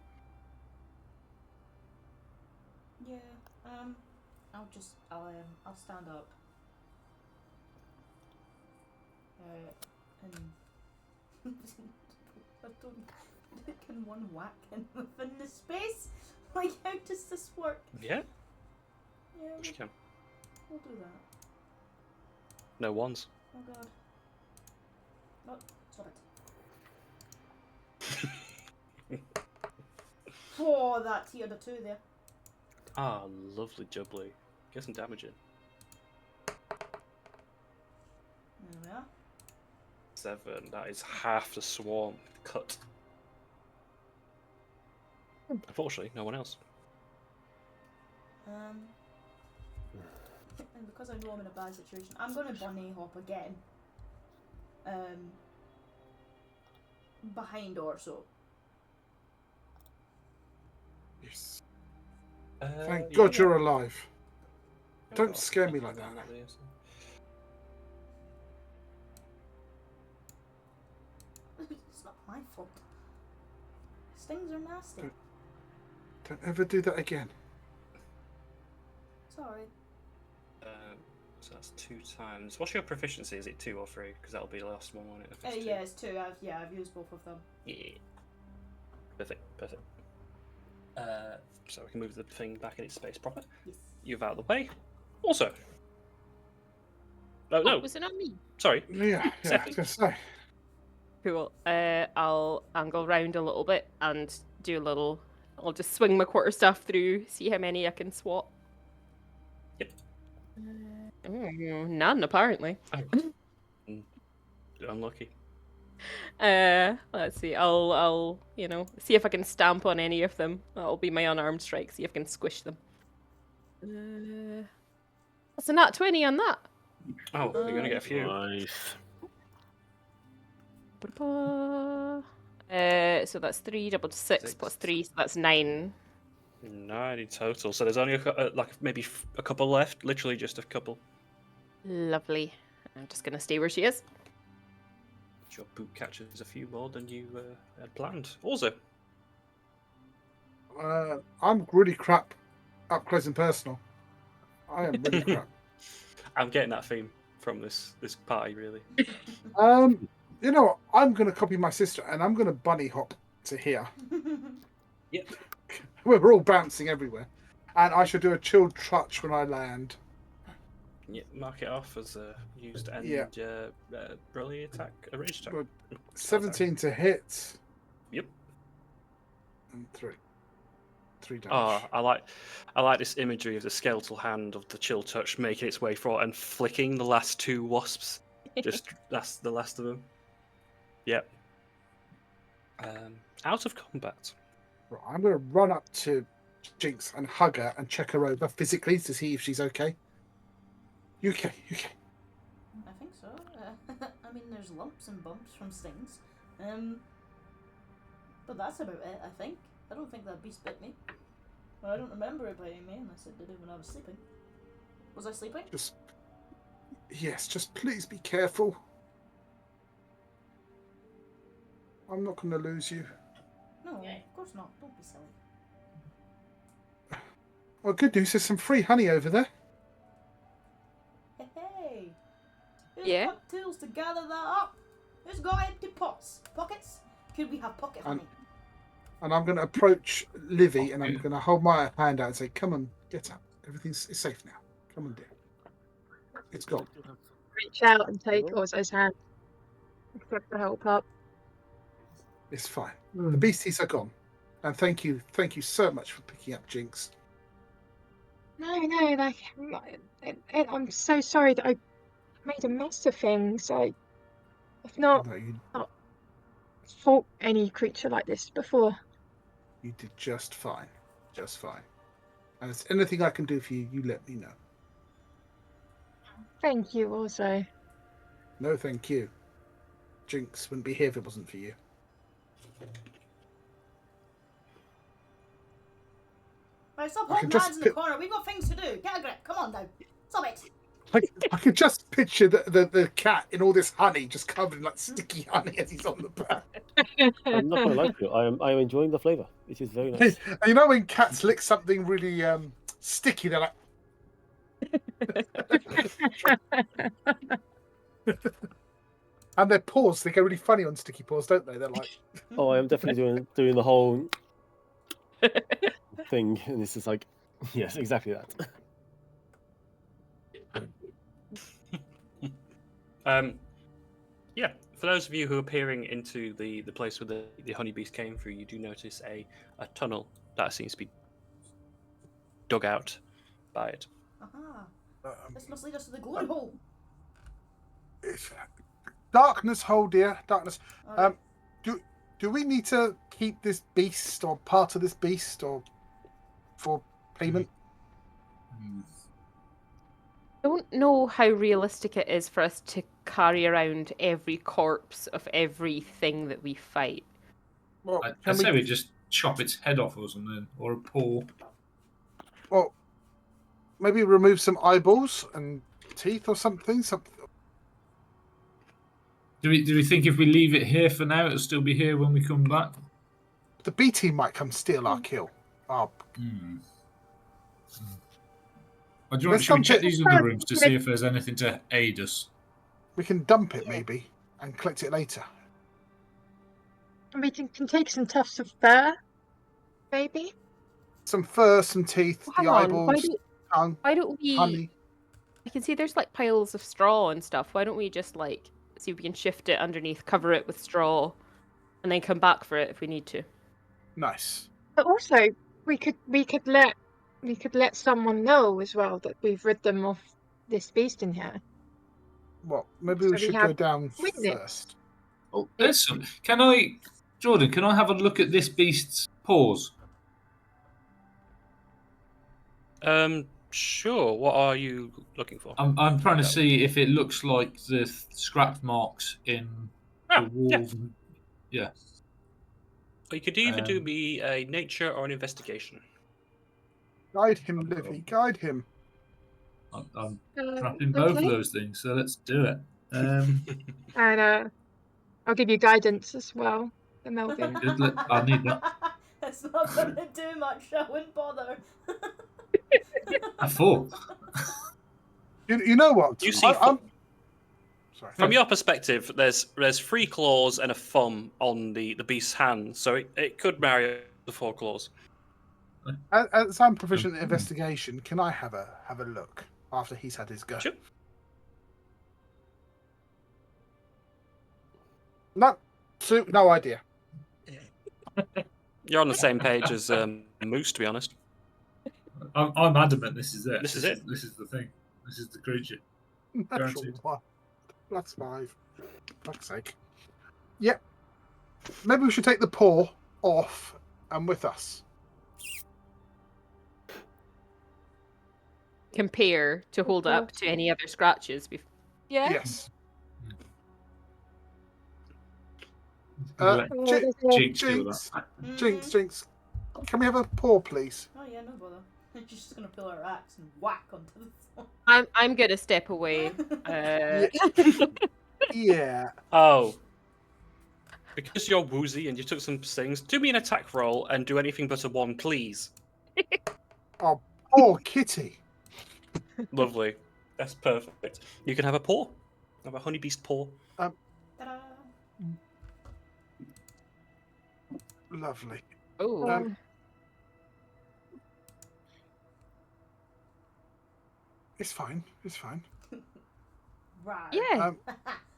Yeah, I'll stand up. Can one whack in within the space? Like, how does this work? Yeah, Yeah, you can. we'll do that. No ones. Oh god. Oh, stop it. Oh, that tiered a 2 there. Ah, lovely jubbly. Get some damage in. There we are. 7. That is half the swarm cut. Unfortunately, no one else. And because I know I'm in a bad situation, I'm going to bunny hop again. Behind Orso. Yes. Thank God you're alive. Don't scare me like that. It's not my fault. Stings are nasty. Don't ever do that again. Sorry. So that's 2 times. What's your proficiency? Is it 2 or 3? Because that'll be the last one, won't it? If it's 2. Yeah, it's 2. I've used both of them. Yeah. Perfect. So we can move the thing back in its space proper. Yes. You're out of the way. Also. Oh, no. Was it not me? Sorry. Yeah, I was gonna say. Cool. I'll angle round a little bit and do a little. I'll just swing my quarterstaff through, see how many I can swat. Yep. None apparently. Unlucky. Let's see. I'll see if I can stamp on any of them. That'll be my unarmed strike. See if I can squish them. That's a nat 20 on that. Oh, you're gonna get a few. Nice. So that's 3 doubled 6 plus 3, so that's 9. 9 in total. So there's only maybe a couple left. Literally just a couple. Lovely. I'm just gonna stay where she is. Your boot catches a few more than you had planned. Also, I'm really crap up close and personal. I am really crap. I'm getting that theme from this party, really. You know what? I'm going to copy my sister and I'm going to bunny hop to here. Yep. We're all bouncing everywhere. And I should do a chilled touch when I land. Yeah, mark it off as used and brilliant attack, a range attack. Good. 17 to hit. Yep. And 3 damage. Oh, I like this imagery of the skeletal hand of the chill touch making its way forward and flicking the last 2 wasps. That's the last of them. Yep. Out of combat. Right, I'm going to run up to Jinx and hug her and check her over physically to see if she's okay. You okay? I think so. I mean, there's lumps and bumps from stings. But that's about it, I think. I don't think that beast bit me. Well, I don't remember it biting me unless it did it when I was sleeping. Was I sleeping? Just please be careful. I'm not going to lose you. No, of course not. Don't be silly. Well, good news, there's some free honey over there. Hey! Who's Yeah? got tools to gather that up? Who's got empty pockets? Could we have pocket honey? And I'm going to approach Livy and I'm going to hold my hand out and say, come on, get up. Everything's safe now. Come on, dear. It's gone. Reach out and take Orso's hand. Accept the help up. It's fine. The beasties are gone. And thank you so much for picking up Jinx. No, I'm so sorry that I made a mess of things. I've not fought any creature like this before. You did just fine. Just fine. And if there's anything I can do for you, you let me know. Thank you, also. No, thank you. Jinx wouldn't be here if it wasn't for you. Right, stop holding hands in the corner. We've got things to do. Get a grip. Come on now. Stop it. I can just picture the cat in all this honey, just covered in like sticky honey as he's on the back. I'm not going to lie to you. I am enjoying the flavour. It is very nice. And you know when cats lick something really sticky, they're like... And their paws, they go really funny on sticky paws, don't they? They're like... Oh, I am definitely doing the whole thing. And this is like, yes, exactly that. For those of you who are peering into the place where the honeybees came through, you do notice a tunnel that seems to be dug out by it. Aha. Um, This must lead us to the glory hole. Darkness, hold dear, darkness. Alright. Do we need to keep this beast or part of this beast or for payment? Don't know how realistic it is for us to carry around every corpse of everything that we fight. Well, I'd say we just chop its head off or something, or a paw. Well, maybe remove some eyeballs and teeth or something. Do we think if we leave it here for now, it'll still be here when we come back? The B team might come steal our kill. Or do you want, should we check these other rooms to see if there's anything to aid us? We can dump it maybe and collect it later. And we can take some tufts of fur, maybe. Some fur, some teeth, Hang the on, eyeballs, tongue, why don't we? honey. I can see there's like piles of straw and stuff. Why don't we just like see if we can shift it underneath, cover it with straw, and then come back for it if we need to? Nice. But also, we could let someone know as well that we've rid them of this beast in here. Well, maybe So we we should go have down witness. first. Oh, there's some. Jordan, can I have a look at this beast's paws? Sure. What are you looking for? I'm trying to see if it looks like the scratch marks in the walls. Yeah. You could either do me a nature or an investigation. Guide him, Livy. Guide him. I'm trapping both of those things, so let's do it. And I'll give you guidance as well, Melvin. Good, I need that. It's not going to do much. I wouldn't bother. A 4. You know what? You see, Sorry. from your perspective, there's 3 claws and a thumb on the beast's hand, so it could marry the 4 claws. As I'm proficient in investigation, can I have a look after he's had his go? Sure. No idea. You're on the same page as Moose, to be honest. I'm adamant this is it. This is it. This is the thing. This is the creature. Natural Guaranteed. one. +5. Fuck's sake. Yep. Maybe we should take the paw off and with us. Compare to hold up to any other scratches. Yeah. Yes. Let Jinx do Jinx. that. Jinx. Can we have a paw, please? Oh yeah, no bother. She's just gonna pull her axe and whack onto the floor. I'm gonna step away. Yeah. Oh. Because you're woozy and you took some stings, do me an attack roll and do anything but a 1, please. Oh, poor kitty. Lovely. That's perfect. You can have a paw. Have a honeybeast paw. Ta-da! Lovely. Oh. It's fine. Right. Yeah.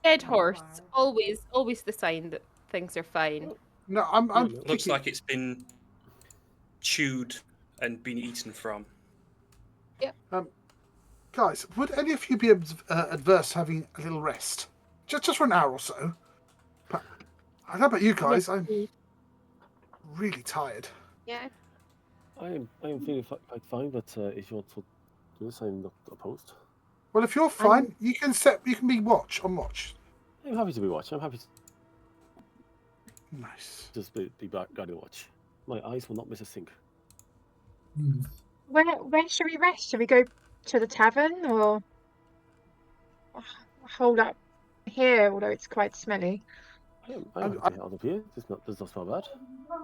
Dead horse. Always the sign that things are fine. No, I'm Looks picking- like it's been chewed and been eaten from. Guys, would any of you be adverse to having a little rest? Just for an hour or so. But I don't know about you guys. I'm really tired. Yeah. I am feeling quite fine, but if you want to do this, I'm not opposed. Well, if you're fine, you can be watch. I'm happy to be watching. I'm happy to Nice. just be back guiding watch. My eyes will not miss a thing. Where should we rest? Should we go to the tavern or hold up here? Although it's quite smelly. I'm happy out of here. Does not smell bad.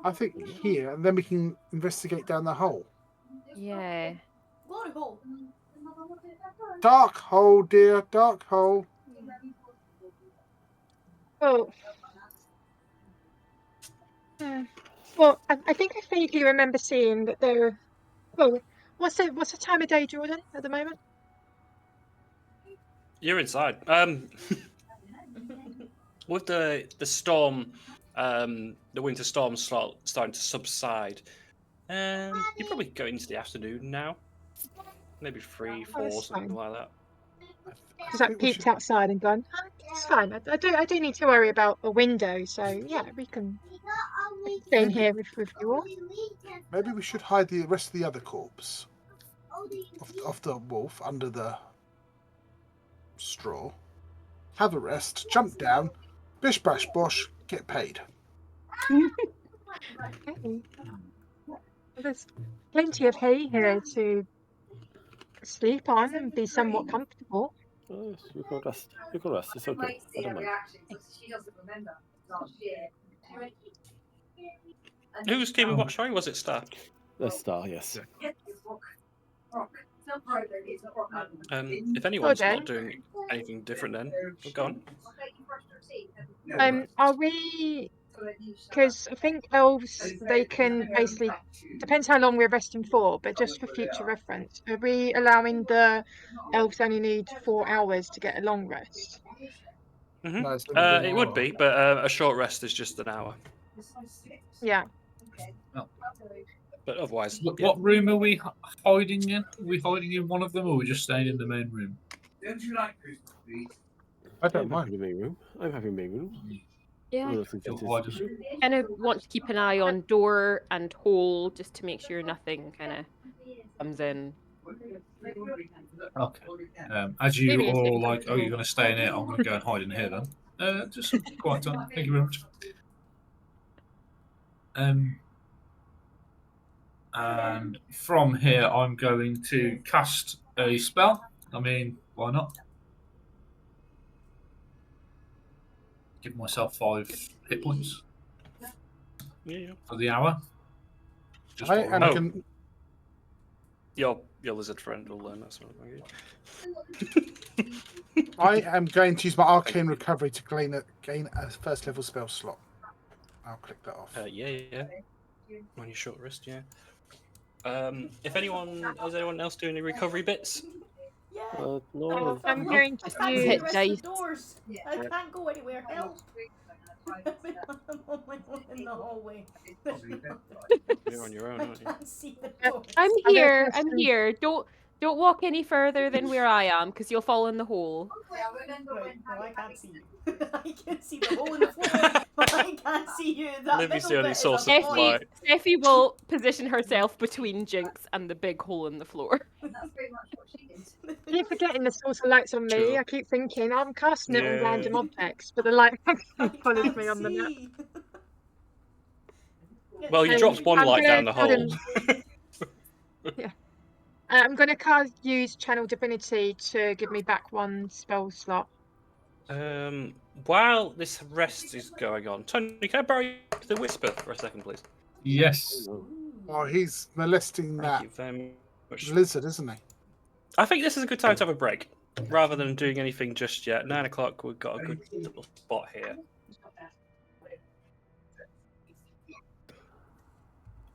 I think here, and then we can investigate down the hole. Yeah. Glory hole. Dark hole, dear. Dark hole. Oh. Well, I think I vaguely remember seeing that there were. Well, what's the time of day, Jordan, at the moment? You're inside. with the storm, the winter storm starting to subside, you're probably going into the afternoon now. Maybe 3, 4, that's something fine. like that. Because I peeked outside and gone, "Oh, it's fine. I don't need to worry about a window. So yeah, we can stay in here with you all." Maybe we should hide the rest of the other corpse of the wolf under the straw. Have a rest, jump down, bish bash bosh, get paid. Okay. Well, there's plenty of hay here to sleep on and be somewhat comfortable. Oh, yes, you can rest. You can rest. It's okay. I don't mind. Who was keeping watch? Sorry, was it Star? The star, yes. If anyone's then. not doing anything different, then go on. Are we? Because I think elves, they can basically, depends how long we're resting for, but just for future reference, are we allowing the elves only need 4 hours to get a long rest? Mm-hmm. No, it's only been It an would hour. be, but a short rest is just an hour. Yeah. But otherwise, What room are we hiding in? Are we hiding in one of them, or are we just staying in the main room? I don't I'm mind. happy in the main room. I'm happy in the main room. Yeah, I don't think that is Why an issue. kind of want to keep an eye on door and hole just to make sure nothing kind of comes in. Okay. As you Maybe are it's all getting like, oh, comfortable. you're going to stay in here, I'm going to go and hide in here then. Just some quiet time. Thank you very much. And from here, I'm going to cast a spell. I mean, why not? Give myself 5 hit points yeah. for the hour. Just I for am Oh. con- Your lizard friend will learn that sort of thing. I am going to use my arcane recovery to gain a first level spell slot. I'll click that off. Yeah. On your short rest, yeah. If anyone else doing any recovery bits? Yeah. No. I'm going I to can't see hit the rest dice. of the doors. I can't go anywhere. Help! I'm on my own in the hallway. You're on your own, I aren't you? can't see the doors. I'm gonna here. cast I'm some- here. Don't walk any further than where I am, because you'll fall in the hole. Right, well, I can't see you. I can see the hole in the floor, but I can't see you. That Livy's middle the only bit is source a of void. light. Steffi will position herself between Jinx and the big hole in the floor. I keep forgetting the source of light's on me. Sure. I keep thinking I'm casting it on Yeah. random objects, but the light I actually follows can't me on the map. see. Well, you Um, dropped one I'm light gonna down the tell hole. them- I'm going to use Channel Divinity to give me back 1 spell slot. While this rest is going on, Tony, can I borrow the whisper for a second, please? Yes. Oh, he's molesting Thank that you very much. lizard, isn't he? I think this is a good time to have a break, rather than doing anything just yet. 9 o'clock, we've got a good little spot here.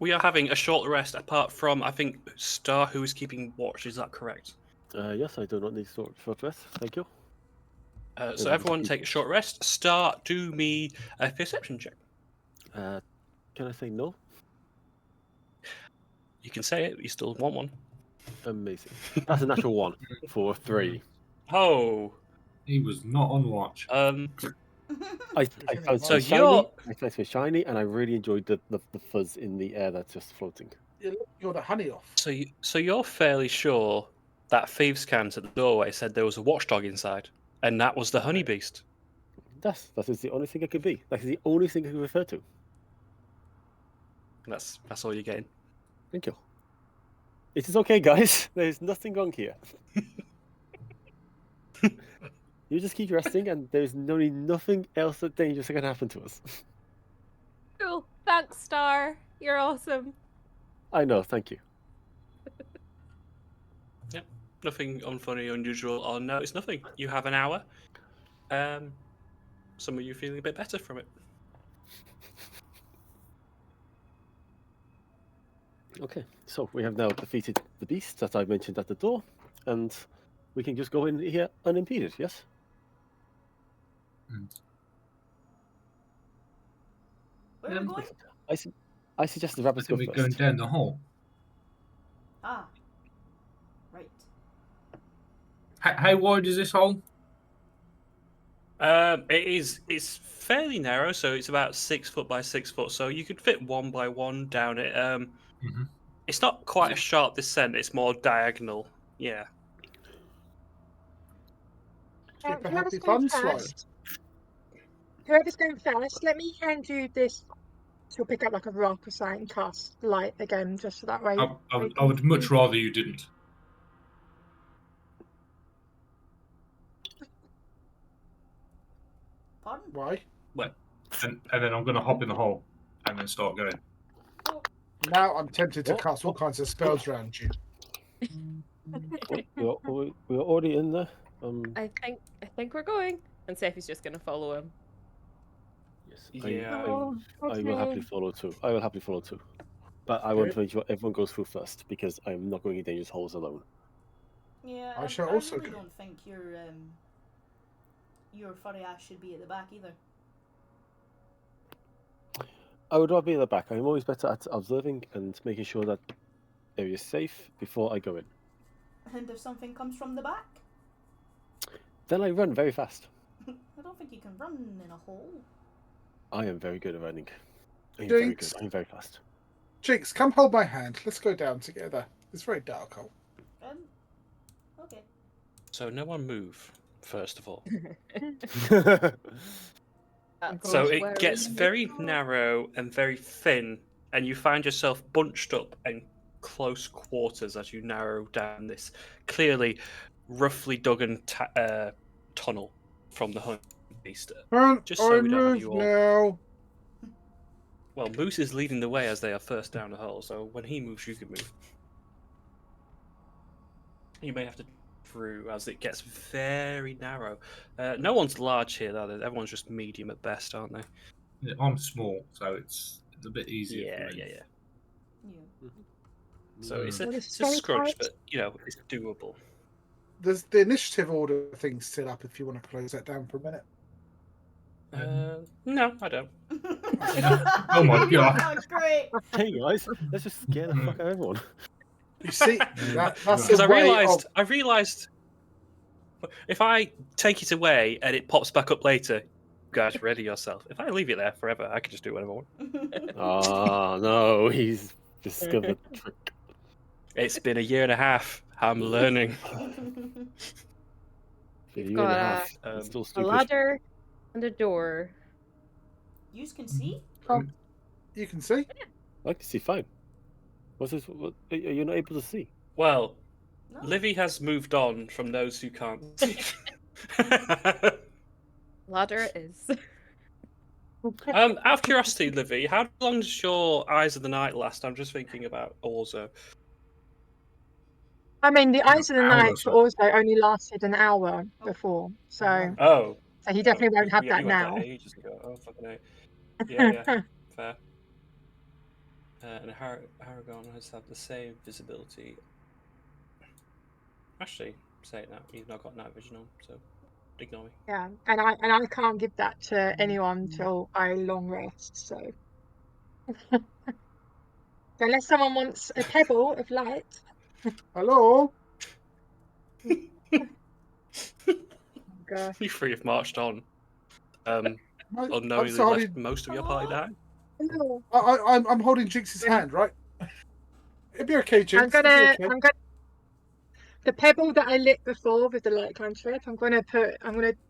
We are having a short rest, apart from, I think, Star, who is keeping watch. Is that correct? Yes, I do not need short rest. Thank you. So everyone take a short rest. Star, do me a perception check. Can I say no? You can say it, but you still want one. Amazing. That's a natural 1 for 3. Oh. He was not on watch. I felt So shiny. you're- I felt so shiny, and I really enjoyed the fuzz in the air that's just floating. You're the honey off. So you're fairly sure that thieves' cant at the doorway said there was a watchdog inside, and that was the honey beast. That is the only thing it could be. That is the only thing I could refer to. That's all you're getting. Thank you. It is okay, guys. There's nothing wrong here. You just keep resting, and there's really nothing else that dangerous that can happen to us. Cool. Thanks, Star. You're awesome. I know. Thank you. Yep. Nothing unfunny, unusual, or no, it's nothing. You have an hour. Some of you feeling a bit better from it. Okay, so we have now defeated the beast that I mentioned at the door, and we can just go in here unimpeded, yes? Where are we going? I suggest the I rabbits go think we're going first. down the hole. Ah. Right. How wide is this hole? It's fairly narrow, so it's about 6 foot by 6 foot. So you could fit one by one down it. Mhm. It's not quite a sharp descent. It's more diagonal. Yeah. Keep a Whoever's happy going fun slow. first, whoever's going first, let me hand you this. She'll pick up like a rock or something, cast light again, just so that way. I would much rather you didn't. Pardon? Why? And then I'm going to hop in the hole and then start going. Now I'm tempted to What? cast all kinds of spells around you. We're already in there. I think we're going. And Seffi's just gonna follow him. Yes. Yeah. I will happily follow too. I will happily follow too. But I want to make sure everyone goes through first because I'm not going in dangerous holes alone. Yeah, I shall also really go. don't think your furry ass should be at the back either. I would rather be at the back. I'm always better at observing and making sure that area is safe before I go in. And if something comes from the back? Then I run very fast. I don't think you can run in a hole. I am very good at running. I'm very good. Jinx. I'm very fast. Jinx, come hold my hand. Let's go down together. It's very dark hole. Okay. So no one move, first of all. That's So where it gets we very go. narrow and very thin, and you find yourself bunched up in close quarters as you narrow down this clearly roughly dug tunnel from the hunt beast. Can't Just so I we don't have move you all. now? Well, Moose is leading the way as they are first down the hole, so when he moves, you can move. You may have to through as it gets very narrow. No one's large here, though. Everyone's just medium at best, aren't they? Yeah, I'm small, so it's a bit easier for me. Yeah. Yeah. So it's a, Well, it's a very scrunch, tight. but it's doable. There's the initiative order thing still up if you want to close that down for a minute. No, I don't. Oh my god. Oh, great. Hey guys, let's just scare the fuck out of everyone. You see, that's Because the I way realised if I take it away and it pops back up later, you guys ready yourself. If I leave it there forever, I can just do whatever I want. Ah, no, he's discovered the trick. It's been a year and a half. I'm learning. For a We've year and a got half. um, It's still a stupid. ladder and a door. You can see? You can see. I can see fine. What's this? What, are you not able to see? Well, No. Livy has moved on from those who can't see. Ladder it is. Out of curiosity, Livy, how long does your Eyes of the Night last? I'm just thinking about Orzo. I mean, the Eyes of the Hour or Night so. also only lasted an hour before, so Right. Oh, he definitely won't have you that went now. there ages ago. Oh, fucking hell. Yeah, fair. And Aragon has had the same visibility. Actually, say it now. You've not got night vision on, so ignore me. Yeah, and I can't give that to anyone till I long rest. So unless someone wants a pebble of light, Hello. gosh. You three have marched on, I'm unknowingly sorry. left most of your party behind. Hello. I'm holding Jinx's hand, right? It'd be okay, Jinx. I'm gonna It'd be okay. the pebble that I lit before with the light cantrip. I'm gonna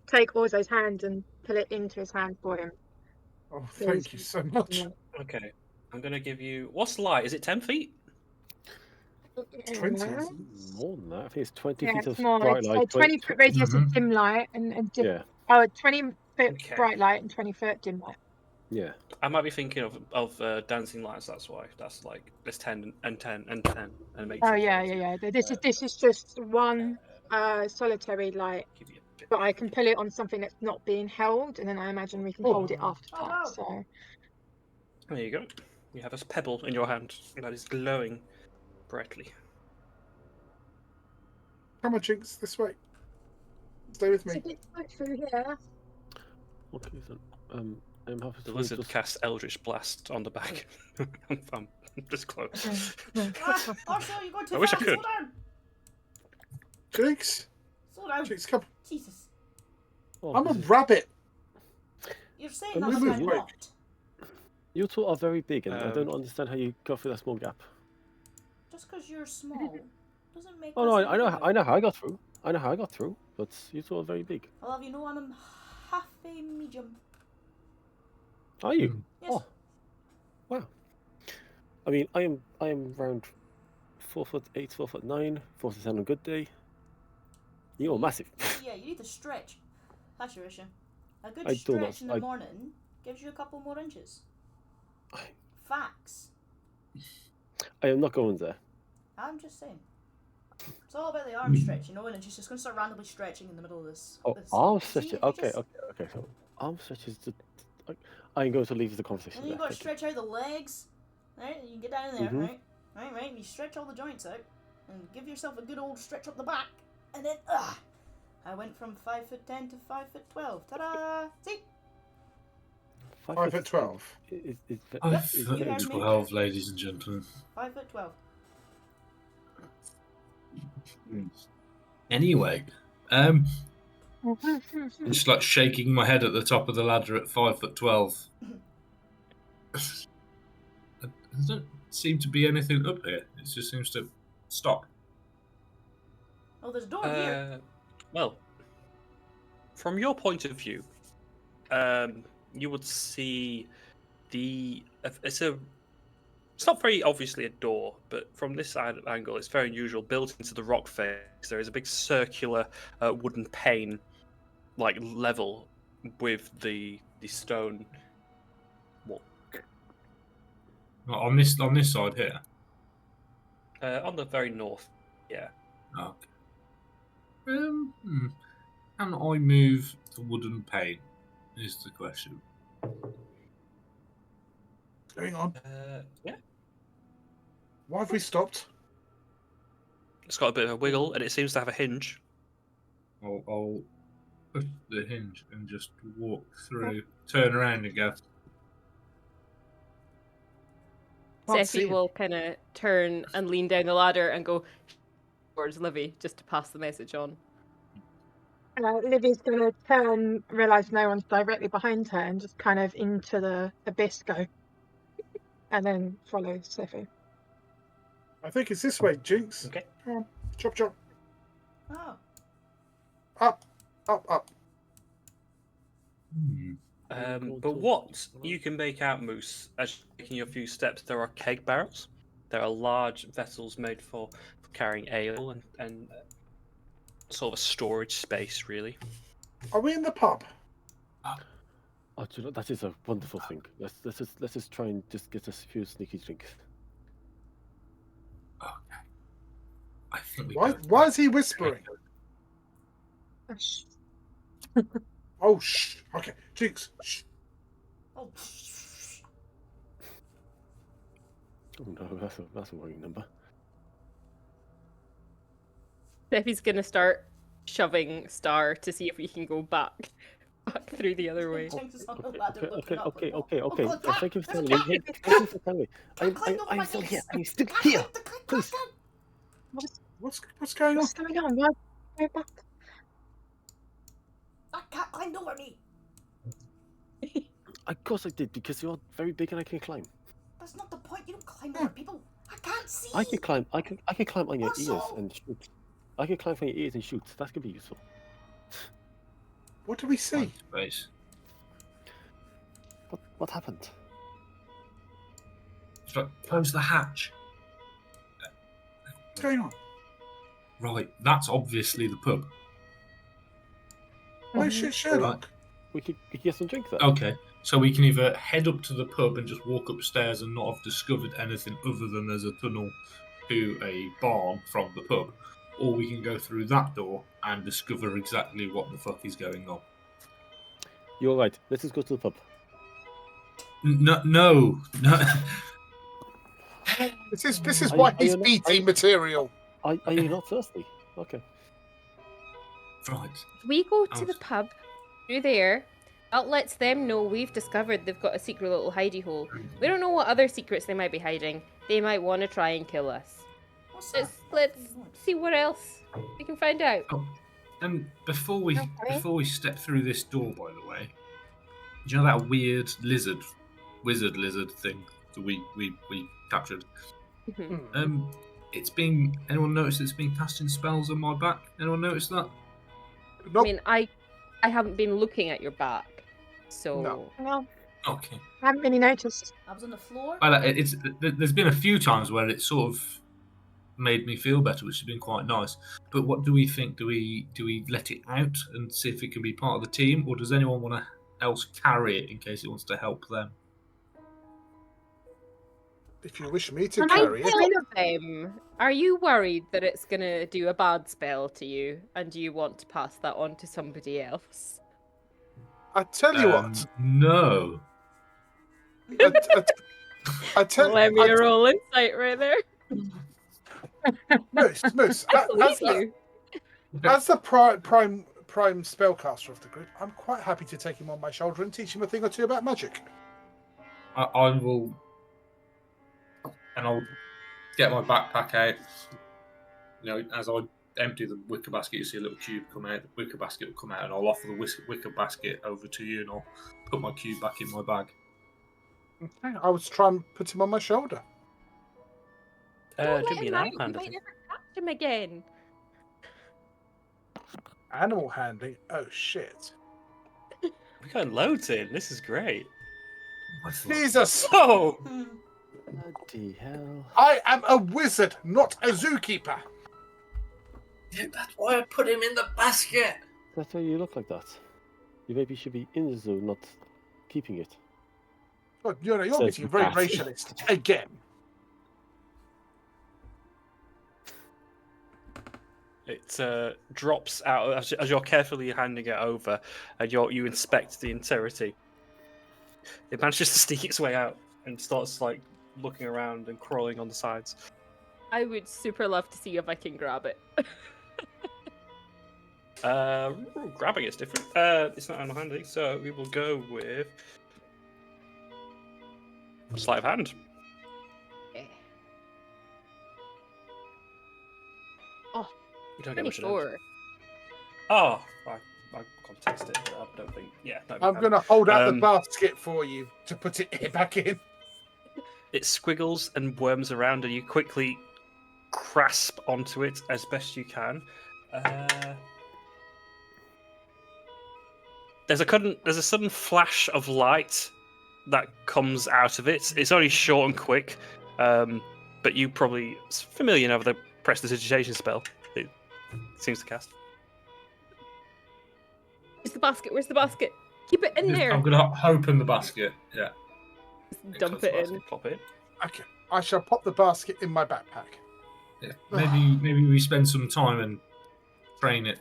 take Orzo's hand and put it into his hand for him. Oh, thank you so much. Yeah. Okay, I'm gonna give you. What's light? Is it 10 feet? 20. More than that. I think it's 20 Yeah, feet it's of more. bright It's light. a 20-foot radius of Mhm. dim light and Yeah, 20-foot Okay. bright light and 20-foot dim light. yeah. I might be thinking of dancing lights. That's why. That's like there's 10 and 10 and 10 and it makes Oh it yeah, 30. yeah, yeah. This is just one solitary light, Give you a bit. but I can pull it on something that's not being held, and then I imagine we can hold it after Oh, that. wow. So There you go. You have a pebble in your hand that is glowing brightly. Come on, Jinx, this way. Stay with it's a me. bit tight through here. Okay, so I'm happy The to lizard just... casts Eldritch Blast on the back. I'm this close. Also, you're going too I wish I fast. could. Slow down. Jinx, Slow down. Jinx, come. Jesus. Oh, I'm a this is- rabbit. You're saying But that like move I'm quick. not. You two are very big, and I don't Um, understand how you go through that small gap. Just because you're small doesn't make Oh no, us I know bigger. how I got through. I know how I got through, but you two are very big. I'll have you know I'm half a medium. Are you? Yes. Oh, wow. I mean, I am around 4'8", 4'9", 4'7" on a good day. You're massive. Yeah, you need to stretch. That's your issue. A good I do not- stretch in the I- morning gives you a couple more inches. I- Facts. I am not going there. I'm just saying. It's all about the arm stretch, you know, and she's just going to start randomly stretching in the middle of this. Oh, this arm See, stretch. if you Okay, just- okay. So arm stretch is just. I'm going to leave the conversation. And then you've there, got to thank stretch out the legs, right? You can get down in there, Mhm. right? And you stretch all the joints out, and give yourself a good old stretch up the back, and then, I went from 5'10" to 5'12". Ta-da! See? you. 5'12". Is you Foot heard me. 12, ladies and gentlemen. 5'12". Anyway, I'm just like shaking my head at the top of the ladder at 5'12". There doesn't seem to be anything up here. It just seems to stop. Oh, there's a door here. Well, from your point of view, you would see it's not very obviously a door, but from this side angle, it's very unusual. Built into the rock face, there is a big circular wooden pane, like level with the stone wall. On this side here. On the very north. Yeah. Okay. Can I move the wooden pane? Is the question. What's going on? Yeah. Why have we stopped? It's got a bit of a wiggle, and it seems to have a hinge. I'll push the hinge and just walk through, turn around and go. Can't see Sephi it. will kind of turn and lean down the ladder and go towards Livy just to pass the message on. Livy's going to turn, realise no one's directly behind her, and just kind of into the abyss go. And then follow Sephi. I think it's this way, Jinx. Okay. Chop, chop. Oh. Up, up, up. But what you can make out, Moose, as you're taking a few steps, there are keg barrels. There are large vessels made for carrying ale and sort of a storage space, really. Are we in the pub? Oh, do you know, that is a wonderful thing. Let's just try and just get us a few sneaky drinks. Okay. I think we Why is he whispering? Shh. Oh, shh. Okay, Jinx. Shh. Oh. Oh no, that's a worrying number. Sephi's gonna start shoving Star to see if we can go back through the other way. Jinx is on the ladder looking up. Okay. Oh, God, Thank you for there's telling a me. cat. Thank you for telling me. Climb over my I'm still face. here. I'm still Cat, here. the cat, Please. What's going on? What's going on? Why go back? That cat climbed over me. Of course I did, because you're very big and I can climb. That's not the point. You don't climb over people. I can't see. I can climb. I can climb on your What's ears so? and shoot. I can climb on your ears and shoot. That could be useful. What do we see? Space. What happened? So, close the hatch. What's going on? Right, that's obviously the pub. Why is shit Sherlock? We could get some drink there. Okay, so we can either head up to the pub and just walk upstairs and not have discovered anything other than there's a tunnel to a barn from the pub, or we can go through that door and discover exactly what the fuck is going on. You're right. Let's just go to the pub. No. This is Are why you- are he's you not- BT material. Are you not thirsty? Okay. Right. We go to Oh. the pub through there, That lets them know we've discovered they've got a secret little hidey hole. We don't know what other secrets they might be hiding. They might want to try and kill us. What's that? Let's see what else we can find out. Oh, and before we step through this door, by the way, do you know that weird wizard lizard thing that we captured? Mhm. Anyone noticed it's been casting spells on my back? Anyone noticed that? I Nope. mean, I haven't been looking at your back, so No. Well, Okay. I haven't really noticed. I was on the floor. Well, there's been a few times where it sort of made me feel better, which has been quite nice. But what do we think? Do we let it out and see if it can be part of the team, or does anyone want to else carry it in case it wants to help them? If you wish me to Can carry it, One of them. Are you worried that it's gonna do a bad spell to you, and do you want to pass that on to somebody else? I tell you what. No. I tell Let me I- roll insight right there. Moose. I believe you. As the prime spellcaster of the group, I'm quite happy to take him on my shoulder and teach him a thing or two about magic. I will, and I'll get my backpack out. You know, as I empty the wicker basket, you see a little cube come out. The wicker basket will come out, and I'll offer the wicker basket over to you, and I'll put my cube back in my bag. Okay, I was trying to put him on my shoulder. Don't Do let me him an out. arm You hand, I might think. never catch him again. Animal handling. Oh shit! We got loads in. This is great. Jesus! Oh, Hmm. Bloody hell. I am a wizard, not a zookeeper. Yeah, that's why I put him in the basket. That's why you look like that. You maybe should be in the zoo, not keeping it. Oh, you're Says getting the very cat. racialist again. it drops out as you're carefully handing it over, and you inspect the entirety. It manages to sneak its way out and starts like looking around and crawling on the sides. I would super love to see if I can grab it. Grabbing it's different. It's not animal handling, so we will go with sleight of hand. Okay. Oh, You don't get much of it. 24. Oh, I context it, but I don't think. Yeah, no, I'm going to hold out the Um, basket for you to put it back in. It squiggles and worms around, and you quickly grasp onto it as best you can. There's a sudden flash of light that comes out of it. It's only short and quick, but you probably it's familiar now with the prestidigitation spell. It seems to cast. Where's the basket? Where's the basket? Keep it in there. I'm gonna open the basket. Yeah. Just dump it in. Plop it. Okay, I shall pop the basket in my backpack. Yeah. Maybe we spend some time and train it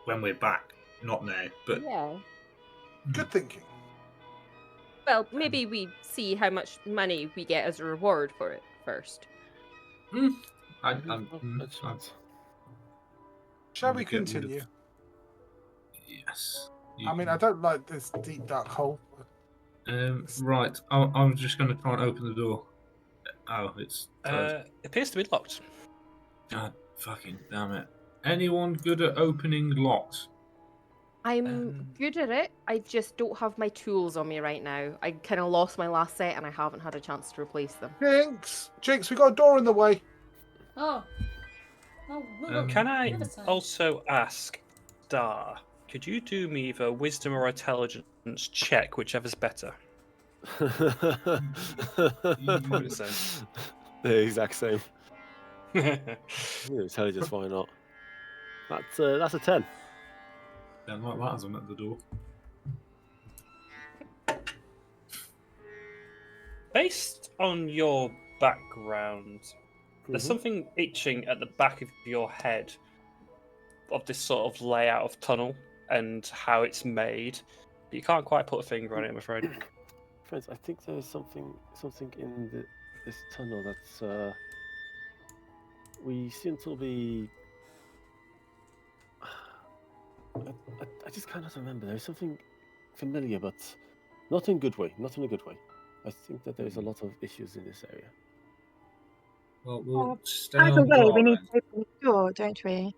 when we're back. Not now, but Yeah. Good thinking. Well, maybe we see how much money we get as a reward for it first. Shall we Get rid of- continue? Yes. I mean, I don't like this deep dark hole. Right. I'm just going to try and open the door. Oh, it's closed. It appears to be locked. God fucking damn it. Anyone good at opening locks? I'm good at it. I just don't have my tools on me right now. I kind of lost my last set and I haven't had a chance to replace them. Jinx, we got a door in the way. Oh. Look, Can I another time. also ask, Dar, could you do me either a wisdom or intelligence check, whichever's better? The same. exact same. Intelligence, why not? That's a 10. Don't like that as I'm at the door. Based on your background, there's Mhm. something itching at the back of your head of this sort of layout of tunnel and how it's made. But you can't quite put a finger on it, I'm afraid. Friends, I think there's something in this tunnel that's we seem to be. I just cannot remember. There's something familiar, but not in good way. Not in a good way. I think that there's a lot of issues in this area. Well, we'll stay Either on way, we guard need then. to open the door, don't we?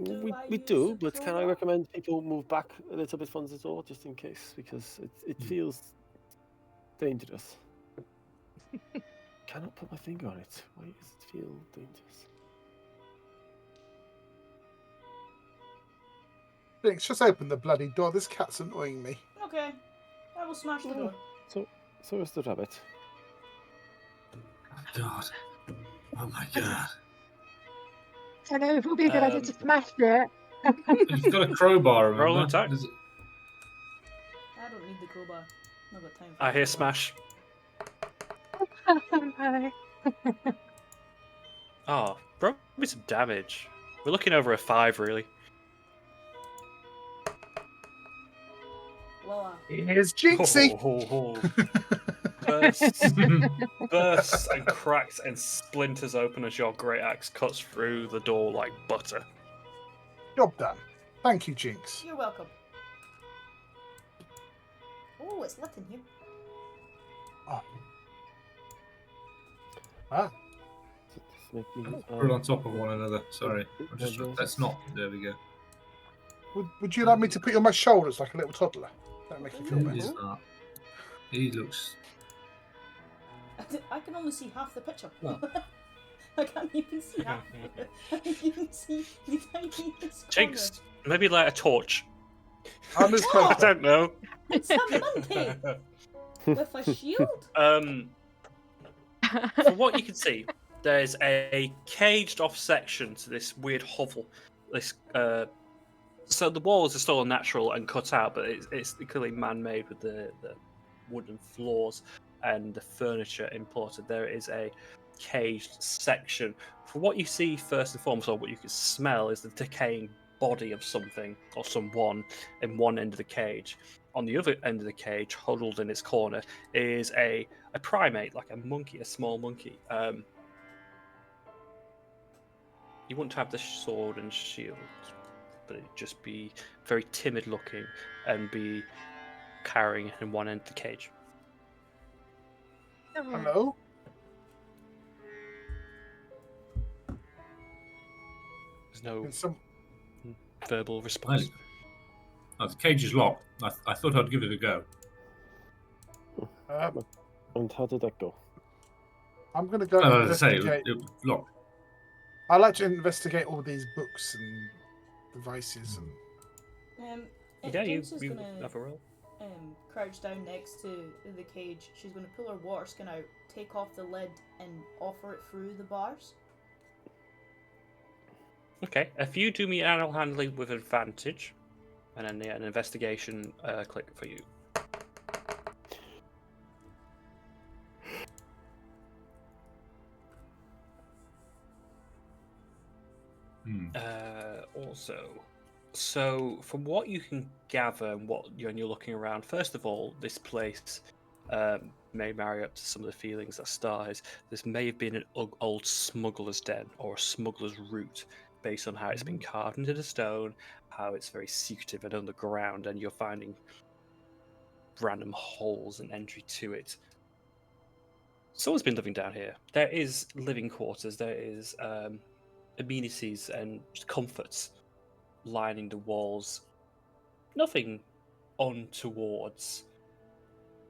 Do I We use do, the but can I crowbar? recommend people move back a little bit from the door just in case, because it feels dangerous. Cannot put my finger on it. Why does it feel dangerous? Jinx, just open the bloody door. This cat's annoying me. Okay, I will smash the Oh. door. So is the rabbit. God. Oh my God. I know it would be a good idea to smash it. You've got a crowbar, remember? Roll attack. Is it- I don't need the crowbar. I've got time for I the hear crowbar. smash. No. Oh, probably some damage. We're looking over a 5, really. Lower. Here's Jinxie. Bursts and cracks and splinters open as your great axe cuts through the door like butter. Job done. Thank you, Jinx. You're welcome. Oh, it's lit in here. Oh. Ah, Just make me, Put it on top of one another. Sorry. That's not. There we go. would you like me to put you on my shoulders like a little toddler? That'll make you feel Who better. is that? He looks. I can only see half the picture. Oh. I can't even see half. I can't even see the tiniest corner. Jinx, maybe light a torch. I'll move Oh! I closer. don't know. It's a monkey with a shield. From what you can see, there's a caged off section to this weird hovel. This so the walls are still unnatural and cut out, but it's clearly man-made with the wooden floors and the furniture imported. There is a caged section. For what you see first and foremost, or what you can smell, is the decaying body of something or someone in one end of the cage. On the other end of the cage, huddled in its corner, is a primate, like a monkey, a small monkey. You wouldn't have the sword and shield, but it'd just be very timid looking and be carrying it in one end of the cage. Hello? There's no Can some... verbal response. Oh, the cage is locked. I thought I'd give it a go. And how did that go? I'm going to go Oh, as I say, investigate. it was locked. I like to investigate all these books and devices and... Yeah, you Jinx is gonna have a roll. crouch down next to the cage. She's gonna pull her water skin out, take off the lid, and offer it through the bars. Okay, if you do me animal handling with advantage, and then an investigation click for you. Also, so from what you can gather and what you're looking around, first of all, this place may marry up to some of the feelings that Star has. This may have been an old smuggler's den or a smuggler's route, based on how it's been carved into the stone, how it's very secretive and underground, and you're finding random holes and entry to it. Someone's been living down here. There is living quarters. There is amenities and comforts lining the walls. Nothing untowards.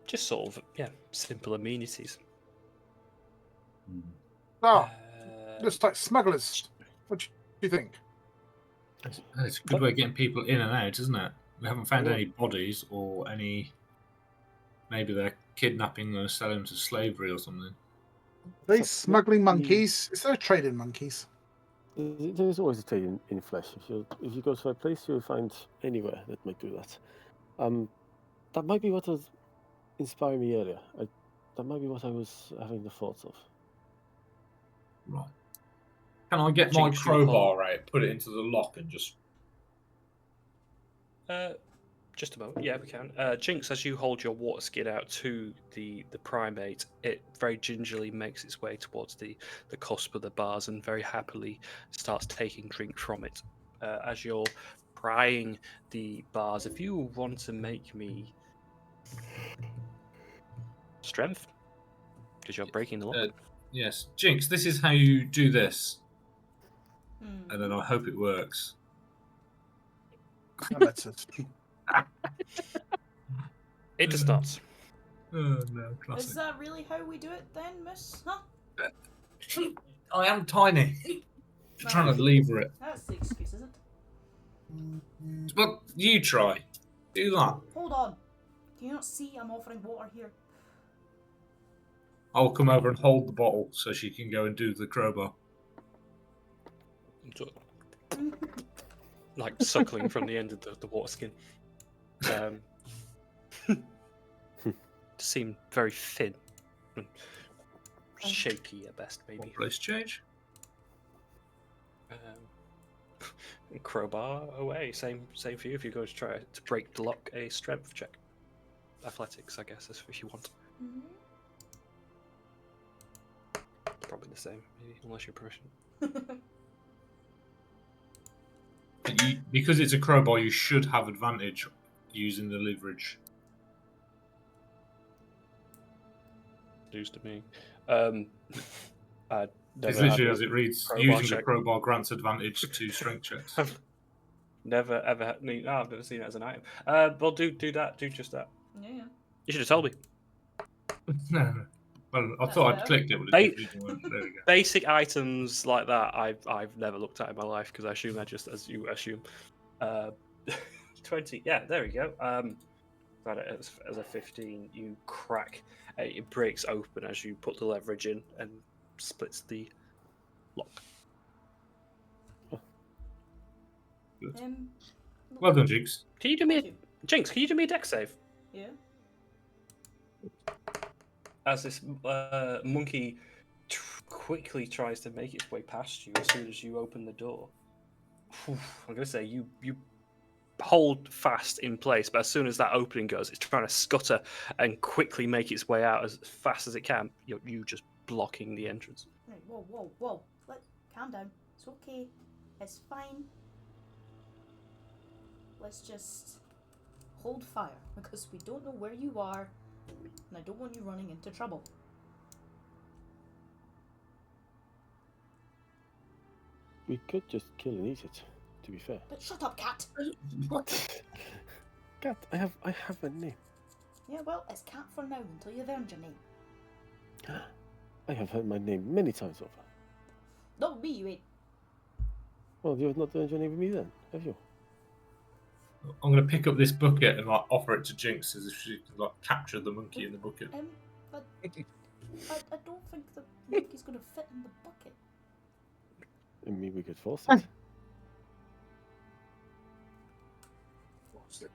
Just sort of, simple amenities. Oh, just like smugglers. What do you think? It's a good way of getting people in and out, isn't it? We haven't found any bodies or any. Maybe they're kidnapping and selling them to slavery or something. These smuggling monkeys. Is there a trade in monkeys? There is always a trade in flesh. If you go to a place, you'll find anywhere that might do that. That might be what was inspiring me earlier. That might be what I was having the thoughts of. Right. Can I get my crowbar out, put it into the lock, and just? Just a moment. Yeah, we can. Jinx, as you hold your water skin out to the primate, it very gingerly makes its way towards the cusp of the bars and very happily starts taking drink from it. As your prying the bars. If you want to make me strength, because you're breaking the lock. Yes, Jinx, this is how you do this, Hmm. and then I hope it works. That matters. It does not. Oh no, Is classic. that really how we do it then, miss? Huh? I am tiny. Just trying to lever it. That's the excuse, is it? But you try. Do that. Hold on. Can you not see I'm offering water here? I'll come over and hold the bottle so she can go and do the crowbar. Like suckling from the end of the water skin. Seem very thin and shaky at best, maybe. What place change? Crowbar away. Same for you. If you're going to try to break the lock, a strength check. Athletics, I guess, if you want. Mm-hmm. Probably the same, maybe, unless you're proficient. Because it's a crowbar, you should have advantage using the leverage. News to me. I It's never literally had as it reads, crowbar using check. the crowbar grants advantage to strength checks. Never ever had. No, I've never seen it as an item. Well, do that. Do just that. Yeah. You should have told me. No. Well, I That's thought I'd better. clicked it, but They- it didn't work. There we go. Basic items like that, I've never looked at in my life because I assume they're just as you assume. 20. Yeah, there we go. Got it as a 15. You crack. It breaks open as you put the leverage in and splits the lock. Well done, Jinx. Can you do me Thank a you. Jinx? Can you do me a dex save? Yeah. As this monkey quickly tries to make its way past you as soon as you open the door. I'm gonna say you hold fast in place, but as soon as that opening goes, it's trying to scutter and quickly make its way out as fast as it can. You just blocking the entrance. Right, whoa. Calm down. It's okay. It's fine. Let's just hold fire because we don't know where you are, and I don't want you running into trouble. We could just kill and eat it, to be fair. But shut up, cat. What? Cat, I have a name. Yeah, well, it's cat for now until you've earned your name. I have heard my name many times over. Not me, you ain't. Well, you have not earned your name with me then, have you? I'm going to pick up this bucket and offer it to Jinx as if she can capture the monkey in the bucket. But I don't think the monkey's gonna fit in the bucket. I mean, we could force it. What's it?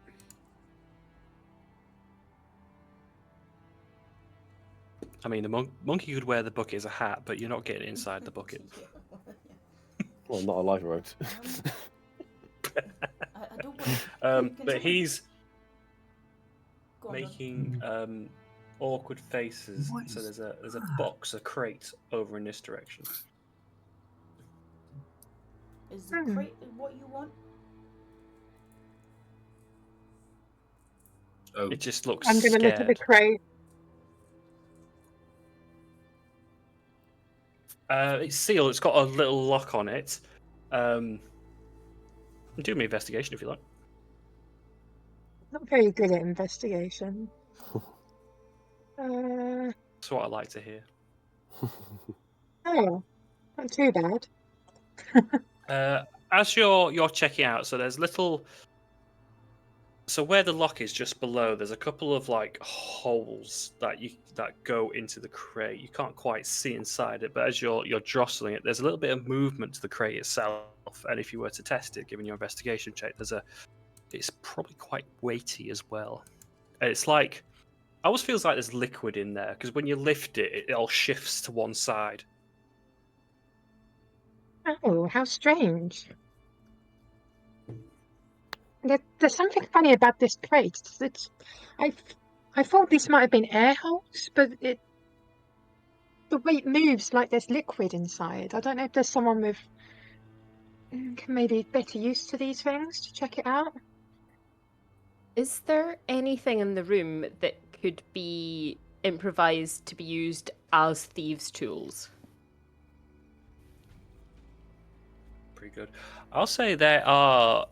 I mean, the monkey could wear the bucket as a hat, but you're not getting inside the bucket. Well, not alive around. I don't want. Can But someone- he's Go on, John. making awkward faces. What So is there's a box, a crate over in this direction. Is the crate what you want? Oh, It just looks I'm going to scared. look at the crate. It's sealed. It's got a little lock on it. Do me investigation if you like. Not very good at investigation. That's what I like to hear. Oh, not too bad. As you're checking out, so there's little. So where the lock is, just below, there's a couple of like holes that go into the crate. You can't quite see inside it, but as you're jostling it, there's a little bit of movement to the crate itself. And if you were to test it, given your investigation check, it's probably quite weighty as well. And it's like, almost feels like there's liquid in there because when you lift it, it all shifts to one side. Oh, how strange. There's something funny about this crate. I thought these might have been air holes, but the way it moves like there's liquid inside. I don't know if there's someone with maybe better used to these things to check it out. Is there anything in the room that could be improvised to be used as thieves' tools? Pretty good. I'll say there are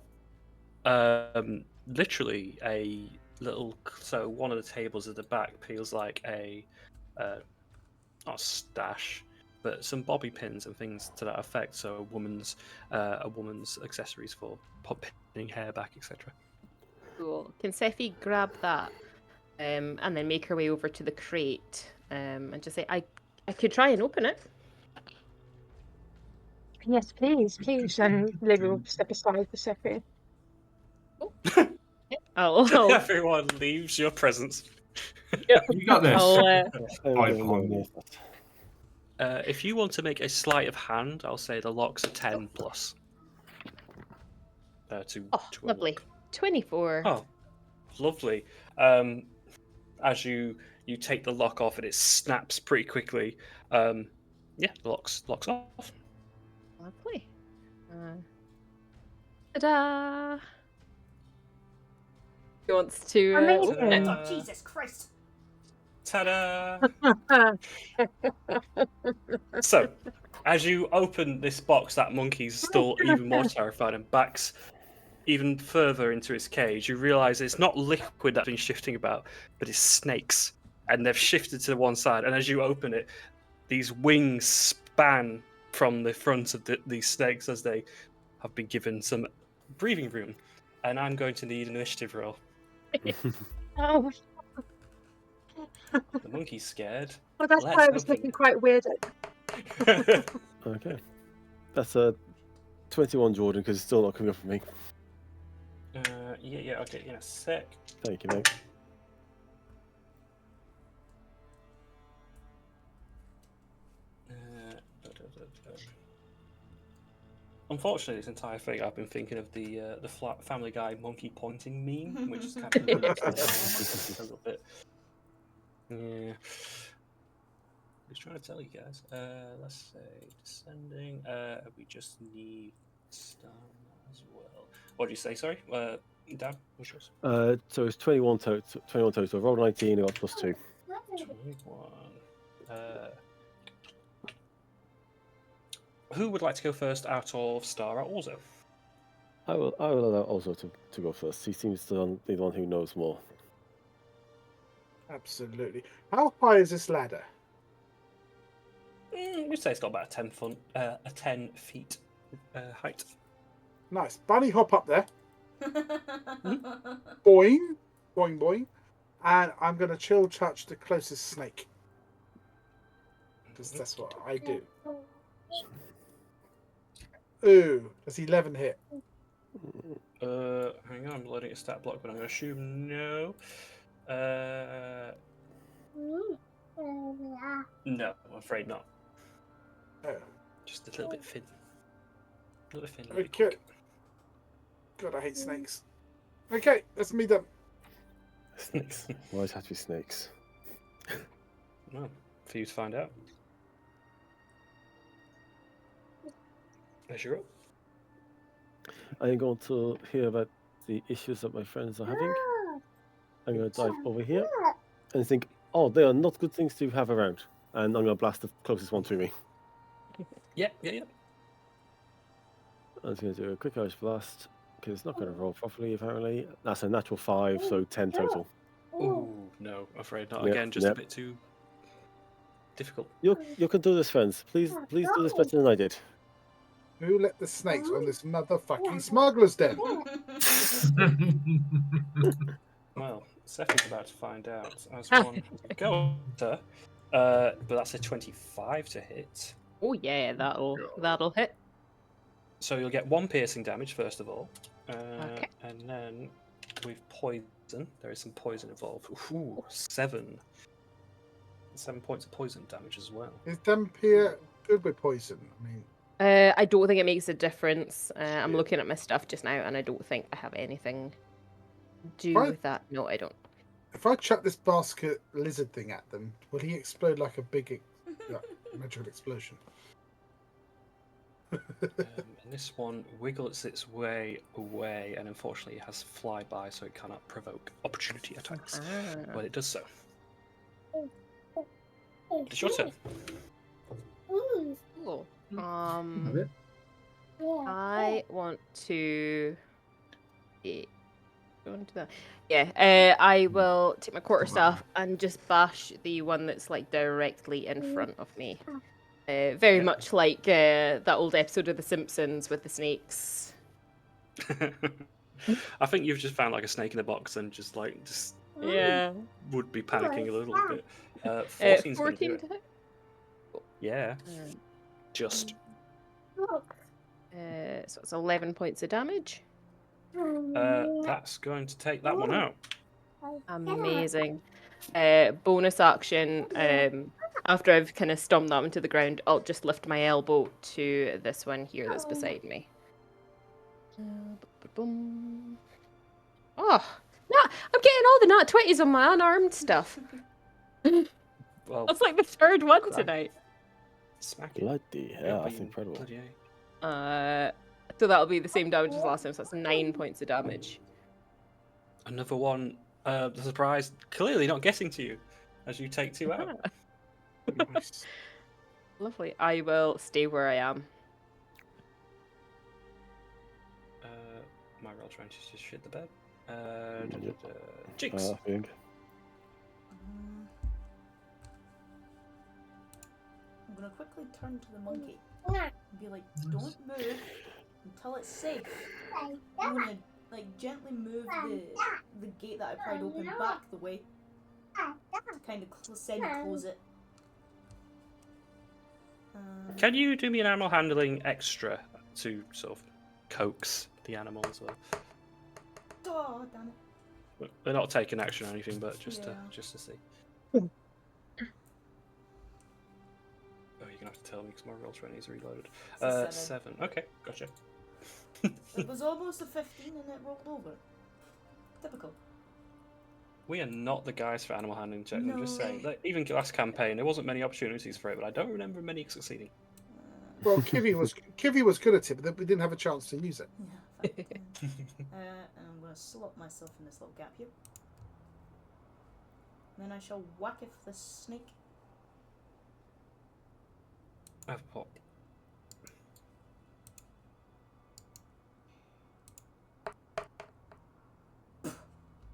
literally a little. So one of the tables at the back feels like a not a stash, but some bobby pins and things to that effect. So a woman's accessories for pinning hair back, etc. Cool. Can Sephi grab that and then make her way over to the crate and just say, I could try and open it. Yes, please. And Livy will step aside for Sephi. Oh, Everyone leaves your presence. You got this. If you want to make a sleight of hand, I'll say the lock's a 10 plus. To lovely. unlock. 24. Oh, lovely. As you take the lock off and it snaps pretty quickly. Yeah, the lock's off. Lovely. Ta-da! He wants to... Amazing. Oh, Jesus Christ. Ta-da! So, as you open this box, that monkey's still even more terrified and backs even further into its cage. You realise it's not liquid that's been shifting about, but it's snakes. And they've shifted to one side. And as you open it, these wings span from the front of these snakes as they have been given some breathing room. And I'm going to need an initiative roll. Oh, The monkey's scared. well, that's Let's why I was open looking quite weird. Okay. That's a 21, Jordan, because it's still not coming up for me. Yeah, I'll get you in a sec. Thank you, mate. Unfortunately, this entire thing, I've been thinking of the Family Guy monkey pointing meme, which is kind of a little bit. Yeah. Just trying to tell you guys. Let's say descending. We just need star as well. What did you say? Sorry, Dan. What's yours? So it's 21 total. 21 total. I rolled 19. I got +2. 21. Who would like to go first out of Star or Orzo? I will allow also to go first. He seems to be the one who knows more. Absolutely. How high is this ladder? You'd say it's got about a 10 feet height. Nice. Bunny hop up there. Boing. Boing, boing. And I'm going to chill touch the closest snake. Because that's what I do. Ooh, does 11 hit? Hang on, I'm loading a stat block, but I'm going to assume no. No, I'm afraid not. Oh. Just a little bit thin. A little bit thin. Okay. God, I hate snakes. Okay, that's me done. Snakes. Why does it have to be snakes? Well, for you to find out. As you're up. I'm going to hear about the issues that my friends are having. I'm going to dive over here and think, oh, they are not good things to have around. And I'm going to blast the closest one to me. Yeah. I'm just going to do a quick Irish blast because it's not going to roll properly, apparently. That's a natural 5, so 10 total. Ooh, no, afraid not. Yep, Again, just a bit too difficult. You can do this, friends. Please do this better than I did. Who let the snakes on this motherfucking smuggler's den? Well, Sephi's about to find out. As one go, but that's a 25 to hit. Oh yeah, that'll hit. So you'll get 1 piercing damage first of all, Okay. and then with poison, there is some poison involved. Ooh, 7 points of poison damage as well. Is Dampier good with poison? I mean, I don't think it makes a difference. I'm looking at my stuff just now, and I don't think I have anything to do with that. No, I don't. if I chuck this basket lizard thing at them, will he explode like a big magical explosion? And this one wiggles its way away, and unfortunately, it has flyby, so it cannot provoke opportunity attacks when it does so. It's your turn. Cool. Have it? I want to. Go into that. Yeah, I will take my quarterstaff and just bash the one that's like directly in front of me. Very much like that old episode of The Simpsons with the snakes. I think you've just found like a snake in a box and just Yeah. would be panicking a little bit. 14's gonna do 14 it. to hit. Yeah, just. So it's 11 points of damage. That's going to take that one out. Amazing. Bonus action. After I've kind of stomped that into the ground, I'll just lift my elbow to this one here that's beside me. Boom. Oh, I'm getting all the nat 20s on my unarmed stuff. Well, That's like the third one crap. tonight. smack it. Bloody hell, that's incredible. Bloody hell. So that'll be the same damage as last time, so that's 9 points of damage. Another one. The surprise, clearly not getting to you, as you take 2 out. Nice. Lovely. I will stay where I am. My roll trying to just shit the bed. Yep. Jinx. I think. I'm gonna quickly turn to the monkey and be like, "Don't move until it's safe." I'm gonna like gently move the gate that I pried open back the way to kind of semi-close it. Can you do me an animal handling extra to sort of coax the animals? Or... Oh damn it! They're not taking action or anything, but just Yeah. to see. Oh, you're gonna have to tell me because my roll 20 is reloaded. It's a 7. 7. Okay, gotcha. It was almost a 15 and it rolled over. Typical. We are not the guys for animal handling checks. I'm just No. saying that even last campaign there wasn't many opportunities for it, but I don't remember many succeeding. Well, Kivy was good at it, but we didn't have a chance to use it. Yeah. And I'm gonna slot myself in this little gap here. Then I shall whack if the snake. Oh, pop.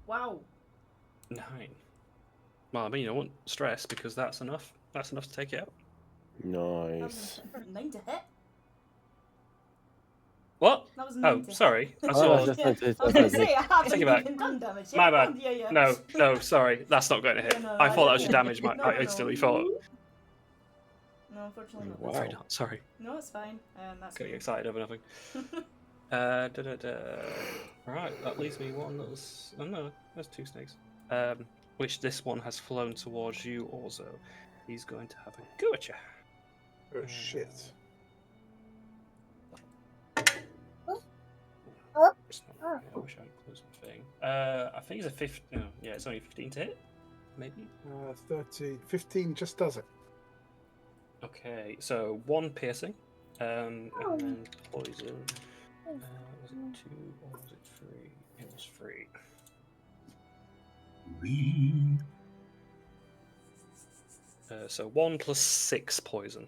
Wow. 9. Well, I mean, I won't stress because that's enough. That's enough to take it out. Nice. That was 9 to hit. What? That was 9 Oh, to hit. sorry. I Oh, saw. that's- Yeah, that's- I was gonna that's- say I haven't Take it back. even done damage. My Yeah, bad. Yeah. No, sorry. That's not going to hit. Yeah, no, I I thought that was didn't- your damage. No, I no. instantly thought. No, unfortunately not. Wow. Afraid not. Sorry. No, it's fine. That's Getting me. excited over nothing. Right, that leaves me one that was. Oh no, there's 2 snakes. Which this one has flown towards you also. He's going to have a go at you. Oh shit! It's not, I wish I'd closed my thing. I think it's a 15. No, yeah, it's only 15 to hit. Maybe. 30, 15 just does it. Okay, so 1 piercing. And then poison. Was it 2 or was it 3? It was 3. So 1 plus 6 poison.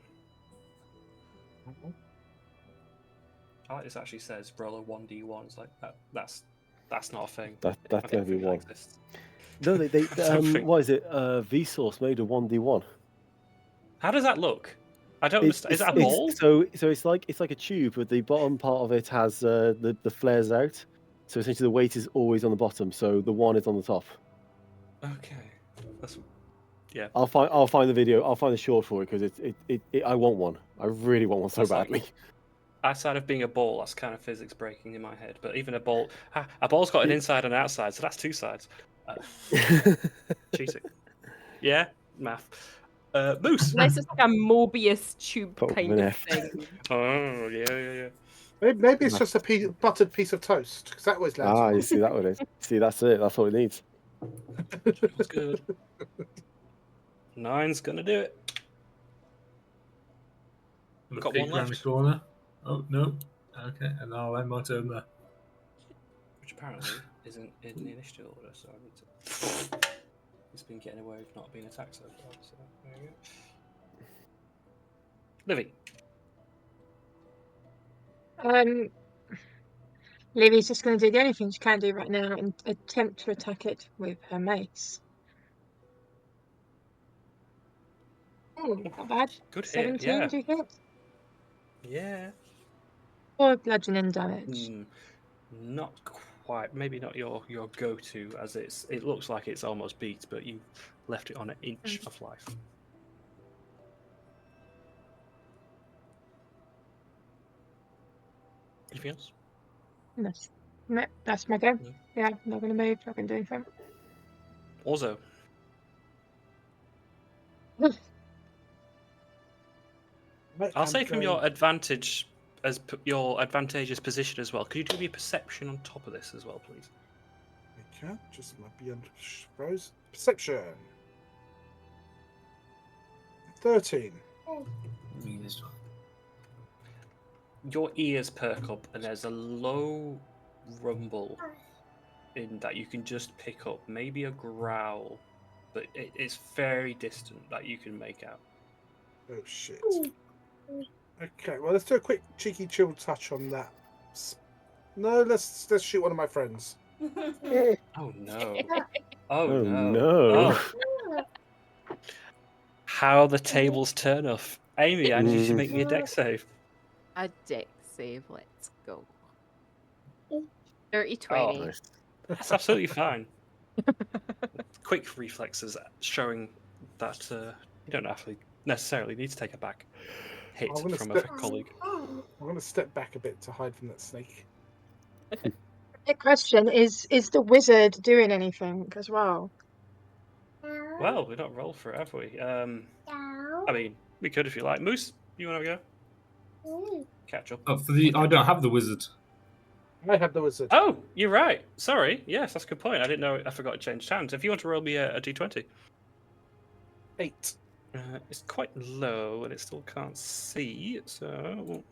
I like this actually says roll a 1d1. It's like that's not a thing. That's I don't every think that one. exists. No, they don't think- what is it? Vsauce made a 1d1. How does that look? I don't understand. Is that a ball? So it's like a tube, but the bottom part of it has the flares out. So essentially, the weight is always on the bottom. So the 1 is on the top. Okay. That's yeah. I'll find the video. I'll find the short for it because I want one. I really want one so That's like- badly. Outside of being a ball, that's kind of physics breaking in my head. But even a ball's got an inside and an outside, so that's 2 sides. Cheating. Yeah, math. Moose. Unless it's like a Mobius tube Put kind an of F. thing. Oh yeah. Maybe it's just a buttered piece of toast because that always lands. Ah, you see that one is. See, that's it. That's all it needs. That's good. 9's gonna do it. We've got Peek one around the left. corner. Oh, no. Okay, and I'll end my turn there. Which apparently isn't in the initiative order, so I need to. It's been getting away with not being attacked so far. So there you go. Livy. Livy's just going to do the only thing she can do right now and attempt to attack it with her mace. Oh, not bad. Good hit. 17 Yeah. to hit. Yeah. 4 bludgeoning damage. Not quite. Maybe not your go-to, as it looks like it's almost beat, but you left it on an inch of life. Anything else? That's my go. Yeah. Yeah, not going to move, not going to do anything. Also, I'll say from your advantage, your advantageous position as well. Could you do me a perception on top of this as well, please? Okay, just might be under froze. Perception. 13. Me this one. Your ears perk up, and there's a low rumble in that you can just pick up, maybe a growl, but it's very distant that you can make out. Oh shit. Okay, well let's do a quick cheeky chill touch on that. No, let's shoot one of my friends. Oh no! Oh no! no. Oh. How the tables turn off. Amy, I need you to make me a dex save. A dex save, let's go. Dirty 20. Nice. That's absolutely fine. Quick reflexes showing that you don't necessarily need to take a back hit I'm gonna from a step- colleague. I'm going to step back a bit to hide from that snake. The question is the wizard doing anything as well? Well, we're not rolled for it, have we? I mean, we could if you like. Moose, you want to go? Catch up. Oh, I don't have the wizard. I have the wizard. Oh, you're right. Sorry. Yes, that's a good point. I didn't know. I forgot to change hands. If you want to roll me a d20. 8. It's quite low and it still can't see, so...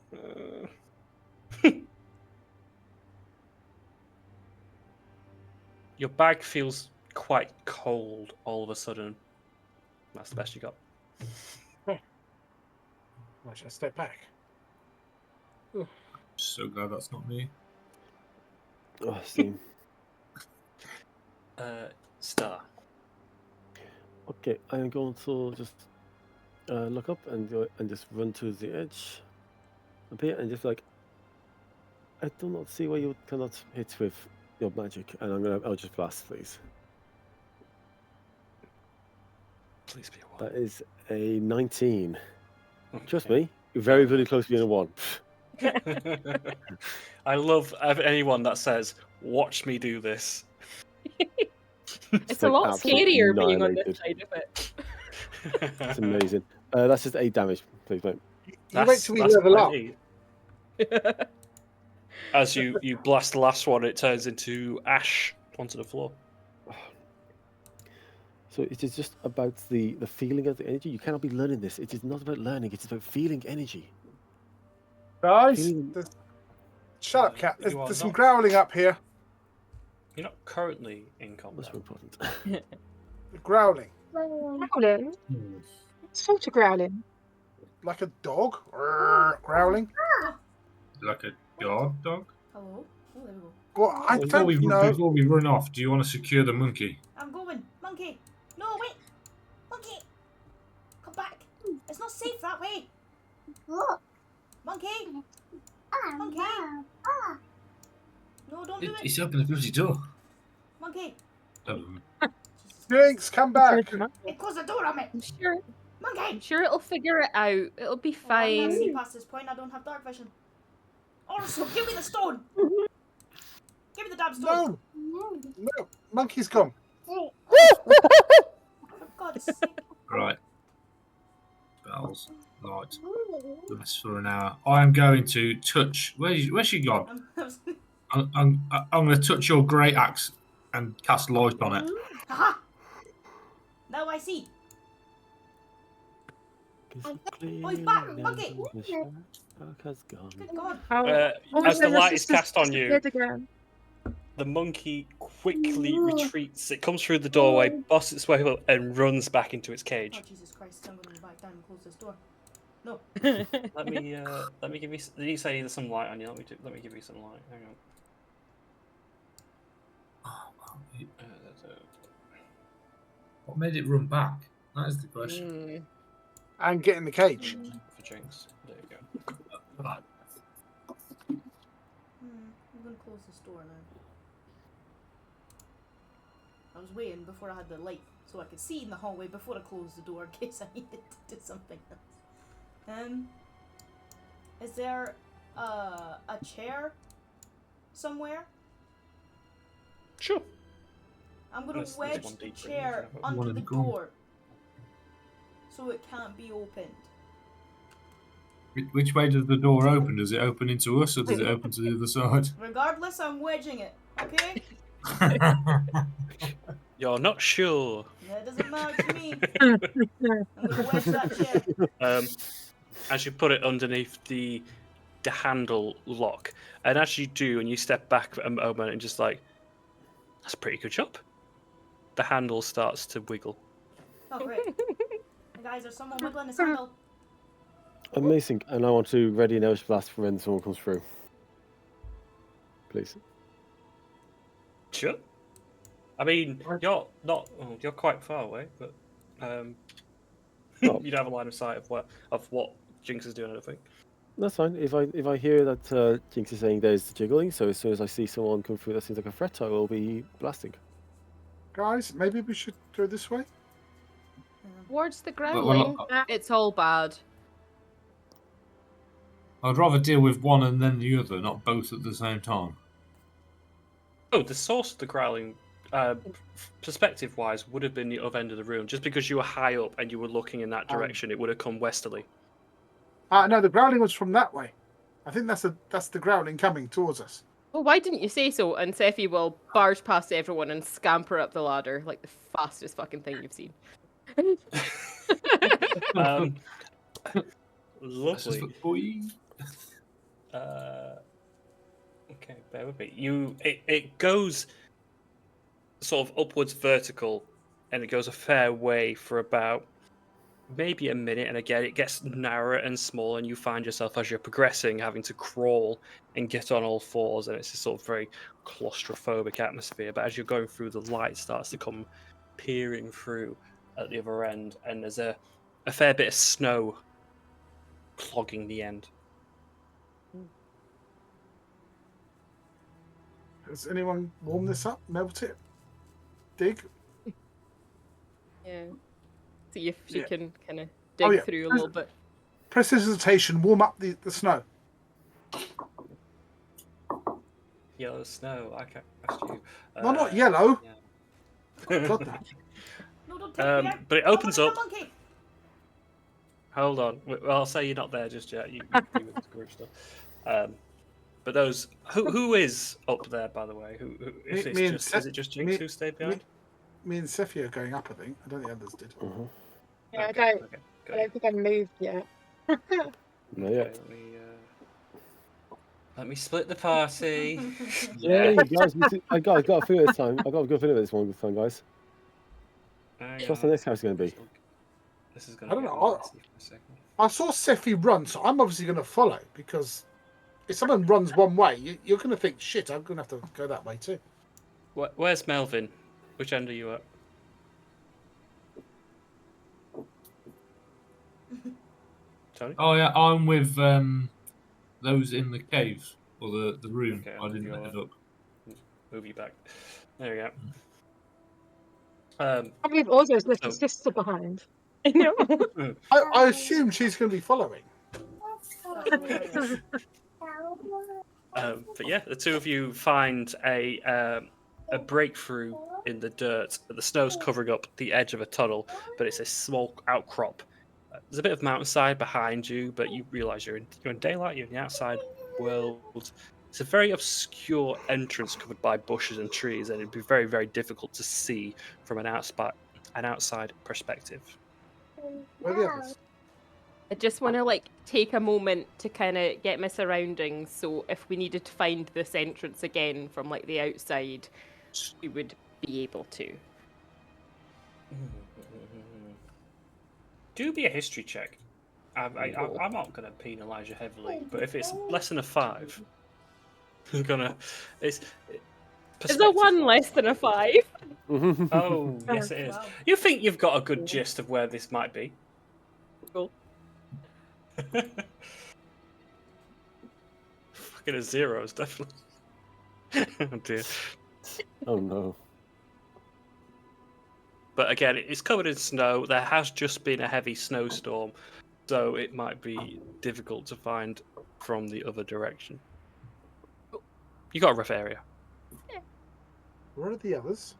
Your bag feels quite cold all of a sudden. That's the best you got. I should step back. So glad that's not me. Oh, Steam. Star. Okay, I'm going to just look up and just run to the edge up here and just like, I do not see why you cannot hit with your magic, and I'll just blast, please. Please be a one. That is a 19. Trust Okay. me, you're very, very close to being a 1. I love anyone that says, "Watch me do this." It's a lot absolutely scarier being on this annihilated. side of it. It's amazing. That's just 8 damage, please, mate. You wait till we That's level up. plenty. As you blast the last one, it turns into ash onto the floor. So it is just about the feeling of the energy. You cannot be learning this. It is not about learning. It is about feeling energy. Guys, Feeling- shut up, cat. You are There's some not. growling up here. You're not currently in That's combat. more important. Growling. Growling? Sort of growling. Like a dog. Growling. Like a guard dog? Hello? Oh, there we go. Well, I Before don't know. before we run off, do you want to secure the monkey? I'm going. Monkey! No, wait! Monkey! Come back! It's not safe that way! Monkey! Monkey! No, don't do it! It's open the bloody door. Monkey! Oh. Jinx, come back. It closed the door on me! I'm sure Monkey! it'll figure it out. It'll be Oh, I can't see fine. past this point. I don't have dark vision. Also, give me the stone! Give me the damn stone! No. No. Monkey's gone. For God's sake. Right. Spells. Right. That's for an hour. I am going to touch. Where's she gone? I'm going to touch your great axe and cast light on it. Haha! Now I see. Monkey! Good God. As the light is sister's cast on you, disappeared again. the monkey quickly retreats. It comes through the doorway, busts its way up, and runs back into its Oh, cage. Jesus Christ. I'm going to go back down and close this door. No. Let me give you. Did you say there's some light on you? Let me give you some light. Hang on. What made it run back? That is the question. Mm. And get in the cage. For Jinx. There you go. I'm going to close this door now. I was waiting before I had the light so I could see in the hallway before I closed the door in case I needed to do something else. Is there a chair somewhere? Sure. I'm going There's to wedge one the deeper, chair you can have one under in the the corner. door so it can't be opened. Which way does the door open? Does it open into us or does it open to the other side? Regardless, I'm wedging it, okay? You're not sure. That doesn't matter to me. I'm going to wedge that chair. As you put it underneath the handle lock, and as you do, and you step back a moment and just like, that's a pretty good job. The handle starts to wiggle. Oh, great. Hey guys, there's someone wiggling his handle. Amazing. And I want to ready an Eldritch Blast for when someone comes through. Please. Sure. I mean, you're not. Well, you're quite far away, but you don't have a line of sight of what Jinx is doing. I don't think. That's fine. If I hear that Jinx is saying there's jiggling, so as soon as I see someone come through that seems like a threat, I will be blasting. Guys, maybe we should go this way? Towards the we're growling, not- it's all bad. I'd rather deal with one and then the other, not both at the same time. Oh, the source of the growling, perspective-wise, would have been the other end of the room. Just because you were high up and you were looking in that direction, it would have come westerly. No, the growling was from that way. I think that's the growling coming towards us. Well, why didn't you say so? And Sephi will barge past everyone and scamper up the ladder like the fastest fucking thing you've seen. Lovely. Okay, bear with me. It goes sort of upwards vertical, and it goes a fair way for about maybe a minute, and again it gets narrower and smaller, and you find yourself as you're progressing having to crawl and get on all fours, and it's this sort of very claustrophobic atmosphere. But as you're going through, the light starts to come peering through at the other end, and there's a fair bit of snow clogging the end. Has anyone warm this up? Melt it? Dig? Yeah. See if she Yeah. can kind of dig through a little bit. Precipitation, warm up the snow. Yellow snow, I can't ask you. No, not yellow. Yeah. God, that. No, don't take me out. But it opens I'm up. a monkey. Hold on. Well, I'll say you're not there just yet. You do with the group stuff. But those who is up there, by the way? Who if it's just is it just Jinx who stayed behind? Me and Sephi are going up, I think. I don't think others did. Mm-hmm. Yeah, Okay, I okay, don't think I've moved yet. No, yeah. Let me split the party. Yeah, guys, I got a feeling this time. I got a good feeling this one this time, guys. What's the next house going to be? This is I going to don't be know. messy for a second. I saw Sephi run, so I'm obviously going to follow because if someone runs one way, you're going to think, shit, I'm going to have to go that way too. Where's Melvin? Which end are you at? Tony? Oh yeah, I'm with those in the caves or the room. Okay, I didn't you're- let it up. Move you back. There you go. I believe also has left Oh. his sister behind. I know. I assume she's going to be following. But yeah, the two of you find a breakthrough in the dirt. The snow's covering up the edge of a tunnel, but it's a small outcrop. There's a bit of mountainside behind you, but you realise you're in daylight. You're in the outside world. It's a very obscure entrance covered by bushes and trees, and it'd be very, very difficult to see from an outside perspective. Where are the others? I just want to like take a moment to kind of get my surroundings. So if we needed to find this entrance again from like the outside, we would be able to. Do be a history check. I'm not going to penalise you heavily, but if it's less than a 5, I'm gonna. Is a 1 less than a 5? Oh, yes, it is. Wow. You think you've got a good gist of where this might be? Cool. Fucking a 0 is definitely. Oh dear. Oh no. But again, it's covered in snow. There has just been a heavy snowstorm, so it might be difficult to find from the other direction. You got a rough area. Where are the others?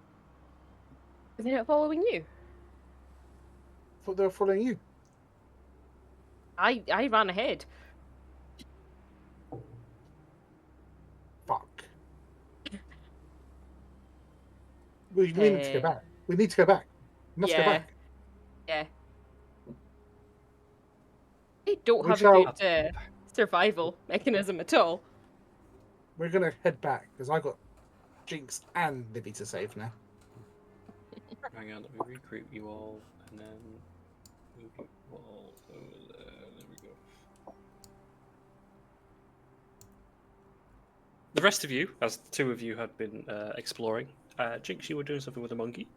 Are they not following you? I thought they were following you. I ran ahead. Fuck. We need to go back. We need to go back. We must go back. Yeah. They don't We have shall- a good survival mechanism at all. We're going to head back because I got Jinx and Libby to save now. Hang on, let me regroup you all, and then move you all over there. There we go. The rest of you, as the 2 of you had been exploring, Jinx, you were doing something with a monkey.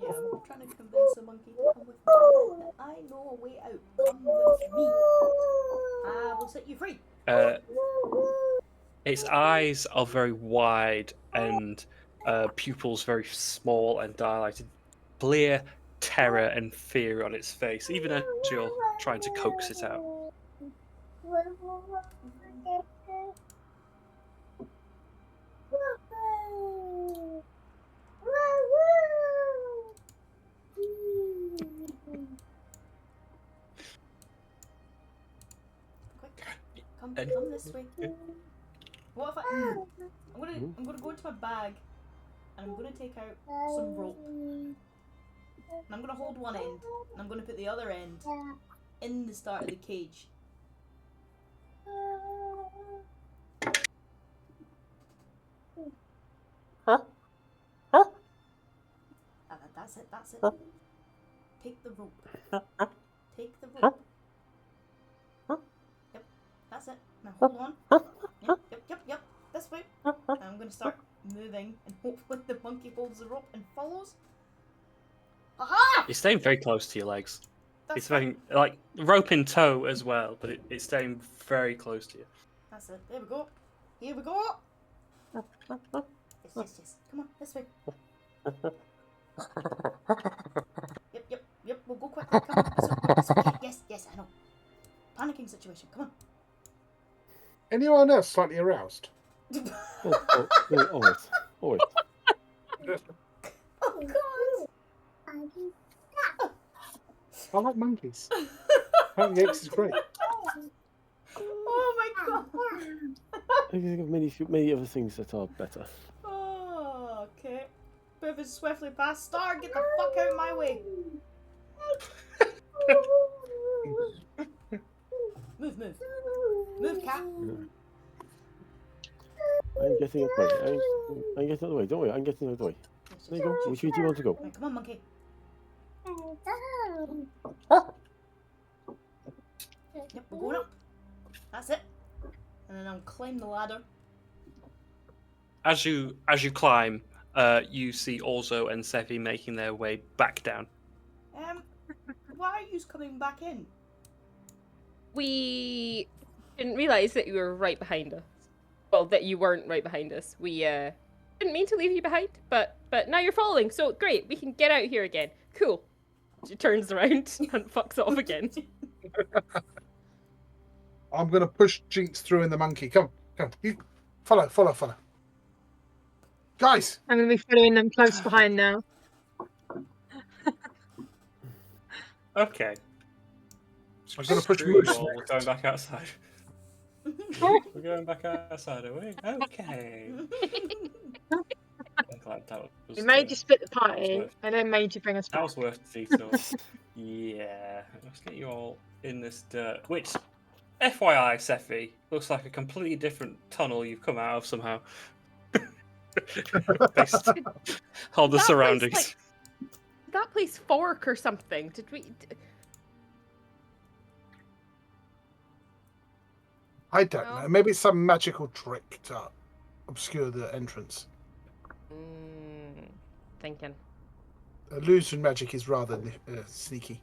Yeah, I'm trying to convince the monkey to come with me. I know a way out. Come with me. I will set you free. Its eyes are very wide and pupils very small and dilated. Clear terror and fear on its face, even as you're trying to coax it out. Quick, come this way. What if I'm gonna go into my bag and I'm gonna take out some rope. And I'm gonna hold one end and I'm gonna put the other end in the start of the cage. That's it. Take the rope. Take the rope. Yep, that's it. Now hold on. Yep. This way. And I'm gonna start moving and hopefully the monkey holds the rope and follows. Aha! It's staying very close to your legs. That's It's very, like, rope in tow as well, but it's staying very close to you. That's it. There we go. Here we go. Yes. Come on, this way. Yep. We'll go quickly. Come on. It's okay. Yes, I know. Panicking situation. Come on. Anyone else slightly aroused? Always. Oh God. I like monkeys. Apparently X is great. Oh my God. I think of many other things that are better. Oh, okay. Moving swiftly past Star. Get the fuck out of my way. Move, cat. I'm getting out of the way. I'm getting out of the way. Don't worry, I'm getting out of the way. There you go. Which way do you want to go? Right, come on, monkey. Yep, we're going up. That's it. And then I'll climb the ladder. As you climb, you see Orzo and Sevi making their way back down. Why are you coming back in? We didn't realise that you were right behind us. Well, that you weren't right behind us. We didn't mean to leave you behind, but now you're following, so great, we can get out here again. Cool. She turns around and fucks off again. I'm going to push Jinx through in the monkey. Come. You follow. Guys! I'm going to be following them close behind now. Okay. I'm going to push Screw you Moose. all, we're going back outside. We're going back outside, are we? Okay. I'm glad that was, We made you split the that was party worth- and then made you bring us That back. was worth the detour. Yeah. let's get you all in this dirt. Which, FYI, Sephi, looks like a completely different tunnel you've come out of somehow. Based on the That surroundings. place, that place fork or something? Did we? I don't No. know. Maybe it's some magical trick to obscure the entrance. Thinking. Illusion magic is rather sneaky.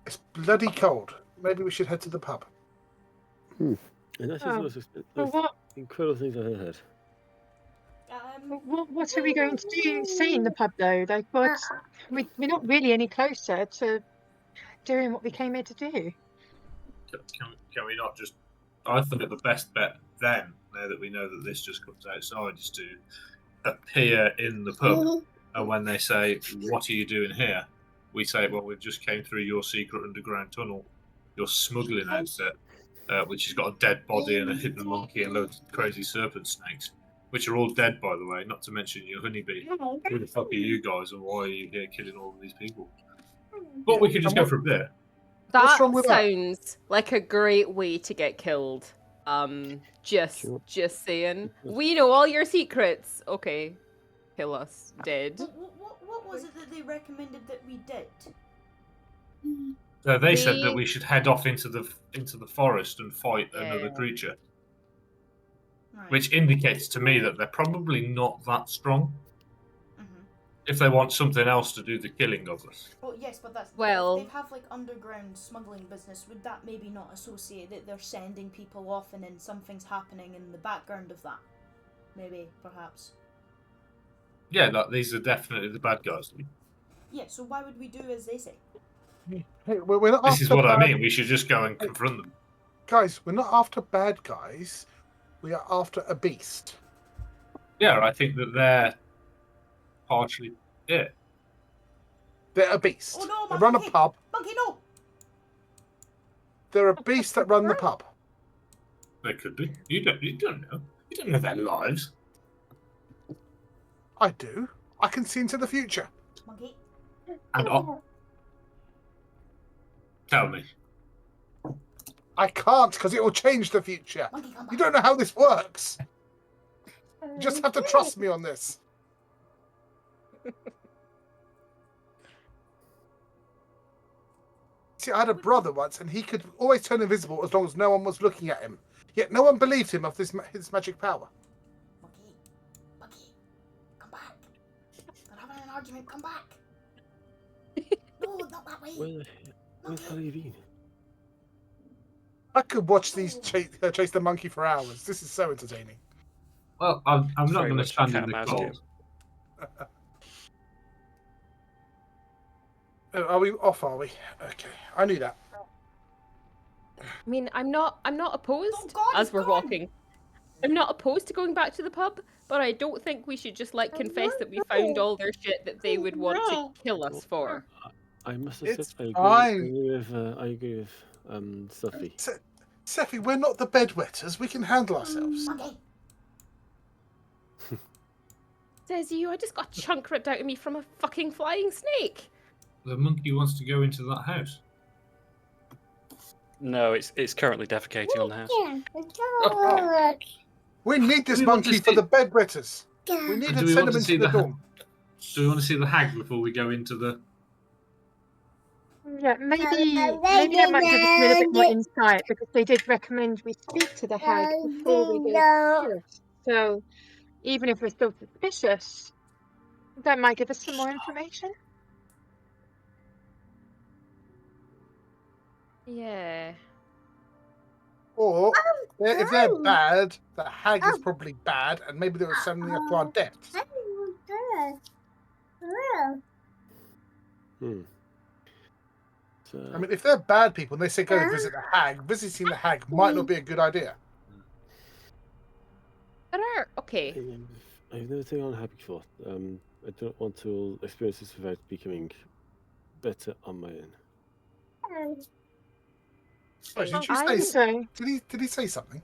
It's bloody cold. Maybe we should head to the pub. And that's just Oh. Well, those incredible things I heard. what are we going to say in the pub though? Like, we're not really any closer to doing what we came here to do. Can we not just? I think the best bet then, now that we know that this just comes outside, is to appear in the pub, and when they say, "What are you doing here?" we say, "Well, we've just came through your secret underground tunnel, your smuggling outfit, which has got a dead body and a hidden monkey and loads of crazy serpent snakes, which are all dead, by the way. Not to mention your honeybee. Who the fuck are you guys, and why are you here killing all of these people?" But we could just go for a beer. What's That wrong with that? sounds like a great way to get killed. Just saying. We know all your secrets. Okay, kill us, dead. What was it that they recommended that we did? They said that we should head off into the forest and fight another creature, Right. which indicates to me that they're probably not that strong. If they want something else to do the killing of us. Well, yes, but that's... Well... If they have, like, underground smuggling business, would that maybe not associate that they're sending people off and then something's happening in the background of that? Maybe, perhaps. Yeah, these are definitely the bad guys. Yeah, so why would we do as they say? Hey, we're not This after is what I bad- mean. We should just go and confront them. Guys, we're not after bad guys. We are after a beast. Yeah, I think that they're partially it. They're a beast. Oh no, they run a monkey! pub. Monkey, no! They're a beast that run the pub. They could be. You don't know. You don't know their lives. I do. I can see into the future. Monkey. And tell me. I can't, because it will change the future. Monkey, come back. You don't know how this works. You just have to trust me on this. See, I had a brother once, and he could always turn invisible as long as no one was looking at him. Yet no one believed him of his magic power. Monkey, come back. We're having an argument, come back. No, not that way. Where's the hell have you been? I could watch these chase the monkey for hours. This is so entertaining. Well, I'm not Very going to much stand cat in the and mouse cold. Are we off, are we? Okay, I knew that. I mean, I'm not opposed Oh God, as he's we're gone. walking. I'm not opposed to going back to the pub, but I don't think we should just confess that we found all their shit that they would want to kill us for. I must have It's said fine. I agree with Sophie. Seffi, we're not the bedwetters. We can handle ourselves. Monkey. Says you, I just got a chunk ripped out of me from a fucking flying snake. The monkey wants to go into that house. No, it's currently defecating on the house. We need this We want to monkey for see- the bedwetters. We need And to do we send want him to see into the the dorm. Do we want to see the hag before we go into the... Yeah, maybe that might give us a little bit more insight, because they did recommend we speak to the hag before we go. So even if we're still suspicious, that might give us some more information. Yeah. Or if they're bad, the hag is probably bad, and maybe they were sending us to our death. So, I mean, if they're bad people and they say go to visit the hag, visiting the hag might not be a good idea. Okay. I've never taken on happy before. I don't want to experience this without becoming better on my own. Oh, did you I say? Did he say something?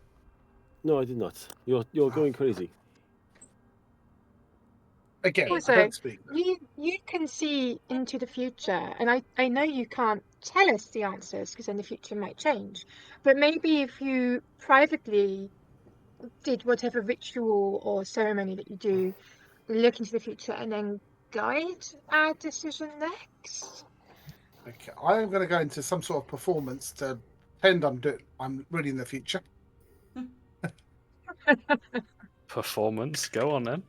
No, I did not. You're going crazy. Again, I Also, don't speak. you can see into the future, and I know you can't tell us the answers because then the future might change. But maybe if you privately did whatever ritual or ceremony that you do, look into the future and then guide our decision next. Okay, I am going to go into some sort of performance to pretend I'm really in the future. Performance. Go on then.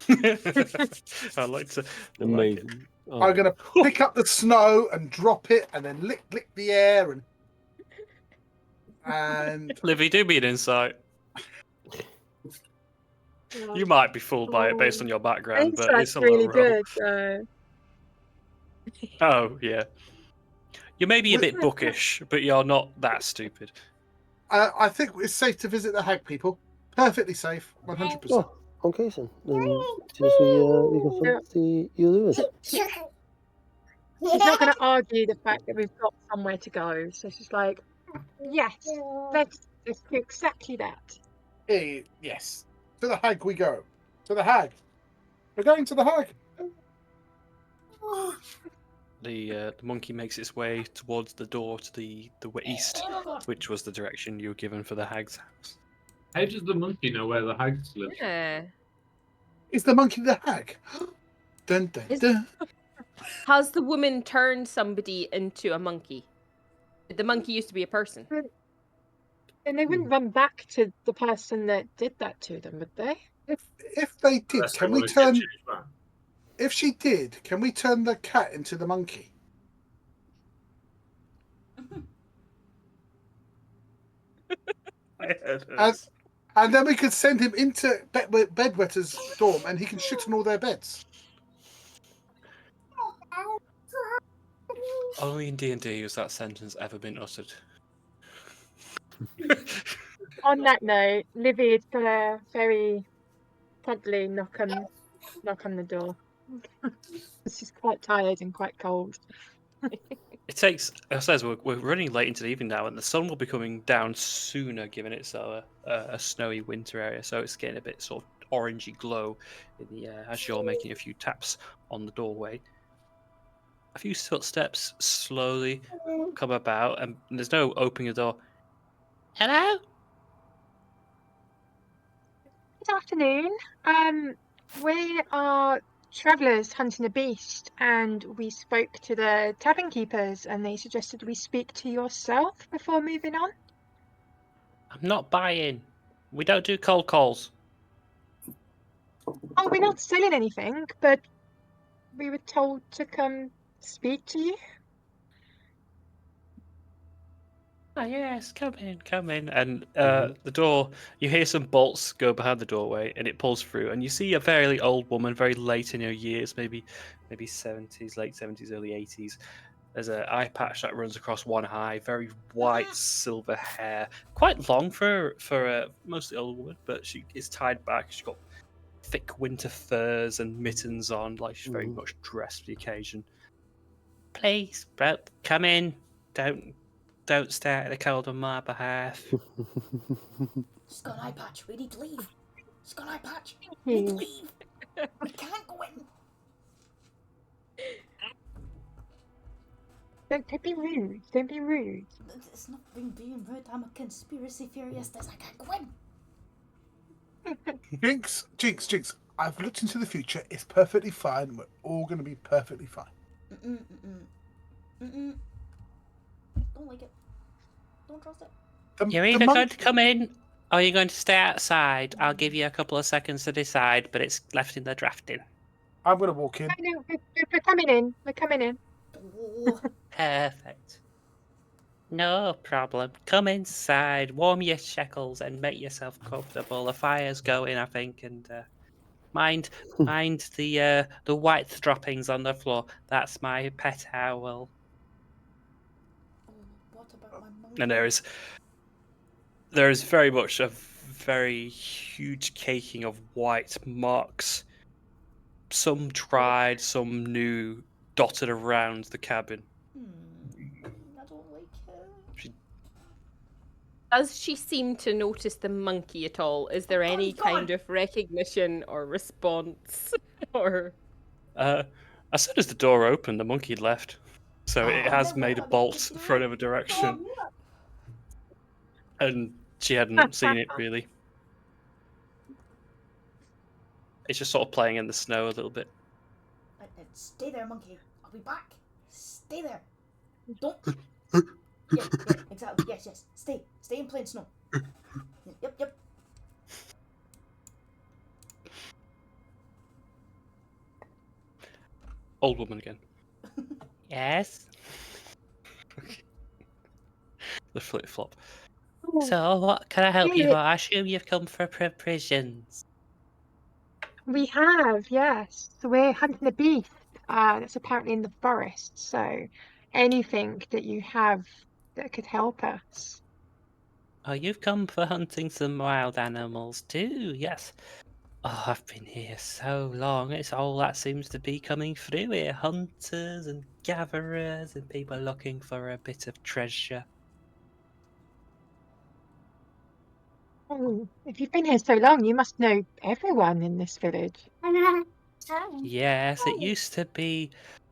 I like to. I like it. Amazing. Oh, I'm going to pick up the snow and drop it, and then lick the air, and Livy, do me an insight. You might be fooled by it based on your background, but it's Insight's a really low roll. good. Oh yeah. You may be a Wait. bit bookish, but you're not that stupid. I think it's safe to visit the hag, people. Perfectly safe, 100%. Oh, okay, then. Just we can see you lose. She's not going to argue the fact that we've got somewhere to go. So she's like, yes, let's do exactly that. Yes. To the hag we go. To the hag. We're going to the hag. The monkey makes its way towards the door to the east, which was the direction you were given for the hag's house. How does the monkey know where the hags live? Yeah. Is the monkey the hag? Dun, dun, dun. Has the woman turned somebody into a monkey? Did the monkey used to be a person? And they wouldn't run back to the person that did that to them, would they? If they did, Unless they can we wanna get turn? changed back. If she did, can we turn the cat into the monkey? And then we could send him into bedwetters' dorm, and he can shit on all their beds. Only in D&D has that sentence ever been uttered. On that note, Livy is gonna very promptly knock on the door. She's quite tired and quite cold. It takes. It says we're running late into the evening now, and the sun will be coming down sooner, given it's a snowy winter area. So it's getting a bit sort of orangey glow in the air as you're making a few taps on the doorway. A few footsteps slowly come about, and there's no opening the door. Hello. Good afternoon. We are travellers hunting a beast, and we spoke to the tavern keepers, and they suggested we speak to yourself before moving on. I'm not buying. We don't do cold calls. Oh, we're not selling anything, but we were told to come speak to you. Oh yes, come in. And the door, you hear some bolts go behind the doorway, and it pulls through, and you see a fairly old woman, very late in her years, maybe 70s, late 70s, early 80s. There's an eye patch that runs across one eye, very white silver hair, quite long for a mostly old woman, but she is tied back. She's got thick winter furs and mittens on, like she's very much dressed for the occasion. Please, bro, come in. Don't stare at the cold on my behalf. She's got an eye patch. We need to leave. She's got an eye patch. We need to leave. We can't go in. Don't be rude. Don't be rude. It's not being rude. I'm a conspiracy theorist. I can't go in. Jinx. I've looked into the future. It's perfectly fine. We're all going to be perfectly fine. Don't like it. Don't trust it. You're either going to come in or you're going to stay outside. I'll give you a couple of seconds to decide, but it's left in the drafting. I'm going to walk in. No, we're coming in. We're coming in. Oh. Perfect. No problem. Come inside, warm your shackles, and make yourself comfortable. The fire's going, I think, and mind the white droppings on the floor. That's my pet owl. What about my monkey? And there is very much a very huge caking of white marks, some dried, some new, dotted around the cabin. I don't like it. Does she seem to notice the monkey at all? Is there any he's gone. kind of recognition or response? Or As soon as the door opened, the monkey had left. So it Ah. has made a bolt for another direction. And she hadn't seen it really. It's just sort of playing in the snow a little bit. Stay there, monkey. I'll be back. Stay there. Don't. Yeah, exactly. Yes. Stay in plain snow. Yep. Old woman again. Yes. The flip flop. So, what can I help you for? I assume you've come for provisions. We have, yes. So we're hunting a beast that's apparently in the forest. So anything that you have that could help us. Oh, you've come for hunting some wild animals too, yes. Oh, I've been here so long. It's all that seems to be coming through here. Hunters and gatherers and people looking for a bit of treasure. Oh, if you've been here so long, you must know everyone in this village. Yes, it used to be.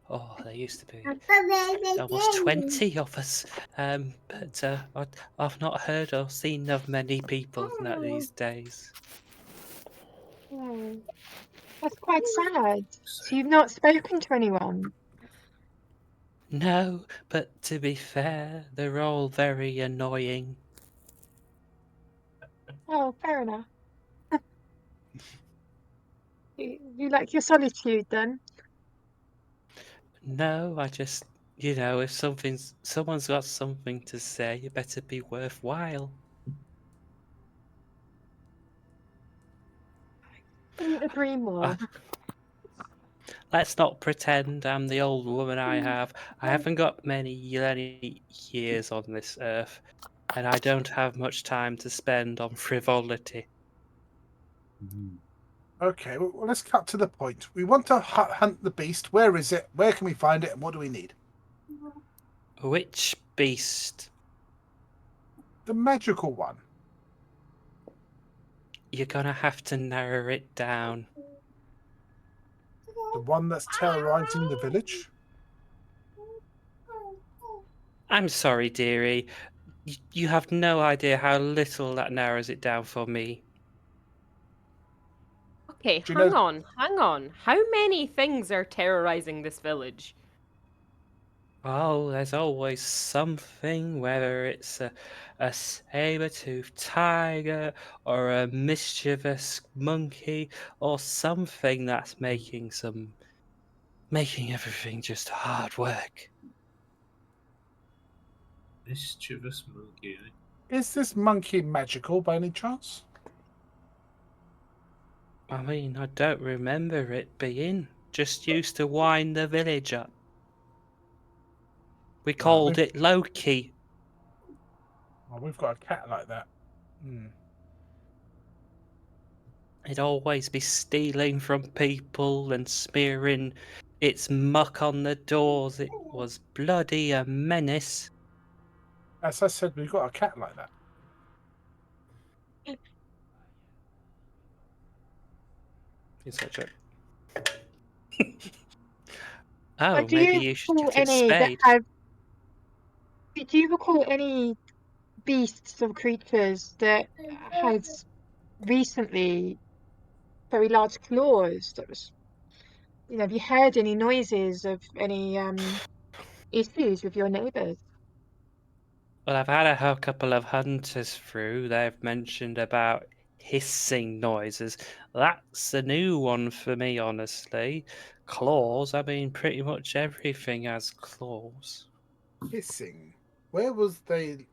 Oh, there used to be almost 20 of us. But I've not heard or seen of many people these days. Oh, that's quite sad. So you've not spoken to anyone? No, but to be fair, they're all very annoying. Oh, fair enough. You like your solitude then? No, I just, if someone's got something to say, it better be worthwhile. Couldn't agree more. Let's not pretend I'm the old woman I haven't got many years on this earth, and I don't have much time to spend on frivolity. Okay, well, let's cut to the point. We want to hunt the beast. Where is it? Where can we find it? And what do we need? Which beast? The magical one. You're gonna have to narrow it down. The one that's terrorizing the village. I'm sorry, dearie. You have no idea how little that narrows it down for me. okay, Do you hang know- on. How many things are terrorizing this village? Oh, there's always something, whether it's a saber-toothed tiger or a mischievous monkey or something that's making everything just hard work. Mischievous monkey. Is this monkey magical by any chance? I mean, I don't remember it being. Just used to wind the village up. We called it Loki. Oh, we've got a cat like that. It'd always be stealing from people and smearing its muck on the doors. It was bloody a menace. As I said, we've got a cat like that. Inside joke. Oh, Do maybe you you should recall get it any that spayed. have? Do you recall any beasts or creatures that has recently very large claws? That was, have you heard any noises of any issues with your neighbours? Well, I've had a couple of hunters through. They've mentioned about hissing noises. That's a new one for me, honestly. Claws. I mean, pretty much everything has claws. Hissing. Where were they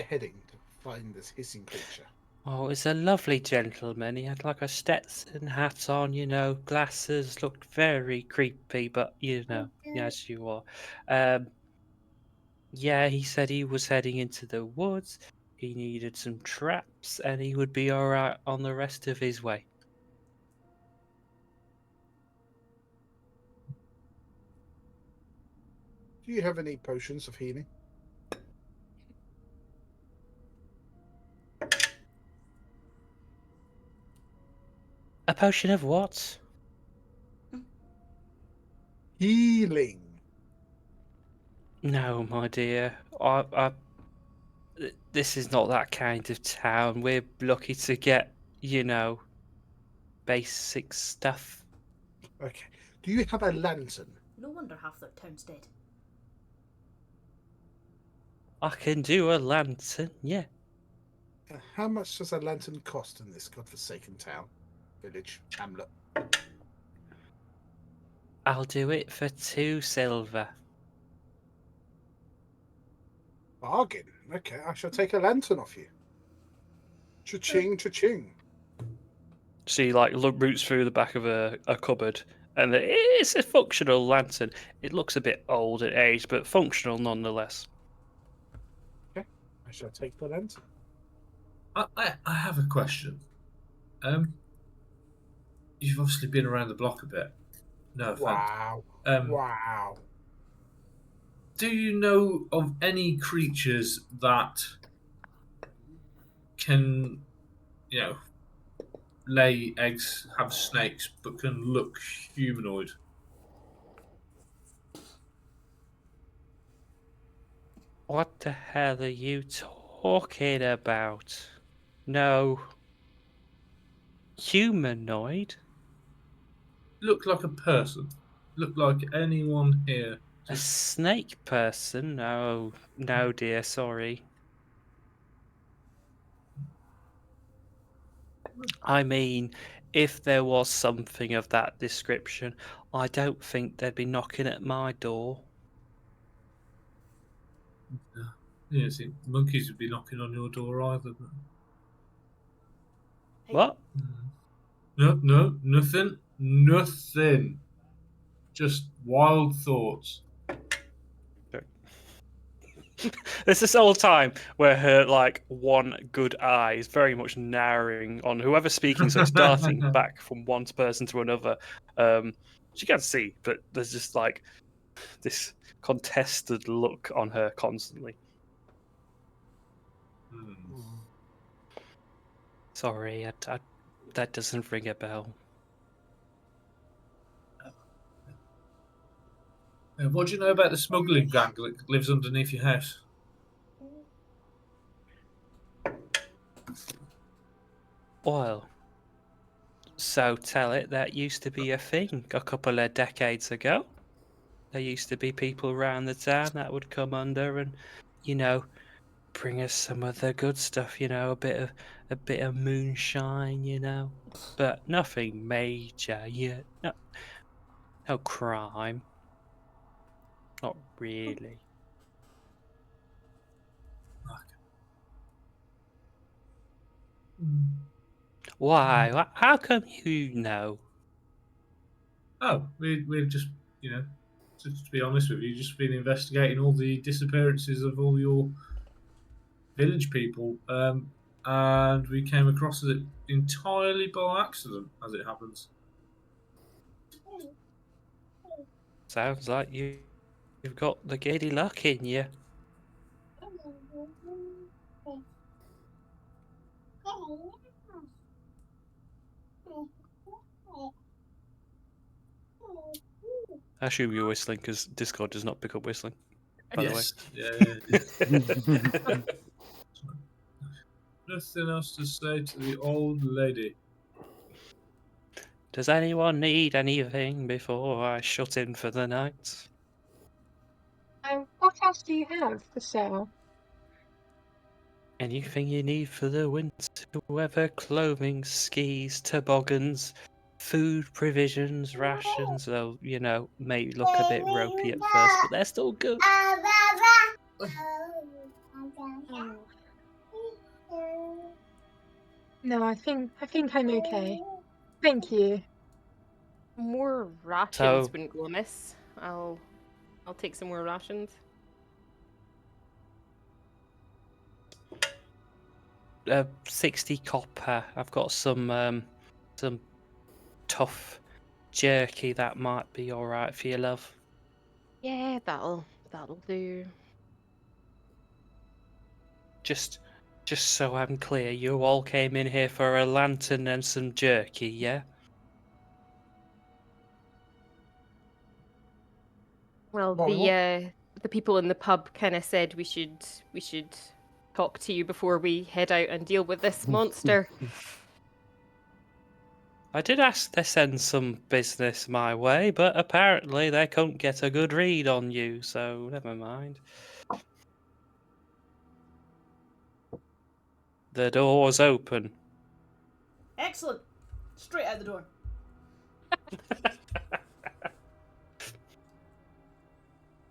heading to find this hissing creature? Oh, it's a lovely gentleman. He had like a Stetson hat on, glasses, looked very creepy, but yes, you are. Yeah, he said he was heading into the woods. He needed some traps, and he would be all right on the rest of his way. Do you have any potions of healing? A potion of what? Healing. No, my dear. This is not that kind of town. We're lucky to get, basic stuff. Okay. Do you have a lantern? No wonder half the town's dead. I can do a lantern, yeah. How much does a lantern cost in this godforsaken town, village, hamlet? I'll do it for 2 silver. Bargain. Okay, I shall take a lantern off you. Cha-ching, cha-ching. She roots through the back of a cupboard, and it's a functional lantern. It looks a bit old and aged, but functional nonetheless. Okay, I shall take the lantern. I have a question. You've obviously been around the block a bit. No offense. Wow. Wow. Do you know of any creatures that can, lay eggs, have snakes, but can look humanoid? What the hell are you talking about? No. Humanoid? Look like a person. Look like anyone here. A snake person? No, no, dear, sorry. I mean, if there was something of that description, I don't think they'd be knocking at my door. Yeah, see, monkeys would be knocking on your door either. But... What? No, nothing. Just wild thoughts. There's this whole time where her one good eye is very much narrowing on whoever's speaking, so it's darting back from one person to another. She can't see, but there's just this contested look on her constantly. Sorry, that doesn't ring a bell. What do you know about the smuggling gang that lives underneath your house? Well, so tell it that used to be a thing a couple of decades ago. There used to be people around the town that would come under and, bring us some of the good stuff, a bit of moonshine, but nothing major. No crime. Not really. Why? How come you know? Oh, we've just, to be honest with you, just been investigating all the disappearances of all your village people, and we came across it entirely by accident, as it happens. Sounds like you've got the giddy luck in you. I assume you're whistling because Discord does not pick up whistling. By the way. Yeah. Nothing else to say to the old lady. Does anyone need anything before I shut in for the night? What else do you have for sale? Anything you need for the winter weather: clothing, skis, toboggans, food provisions, rations. They'll, may look a bit ropey at first, but they're still good. No, I think I'm okay. Thank you. More rations wouldn't go amiss. I'll take some more rations. 60 copper. I've got some tough jerky that might be all right for you, love. Yeah, that'll do. Just so I'm clear, you all came in here for a lantern and some jerky, yeah? Well, What we the people in the pub kind of said we should talk to you before we head out and deal with this monster. I did ask to send some business my way, but apparently they couldn't get a good read on you, so never mind. The door's open. Excellent. Straight out the door.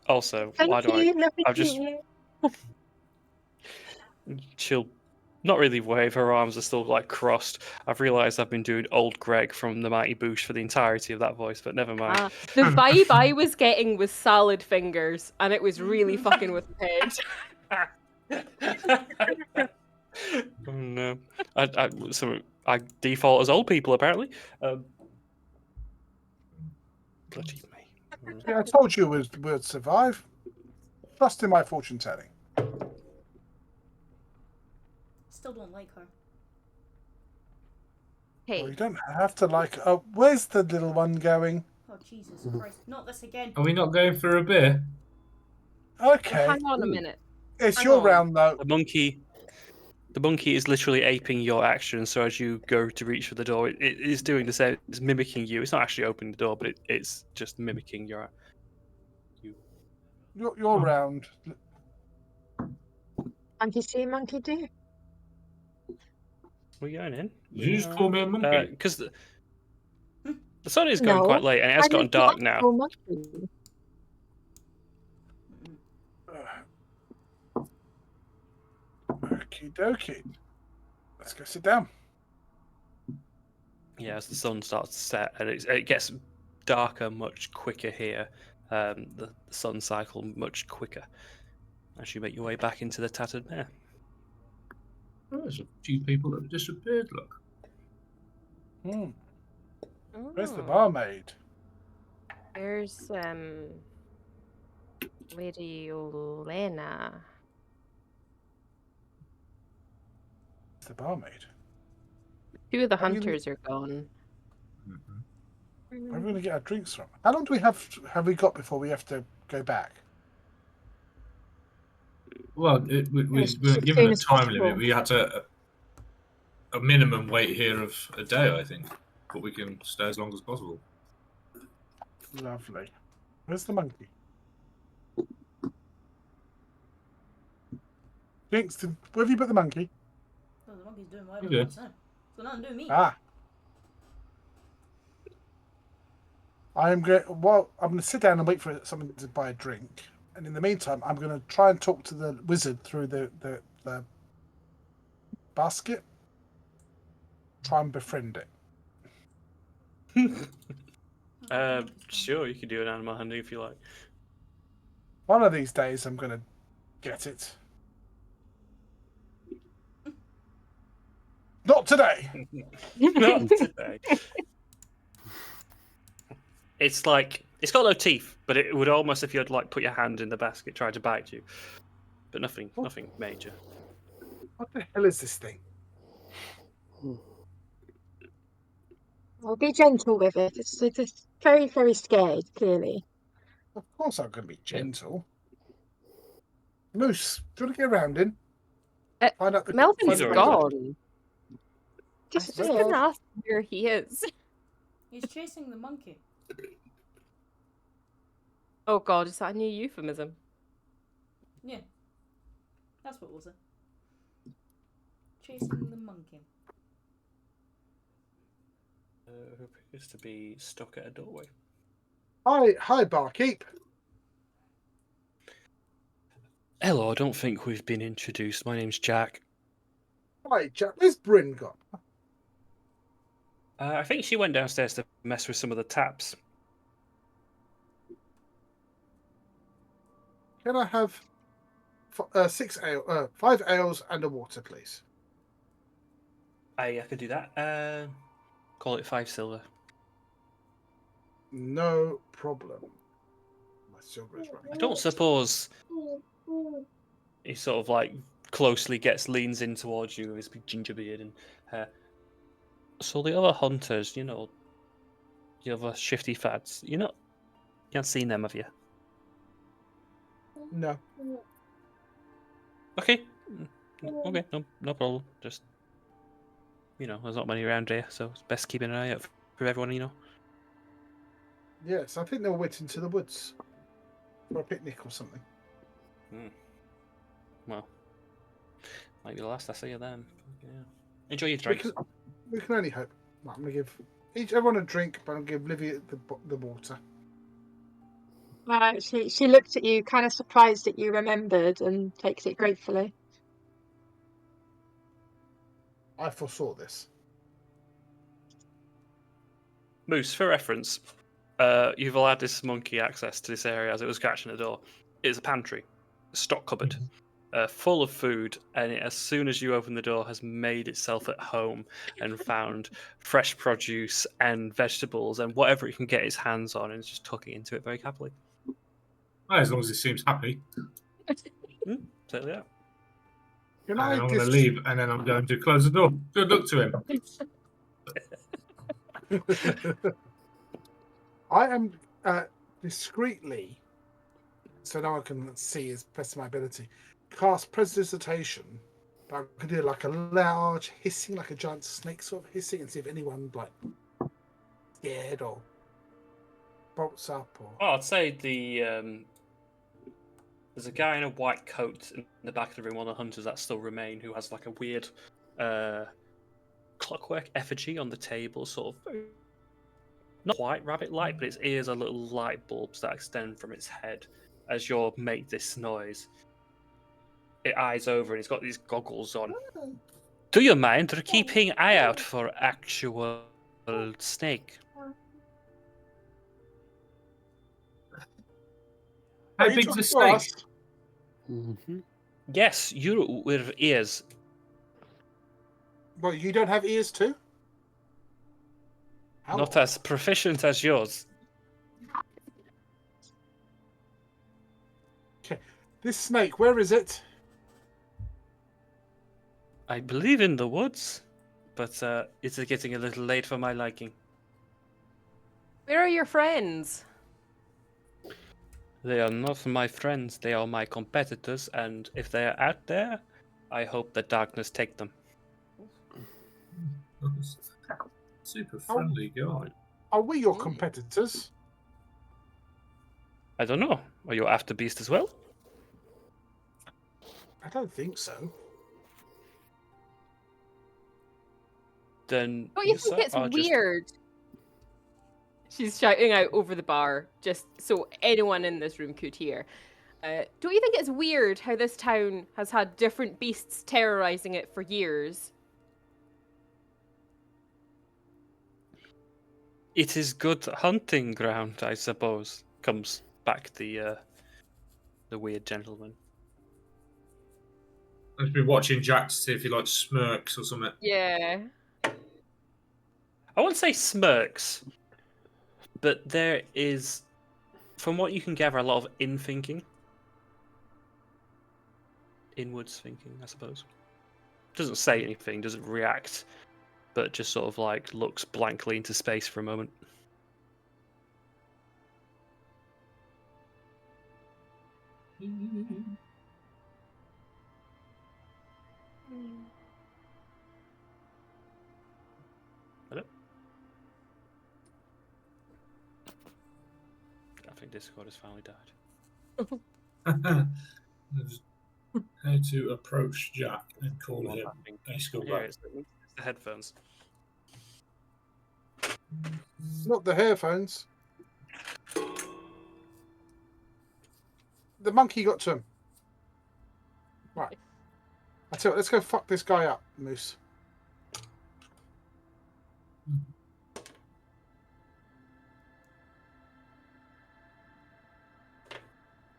Also, Thank why do you, lovely I've just- to she'll not really wave, her arms are still like crossed. I've realised I've been doing old Greg from the Mighty Boosh for the entirety of that voice, but never mind. The vibe I was getting was salad fingers, and it was really fucking with my head. Oh no. I default as old people apparently. Bloody me. Yeah, I told you we'd survive. Trust in my fortune telling. Still don't like her. Well, Hey, you don't have to like. Oh, where's the little one going? Oh, Jesus Christ. Not this again. Are we not going for a beer? Okay, hang on a minute. it's hang your on. round though. The monkey is literally aping your action, so as you go to reach for the door, it is doing the same. It's mimicking you. It's not actually opening the door, but it's just mimicking your. Your round. monkey see, monkey do. We're going in. Did you just call me a monkey? Because the sun is going No, quite late, and it has I gotten meant the dark now. actual monkey. Okie dokie. Let's go sit down. Yeah, as the sun starts to set, and it gets darker much quicker here. The sun cycle much quicker as you make your way back into the tattered mare. Oh, there's a few people that have disappeared, look. Where's the Oh, barmaid? There's Lady Olena. It's the barmaid. Two of the Are you- hunters are gone. Where are we going to get our drinks from? How long do we have we got before we have to go back? Well, we As weren't given soon a as time possible. limit. We had a minimum wait here of a day, I think. But we can stay as long as possible. Lovely. Where's the monkey? Jinx, where have you put the monkey? Oh, the monkey's doing whatever Okay. it wants now. It's got nothing to do with me. Ah. I'm going to sit down and wait for someone to buy a drink. And in the meantime, I'm going to try and talk to the wizard through the basket. Try and befriend it. Sure, you can do an animal handling if you like. One of these days, I'm going to get it. Not today. Not today. It's like it's got no teeth, but it would almost, if you had like put your hand in the basket, try to bite you, but nothing major. What the hell is this thing? I'll be gentle with it. It's very, very scared, clearly. Of course, I'm going to be gentle. Moose, do you want to get around in? Find out the Melvin's He's already gone. I was just Disappeared. gonna ask where he is. He's chasing the monkey. Oh god, is that a new euphemism? Yeah. That's what was it. Chasing the monkey. Who appears to be stuck at a doorway. Hi, barkeep. Hello, I don't think we've been introduced. My name's Jack. Hi, Jack. Where's Bryn gone? I think she went downstairs to mess with some of the taps. Can I have 5 ales and a water, please? I could do that. Call it 5 silver. No problem. My silver is running. I don't suppose he sort of like closely leans in towards you with his big ginger beard and hair. So the other hunters, the other shifty fads, you haven't seen them, have you? No. Okay. Okay, no problem. Just, there's not many around here, so it's best keeping an eye out for everyone. Yes, I think they went into the woods for a picnic or something. Well, might be the last I see of them. Yeah. Enjoy your drinks. We can only hope. Right, I'm going to give everyone a drink, but I'm going to give Livy the water. She looks at you, kind of surprised that you remembered, and takes it gratefully. I foresaw this. Moose, for reference, you've allowed this monkey access to this area as it was scratching the door. It's a pantry, a stock cupboard, full of food, and as soon as you open the door, has made itself at home and found fresh produce and vegetables and whatever it can get its hands on, and is just tucking into it very happily. Well, as long as it seems happy. Totally out. Can And I I'm going to leave, and then I'm going to close the door. Good luck to him. I am discreetly, so no one can see as best of my ability, cast Prestidigitation, but I could do like a large hissing, like a giant snake sort of hissing, and see if anyone like scared or bolts up or. Oh, I'd say there's a guy in a white coat in the back of the room, one of the hunters that still remain, who has like a weird clockwork effigy on the table, sort of not quite rabbit-like, but its ears are little light bulbs that extend from its head. As you make this noise, it eyes over and it's got these goggles on. Do you mind keeping an eye out for actual snake? How big's the snake? Mm-hmm. Yes, you with ears. Well, you don't have ears too? How Not as proficient as yours. Okay. This snake, where is it? I believe in the woods, but it's getting a little late for my liking. Where are your friends? They are not my friends, they are my competitors, and if they are out there, I hope the darkness take them. Super friendly guy. Are we your competitors? I don't know. Are you after Beast as well? I don't think so. Then Don't you think it's are just- weird? She's shouting out over the bar, just so anyone in this room could hear. Don't you think it's weird how this town has had different beasts terrorizing it for years? It is good hunting ground, I suppose. Comes back the weird gentleman. I've been watching Jack to see if he like smirks or something. Yeah. I won't say smirks, but there is, from what you can gather, a lot of in-thinking. Inwards thinking, I suppose. Doesn't say anything, doesn't react, but just sort of like looks blankly into space for a moment. Hello? I think Discord has finally died. How to approach Jack and call him a Yeah, scumbag. it's the headphones. Not the headphones. The monkey got to him. Right. I tell you what, let's go fuck this guy up, Moose.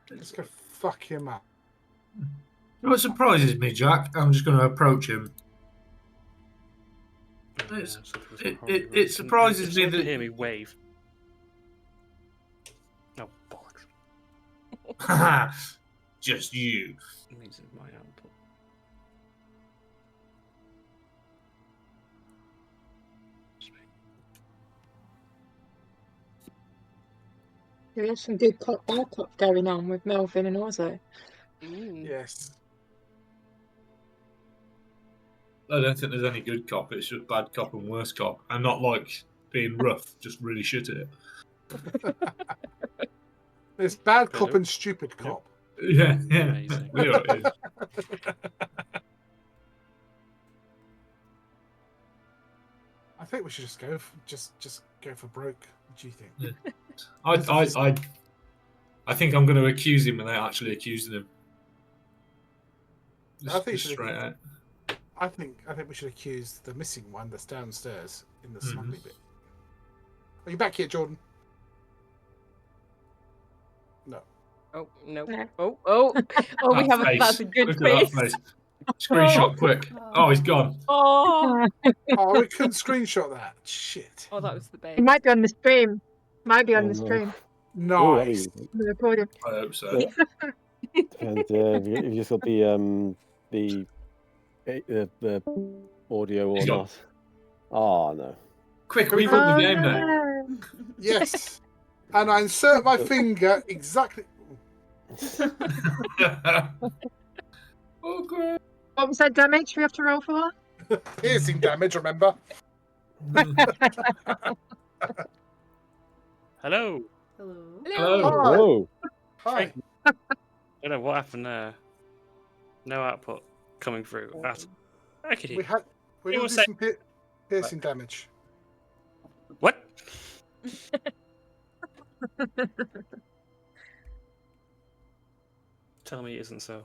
Let's go fuck him up. You know what surprises me, Jack? I'm just going to approach him. It surprises me that hear me wave. Oh bollocks! just you. It means it's my output. There is some good cop bad cop going on with Melvin and Orzo. Yes. I don't think there's any good cop. It's just bad cop and worse cop. And not like being rough, just really shit at it. There's bad cop and stupid cop. Yeah. Amazing. We know what it is. I think we should just go for broke. What do you think? Yeah. I think I'm going to accuse him without actually accusing him. I think Just straight out. I think we should accuse the missing one that's downstairs in the smuggling bit. Are you back yet, Jordan? No. Oh no! No. Oh! We have that's a good Look at that face. Screenshot quick. Oh, he's gone. Oh! Oh, we couldn't screenshot that. Shit. Oh, that was the best. It might be on the stream. Might be on the no. stream. Nice. The recording. I hope so. And you just got the audio or He's gone. not. Oh no. Quick, reboot the game now. no. Yes. And I insert my finger exactly. Okay. What was that damage we have to roll for? Piercing damage, remember? Hello. Hello. Hello. Oh. Hi. I don't know what happened there. No output coming through. I could hear. We You did were some piercing damage. What? Tell me it isn't so.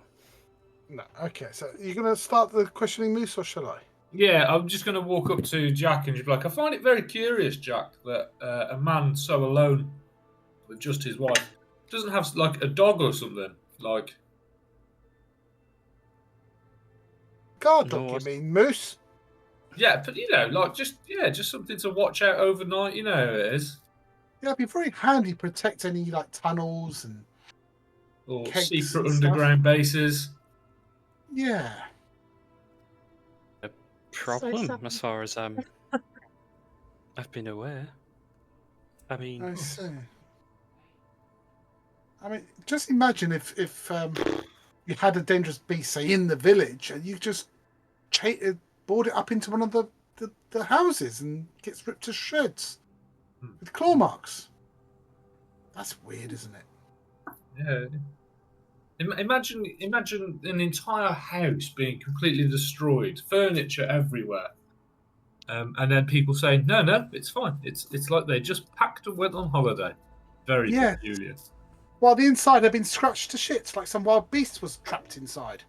No. Okay. So you're gonna start the questioning, Moose, or shall I? Yeah, I'm just going to walk up to Jack and just be like, I find it very curious, Jack, that a man so alone with just his wife doesn't have like a dog or something. Like, Guard No, dog, you mean, Moose? yeah, but like just something to watch out overnight. You know how it is, Yeah, it'd be very handy to protect any like tunnels and or Kegs secret and stuff. underground bases. yeah. Problem, sad. as far as I've been aware. I mean, I see. I mean, just imagine if you had a dangerous beast, say, in the village, and you just board it up into one of the houses and gets ripped to shreds with claw marks. That's weird, isn't it? Yeah. Imagine an entire house being completely destroyed, furniture everywhere, and then people saying, "No, it's fine. It's like they just packed and went on holiday." Very peculiar. While the inside had been scratched to shit, like some wild beast was trapped inside.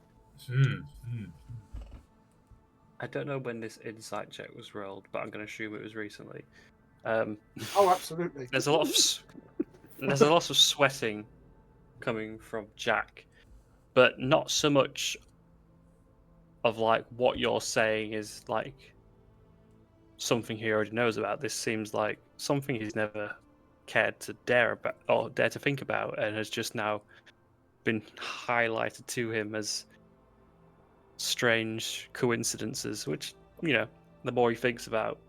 I don't know when this insight check was rolled, but I'm going to assume it was recently. Oh, absolutely. There's a lot of sweating coming from Jack, but not so much of like what you're saying is like something he already knows about. This seems like something he's never cared to dare to think about, and has just now been highlighted to him as strange coincidences, which, you know, the more he thinks about,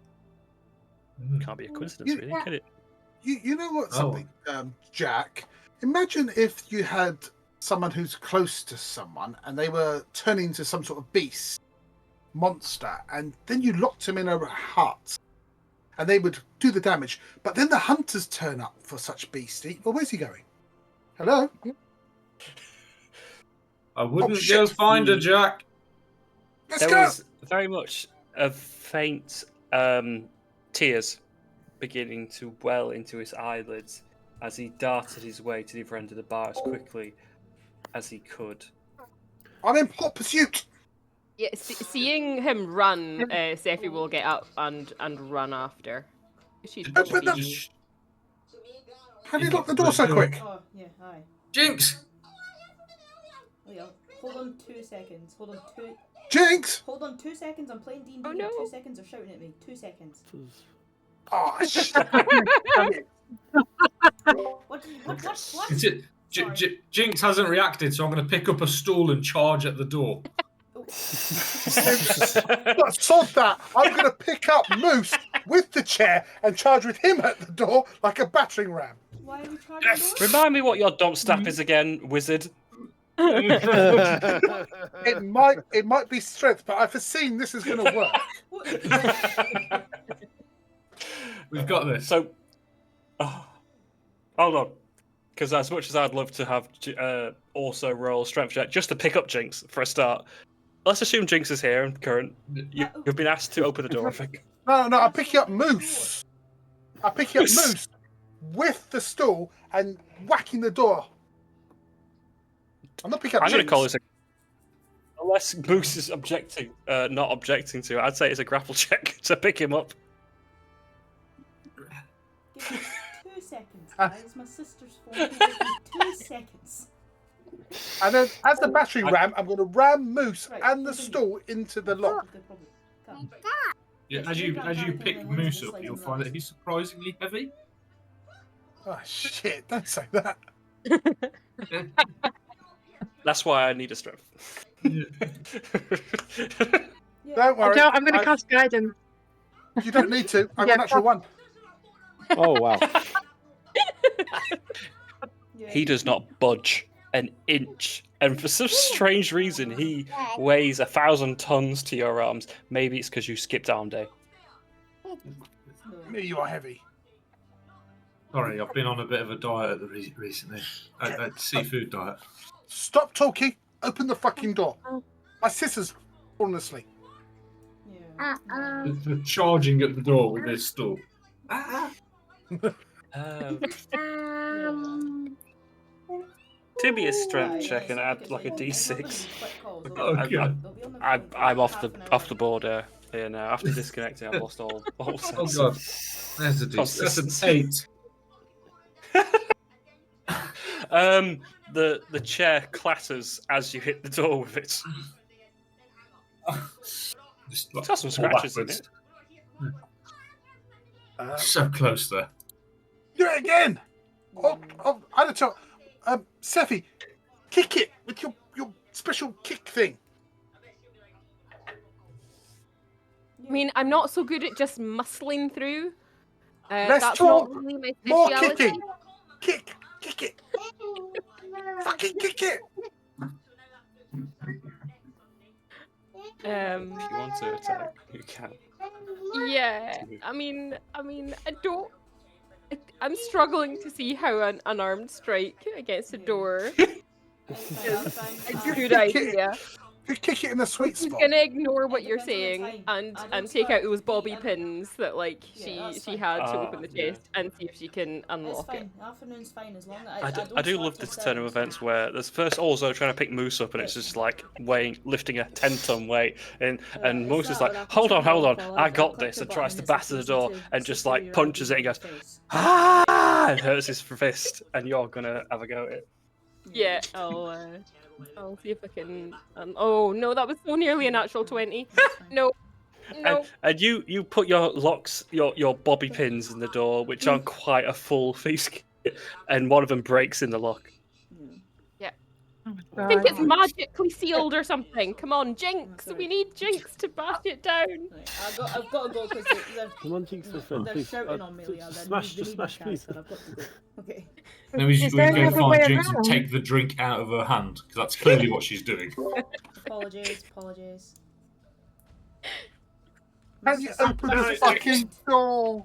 can't be a coincidence, really, can it? You know what, something, Jack? Imagine if you had someone who's close to someone and they were turning into some sort of beast, monster, and then you locked them in a hut and they would do the damage, but then the hunters turn up for such beastie. Well, where's he going? Hello? I wouldn't shit. go find her, Jack. Let's There go! was very much a faint tears beginning to well into his eyelids as he darted his way to the other end of the bar as quickly as he could. I'm in hot pursuit! Yeah, seeing him run, Sephi will get up and run after. She's Open probably... the- How did you lock the door so quick? Oh, yeah, hi. Jinx! Oh, yeah. Hold on 2 seconds. Hold on 2 seconds. I'm playing D&D. Oh, no. 2 seconds are shouting at me. 2 seconds. Oh, shit! What? Jinx hasn't reacted, so I'm going to pick up a stool and charge at the door. Sod that! I'm going to pick up Moose with the chair and charge with him at the door like a battering ram. Why are we charging Yes! doors? Remind me what your dump stat is again, wizard. It might be strength, but I foreseen this is going to work. We've got this. So, hold on, because as much as I'd love to have also roll strength check just to pick up Jinx for a start, let's assume Jinx is here and current. You've been asked to open the door, I think. No, I pick you up Moose. I pick you up Moose with the stool and whacking the door. I'm not picking up I'm going to Jinx. call this unless Moose is not objecting to it, I'd say it's a grapple check to pick him up. Give me 2 seconds, guys. My sister's phone. Give me 2 seconds. And then, as the battery ram, I'm going to ram Moose Right, and the continue. stool into the lock. Good problem. Come. Yeah, as you pick Moose up, you'll find that he's surprisingly heavy. Oh shit! Don't say that. That's why I need a strength. Yeah. Don't worry. I'm going to cast guidance. You don't need to. I got Yeah, an natural one. Oh wow. Yeah. He does not budge an inch, and for some strange reason, he weighs 1,000 tons to your arms. Maybe it's because you skipped arm day. Me, you are heavy. Sorry, I've been on a bit of a diet recently. A seafood diet. Stop talking. Open the fucking door. My sister's fallen asleep. Yeah. They're charging at the door with this stool. To be a strength Right, check and so add because like a they'll be D6. quick calls. Oh, They'll be God. they'll be on the I'm phone for I'm off half the an off hour. the board here now. After disconnecting, I've lost all Oh sense. god, there's a D. That's an Consistency. 8. The chair clatters as you hit the door with it. Just It's got some pull scratches in backwards. it. So close there. Do it again. Oh, I don't know. Seffi, kick it with your special kick thing. I mean, I'm not so good at just muscling through. Let's That's talk. not really my More speciality. kicking. Kick it. Fucking kick it. If you want to attack, you can. Yeah, I mean, I don't. I'm struggling to see how an unarmed strike against a door is a good idea. You kick it in the sweet She's spot. gonna ignore what It you're depends on the saying time. and take out those bobby pins that like Yeah, that's she fine. had to open the yeah. chest and see if she can It's unlock it. fine. Afternoon's fine as long as I do love this turn of events where there's first also trying to pick Moose up and it's just like lifting a 10-ton weight and Moose is like, hold on, I got this, and tries to batter the door and just like punches it and goes, ah, and hurts his fist, and you're gonna have a go at it. Yeah, I'll see if I can. Oh no, that was so nearly a natural 20. No. And you put your locks, your bobby pins in the door, which aren't quite a full face kit, and one of them breaks in the lock. I think it's magically sealed or something. Come on, Jinx. We need Jinx to bash it down. I've got to go because Come on, Jinx, my friend, they're please. shouting on me. Just smash, please. I've got to go. Okay. Maybe we Is should there go another way find Jinx and around? take the drink out of her hand, because that's clearly what she's doing. Apologies. Can you open the fucking door?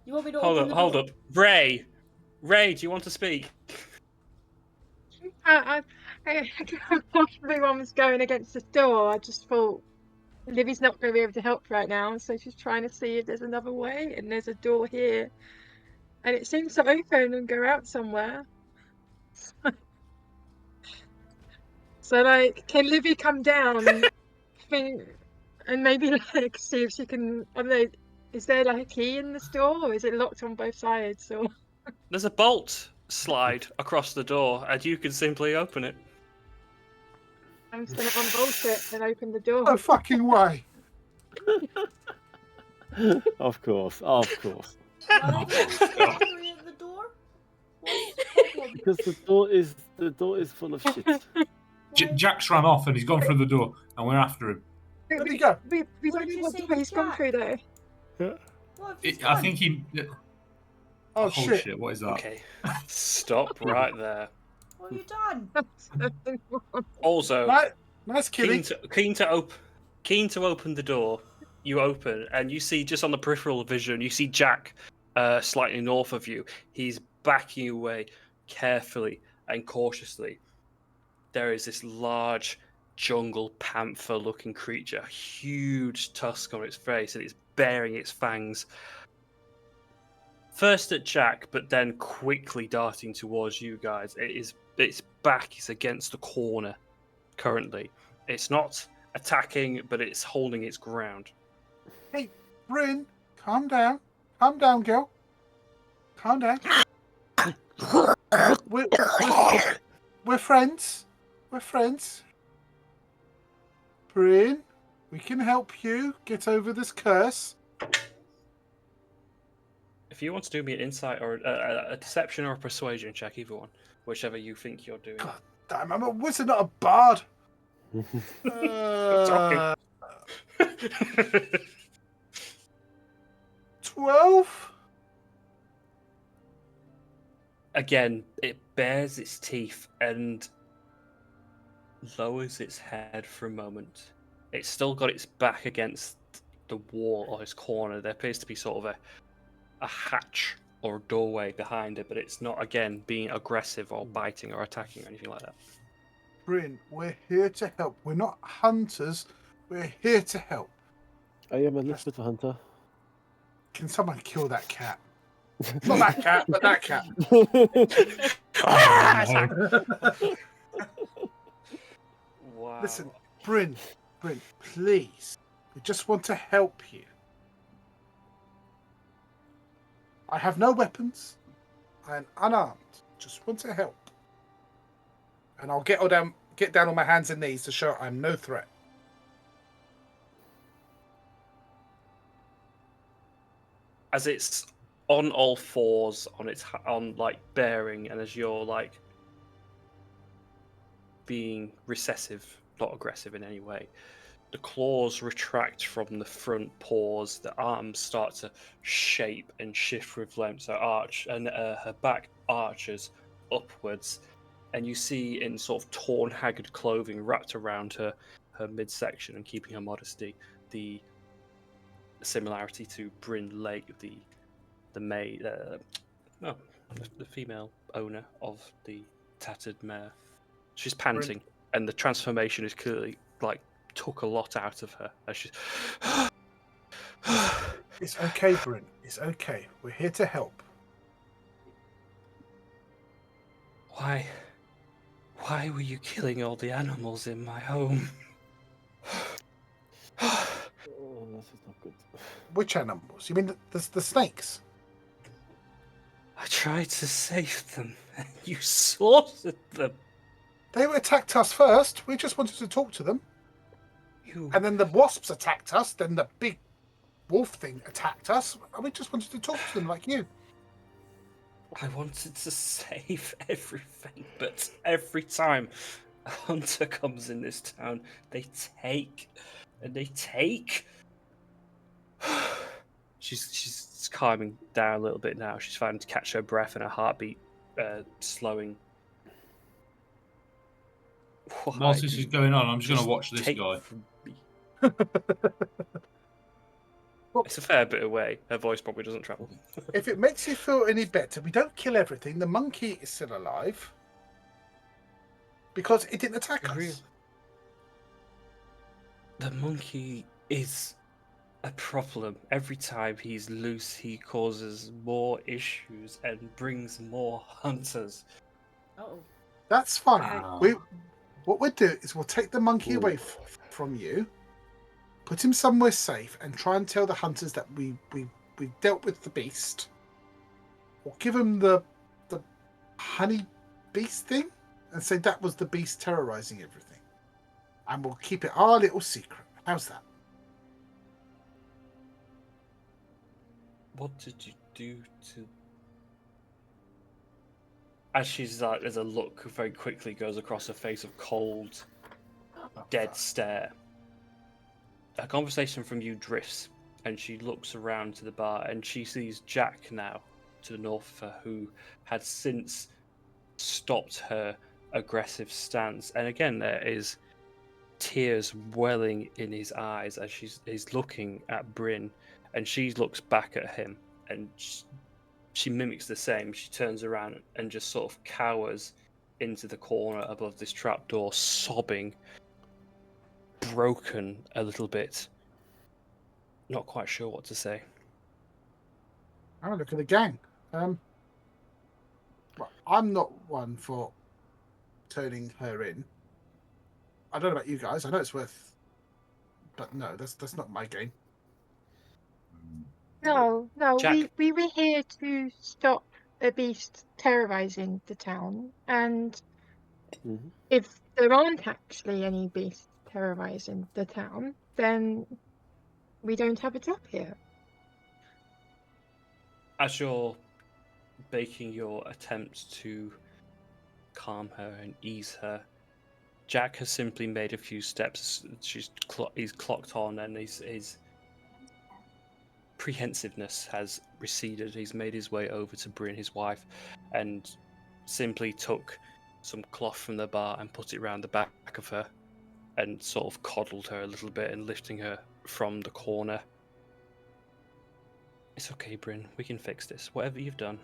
You want me to open the Hold door? up. Ray, do you want to speak? I possibly one was going against the door. I just thought Livy's not going to be able to help right now, so she's trying to see if there's another way. And there's a door here, and it seems to open and go out somewhere. So, like, can Livy come down and maybe like see if she can? I don't know. Is there like a key in this door, or is it locked on both sides? Or There's a bolt slide across the door, and you can simply open it. I'm just going to unbolt it and open the door. No fucking way. Of course. Why are you angry at the door? What's the problem? Because the door is full of shit. Jack's ran off and he's gone through the door, and we're after him. Where'd he go? We What don't did know you what say door to he's gone Jack? through though. What have you I done? think he. Oh, shit. What is that? Okay, stop right there. What have you done? Also, Nice killing. keen to open the door. You open and you see just on the peripheral vision, you see Jack slightly north of you. He's backing away carefully and cautiously. There is this large jungle panther-looking creature, a huge tusk on its face, and it's baring its fangs. First at Jack, but then quickly darting towards you guys. Its back is against the corner currently. It's not attacking, but it's holding its ground. Hey, Bryn, calm down. Calm down, girl. Calm down. We're friends. We're friends. Bryn, we can help you get over this curse. If you want to do me an insight or a deception or a persuasion check, either one, whichever you think you're doing. God damn, I'm a wizard, not a bard. 12? Again, it bares its teeth and lowers its head for a moment. It's still got its back against the wall or its corner. There appears to be sort of a hatch or a doorway behind it, but it's not, again, being aggressive or biting or attacking or anything like that. Bryn, we're here to help. We're not hunters. We're here to help. I am a little bit of a hunter. Can someone kill that cat? Not that cat, but that cat. Wow. Listen, Bryn, please. We just want to help you. I have no weapons. I am unarmed. Just want to help. And I'll get down on my hands and knees to show I'm no threat. As it's on all fours, on like bearing, and as you're like being recessive, not aggressive in any way, the claws retract from the front paws. The arms start to shape and shift with length, so arch, and her back arches upwards, and you see in sort of torn, haggard clothing wrapped around her midsection and keeping her modesty, the similarity to Bryn Lake, the female owner of the tattered mare. She's panting, and the transformation is clearly like took a lot out of her as she's. It's okay, Bryn. It's okay. We're here to help. Why were you killing all the animals in my home? Oh, this is not good. Which animals? You mean the snakes? I tried to save them, and you slaughtered them. They attacked us first. We just wanted to talk to them. And then the wasps attacked us. Then the big wolf thing attacked us. And we just wanted to talk to them like you. I wanted to save everything, but every time a hunter comes in this town, they take. She's calming down a little bit now. She's starting to catch her breath and her heartbeat slowing. Whilst this is going on, I'm just going to watch this guy. It's a fair bit away. Her voice probably doesn't travel. If it makes you feel any better, we don't kill everything. The monkey is still alive. Because it didn't attack us. The monkey is a problem. Every time he's loose, he causes more issues and brings more hunters. Oh. That's fine. Wow. What we'll do is we'll take the monkey away from you, put him somewhere safe, and try and tell the hunters that we dealt with the beast. Or give them the honey beast thing and say that was the beast terrorizing everything. And we'll keep it our little secret. How's that? What did you do to... As she's like, there's a look very quickly goes across her face of cold, dead stare. A conversation from you drifts, and she looks around to the bar, and she sees Jack now to the north of her, who had since stopped her aggressive stance. And again, there is tears welling in his eyes as he's looking at Bryn, and she looks back at him, and she mimics the same. She turns around and just sort of cowers into the corner above this trapdoor, sobbing, broken a little bit, not quite sure what to say. Oh, look at the gang. Well, I'm not one for turning her in. I don't know about you guys. I know it's worth, but no, that's not my game. No, Jack. we were here to stop the beast terrorizing the town, and Mhm. if there aren't actually any beasts terrorizing the town, then we don't have a job here. As you're making your attempts to calm her and ease her, Jack has simply made a few steps. He's clocked on, and his prehensiveness has receded. He's made his way over to Bryn, his wife, and simply took some cloth from the bar and put it around the back of her, and sort of coddled her a little bit and lifting her from the corner. It's okay, Bryn. We can fix this. Whatever you've done,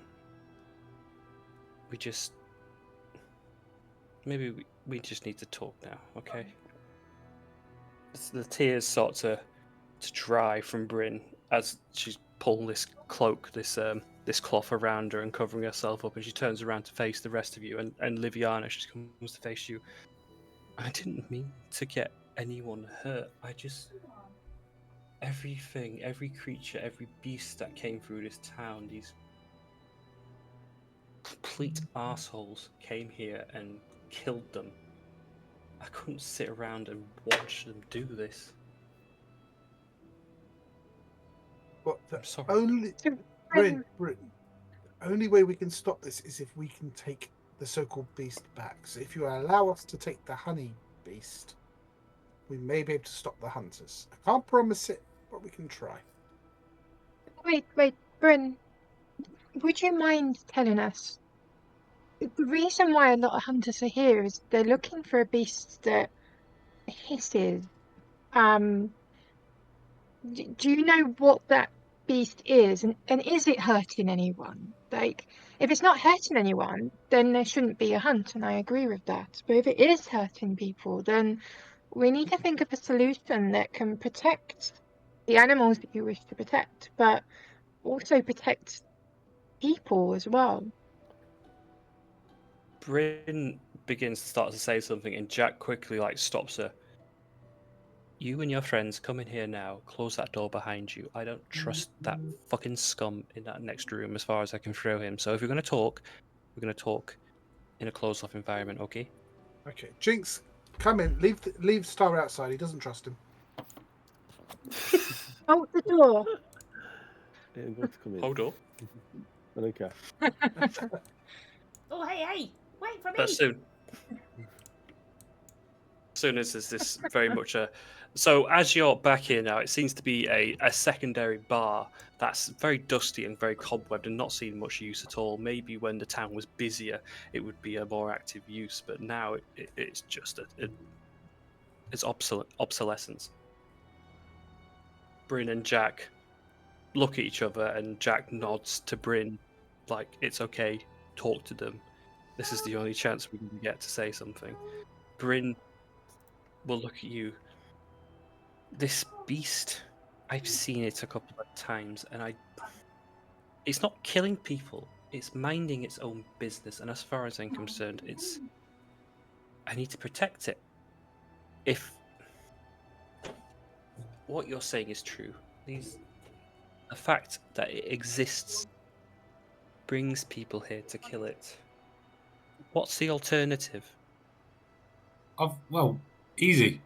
maybe we just need to talk now, okay? The tears start to dry from Bryn as she's pulling this cloak, this cloth around her and covering herself up, and she turns around to face the rest of you, and Liviana, she comes to face you. I didn't mean to get anyone hurt. Everything, every creature, every beast that came through this town, these complete assholes came here and killed them. I couldn't sit around and watch them do this. But I'm sorry. Bryn, only way we can stop this is if we can take the so-called beast back. So if you allow us to take the honey beast, we may be able to stop the hunters. I can't promise it, but we can try. Wait, Bryn, would you mind telling us the reason why a lot of hunters are here is they're looking for a beast that hisses. Do you know what that beast is, and is it hurting anyone? Like, if it's not hurting anyone, then there shouldn't be a hunt, and I agree with that. But if it is hurting people, then we need to think of a solution that can protect the animals that you wish to protect, but also protect people as well. Bryn begins to start to say something, and Jack quickly stops her. You and your friends come in here now. Close that door behind you. I don't trust that fucking scum in that next room as far as I can throw him. So if you're going to talk, we're going to talk in a closed-off environment, okay? Okay, Jinx, come in. Leave Star outside. He doesn't trust him. Out the door. I'm going to come in. Hold on. I don't care. Oh, hey, wait for me! But soon as there's this very much a... So as you're back here now, it seems to be a secondary bar that's very dusty and very cobwebbed and not seeing much use at all. Maybe when the town was busier, it would be a more active use, but now it's just it's obsolescence. Bryn and Jack look at each other, and Jack nods to Bryn, like, it's okay, talk to them. This is the only chance we can get to say something. Bryn will look at you. This beast, I've seen it a couple of times, and it's not killing people, it's minding its own business, and as far as I'm concerned, I need to protect it. If what you're saying is true, the fact that it exists brings people here to kill it. What's the alternative? Well, easy.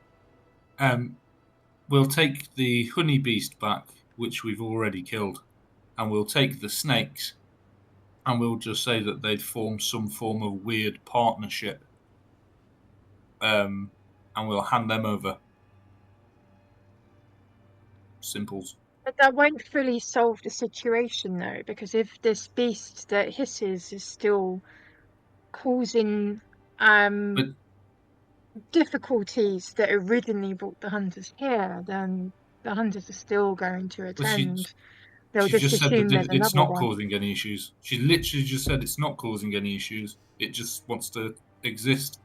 We'll take the honey beast back, which we've already killed, and we'll take the snakes, and we'll just say that they'd formed some form of weird partnership, and we'll hand them over. Simples. But that won't fully solve the situation, though, because if this beast that hisses is still causing But difficulties that originally brought the hunters here, then the hunters are still going to But she attend. They'll she just just said assume that there's it's another not one. causing any issues. She literally just said it's not causing any issues. It just wants to exist.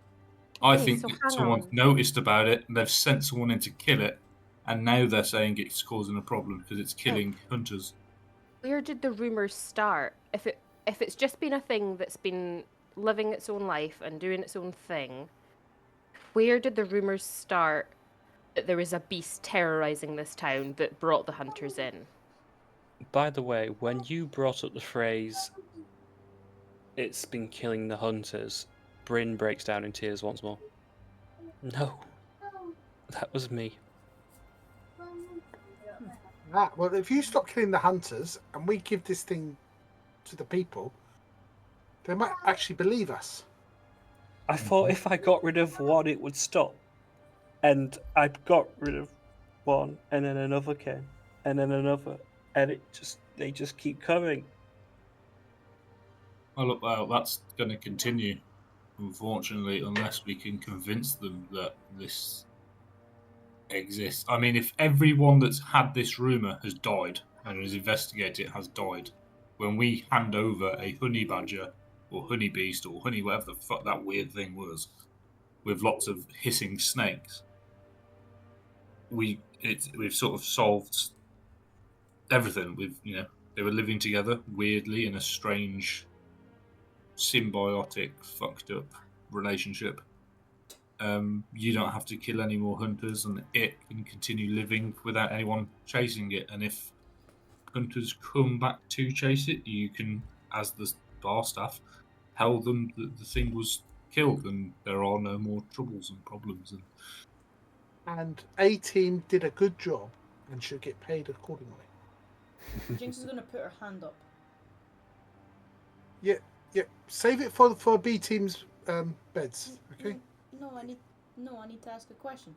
I Okay, think so that hang someone's on. noticed about it and they've sent someone in to kill it, and now they're saying it's causing a problem because it's killing hunters. Where did the rumors start? If it's just been a thing that's been living its own life and doing its own thing, where did the rumors start that there was a beast terrorizing this town that brought the hunters in? By the way, when you brought up the phrase, it's been killing the hunters, Bryn breaks down in tears once more. No, that was me. Well, if you stop killing the hunters and we give this thing to the people, they might actually believe us. I thought if I got rid of one, it would stop. And I got rid of one, and then another came, and then another, and they just keep coming. Well, that's going to continue, unfortunately, unless we can convince them that this exists. I mean, if everyone that's had this rumor has died and has investigated it has died, when we hand over a honey badger or honey beast or honey whatever the fuck that weird thing was, with lots of hissing snakes, we've sort of solved everything. They were living together weirdly in a strange, symbiotic, fucked up relationship. You don't have to kill any more hunters, and it can continue living without anyone chasing it. And if hunters come back to chase it, you can, as the bar staff, tell them that the thing was killed and there are no more troubles and problems. And A team did a good job and should get paid accordingly. Jinx is going to put her hand up. Yeah. Save it for B team's beds. Okay. No, I need to ask a question.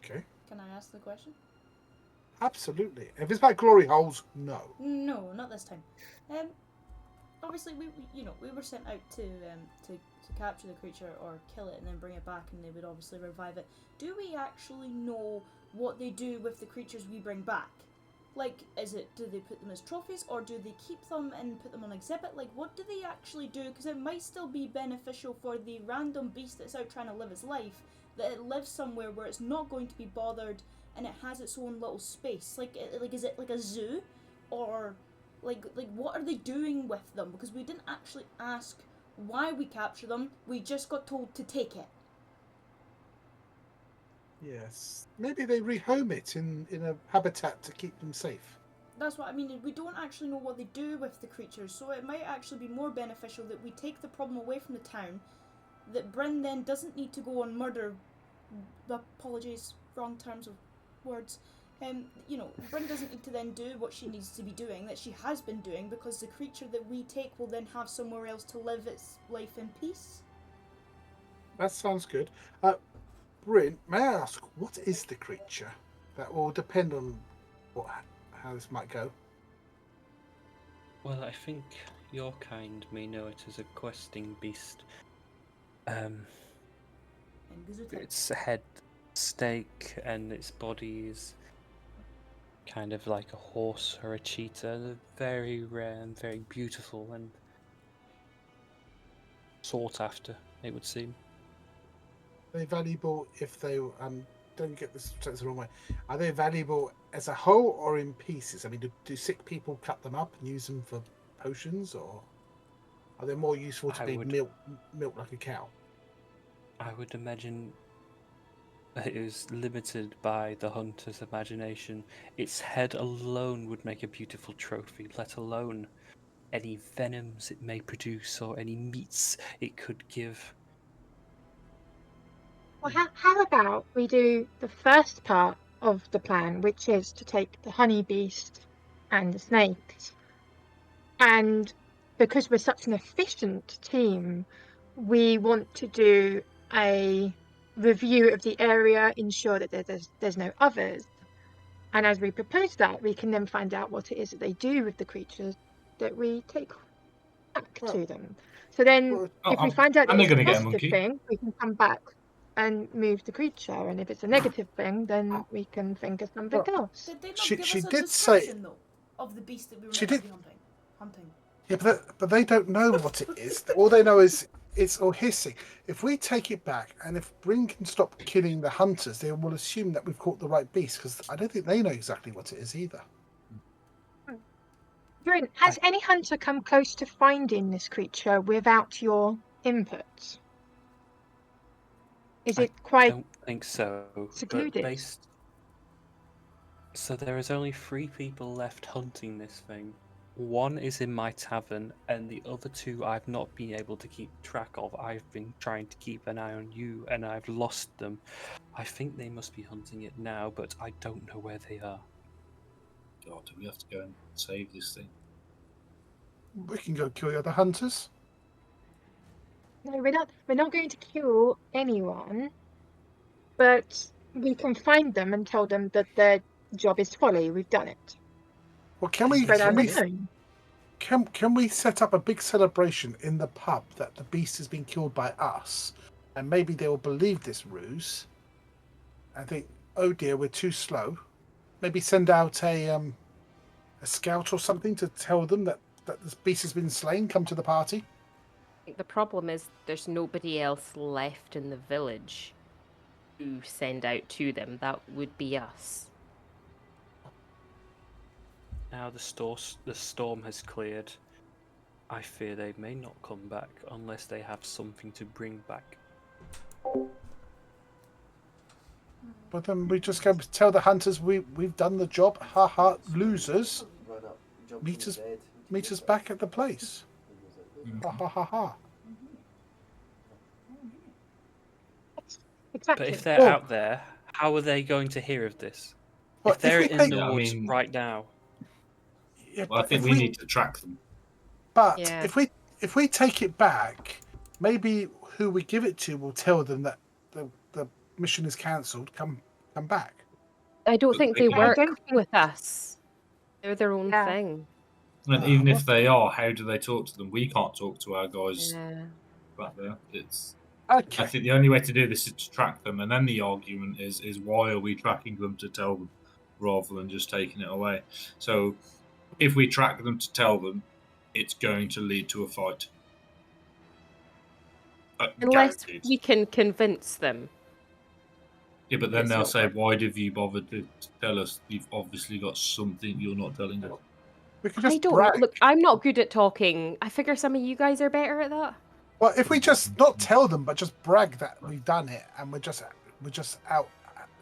Okay. Can I ask the question? Absolutely. If it's about glory holes, no. No, not this time. Obviously we were sent out to capture the creature or kill it and then bring it back, and they would obviously revive it. Do we actually know what they do with the creatures we bring back? Like, do they put them as trophies, or do they keep them and put them on exhibit? Like, what do they actually do? Because it might still be beneficial for the random beast that's out trying to live its life, that it lives somewhere where it's not going to be bothered and it has its own little space. Is it like a zoo, or like what are they doing with them? Because we didn't actually ask why we capture them. We just got told to take it. Yes. Maybe they rehome it in a habitat to keep them safe. That's what I mean. We don't actually know what they do with the creatures, so it might actually be more beneficial that we take the problem away from the town, that Bryn then doesn't need to go and murder, apologies, wrong terms of words, Bryn doesn't need to then do what she needs to be doing, that she has been doing, because the creature that we take will then have somewhere else to live its life in peace. That sounds good. Bryn, may I ask, what is the creature? That will depend on how this might go. Well, I think your kind may know it as a questing beast. Its head snake and its body is kind of like a horse or a cheetah. They're very rare and very beautiful and sought after, it would seem. Are they valuable if they don't get this the wrong way? Are they valuable as a whole or in pieces? I mean, do sick people cut them up and use them for potions, or are they more useful to be milked like a cow? I would imagine it is limited by the hunter's imagination. Its head alone would make a beautiful trophy, let alone any venoms it may produce or any meats it could give. Well, how about we do the first part of the plan, which is to take the honey beast and the snakes. And because we're such an efficient team, we want to do a review of the area, ensure that there's no others. And as we propose that, we can then find out what it is that they do with the creatures that we take back to them. So then, Well, if we find out that and they're it's a going to get a positive monkey. thing, we can come back and move the creature. And if it's a negative thing, then we can think of something else. Did they not She- give she us a did say- description, though, of the beast that we were She meant to did- be hunting? Yeah, but they don't know what it is. All they know is it's all hissing. If we take it back, and if Bryn can stop killing the hunters, they will assume that we've caught the right beast, because I don't think they know exactly what it is either. Bryn, has any hunter come close to finding this creature without your input? Is it I quite don't think so. secluded? But so there is only 3 people left hunting this thing. 1 is in my tavern, and the other 2 I've not been able to keep track of. I've been trying to keep an eye on you, and I've lost them. I think they must be hunting it now, but I don't know where they are. God, do we have to go and save this thing? We can go kill the other hunters. No, we're not going to kill anyone, but we can find them and tell them that their job is folly. We've done it. Well, can we Spread out can we, the home. can we set up a big celebration in the pub that the beast has been killed by us, and maybe they will believe this ruse and think, oh dear, we're too slow. Maybe send out a scout or something to tell them that this beast has been slain. Come to the party. The problem is there's nobody else left in the village to send out to them. That would be us. Now the storm has cleared. I fear they may not come back unless they have something to bring back. But then we just go tell the hunters we've done the job. Ha ha, losers. Meet us back at the place. Ha ha ha ha. Exactly. But if they're Well- out there, how are they going to hear of this? Well, if they're we in take- the Yeah, I woods mean- right now, Yeah, Well, I but think if we need to track them. But Yeah. if we take it back, maybe who we give it to will tell them that the mission is cancelled. Come back. I don't But think they they can- I work don't think- with us. They're their own Yeah. thing. And even if they are, how do they talk to them? We can't talk to our guys Yeah. back there. It's. Okay. I think the only way to do this is to track them, and then the argument is why are we tracking them to tell them, rather than just taking it away. So, if we track them to tell them, it's going to lead to a fight. Unless Guaranteed. we can convince them. Yeah, but then it's they'll not say, worth- "Why have you bothered to tell us? You've obviously got something you're not telling us." We could I just don't brag. know. Look, I'm not good at talking. I figure some of you guys are better at that. Well, if we just not tell them, but just brag that we've done it, and we're just out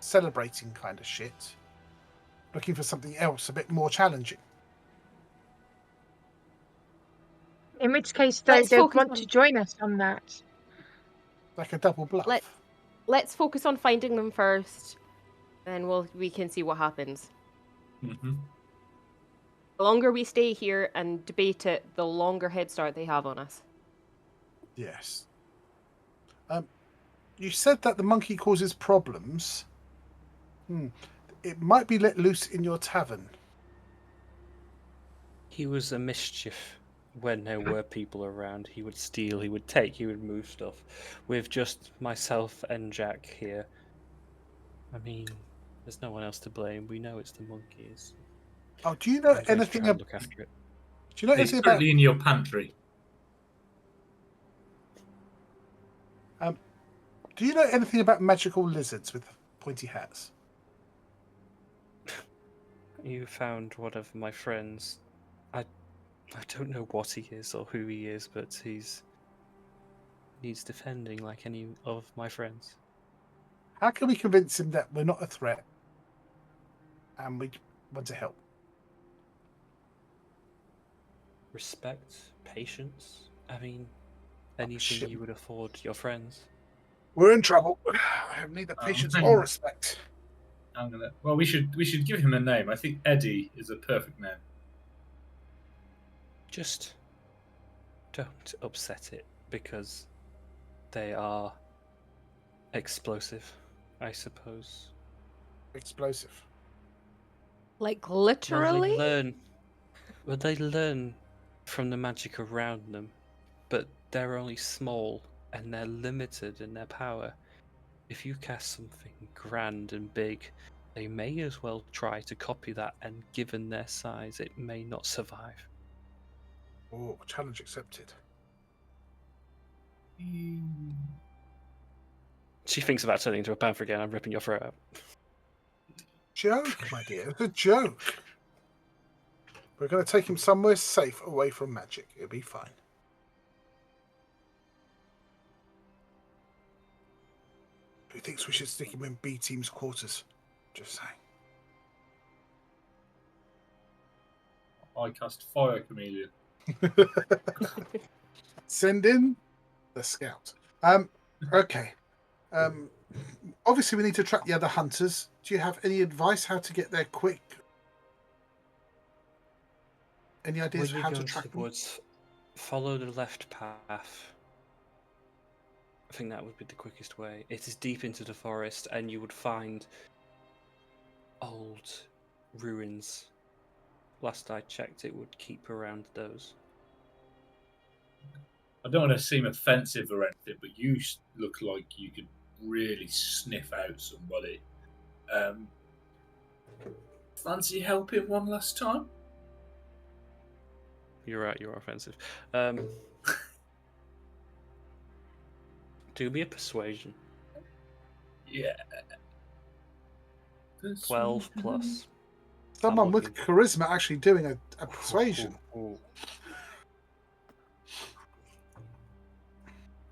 celebrating kind of shit, looking for something else a bit more challenging. In which case, Let's they'll focus want on- to join us on that. Like a double bluff. Let's focus on finding them first. Then we can see what happens. Mm-hmm. The longer we stay here and debate it, the longer head start they have on us. Yes. You said that the monkey causes problems. It might be let loose in your tavern. he was a mischief when there were people around. He would steal, he would take, he would move stuff. With just myself and Jack here, I mean, there's no one else to blame. We know it's the monkeys. Oh, do you know I'm going to anything try and about? look after it. Do you know It's anything about? currently in your pantry. Do you know anything about magical lizards with pointy hats? You found one of my friends. I don't know what he is or who he is, but he's needs defending like any of my friends. How can we convince him that we're not a threat and we want to help? Respect, patience. I mean, anything shit. you would afford your friends. We're in trouble. I have neither patience hang or on. respect. Well, we should give him a name. I think Eddie is a perfect name. Just don't upset it because they are Explosive, I suppose. Explosive. Like Well, literally? they learn from the magic around them, but they're only small and they're limited in their power. If you cast something grand and big, they may as well try to copy that, and given their size, it may not survive. Oh, challenge accepted. She thinks about turning into a panther again. I'm ripping your throat out. Joke, my dear. It's a joke. We're going to take him somewhere safe away from magic. It'll be fine. Who thinks we should stick him in B team's quarters? Just saying. I cast Fire Chameleon. Send in the scout. Okay. Obviously, we need to track the other hunters. Do you have any advice how to get there quick? Any ideas When of you how go to into track the them? woods, follow the left path. I think that would be the quickest way. It is deep into the forest, and you would find old ruins. Last I checked, it would keep around those. I don't want to seem offensive or anything, but you look like you could really sniff out somebody. Fancy helping one last time? You're right, you're offensive. Do me a persuasion. Yeah. 12 plus. Someone I'm with looking. charisma actually doing a persuasion. Ooh.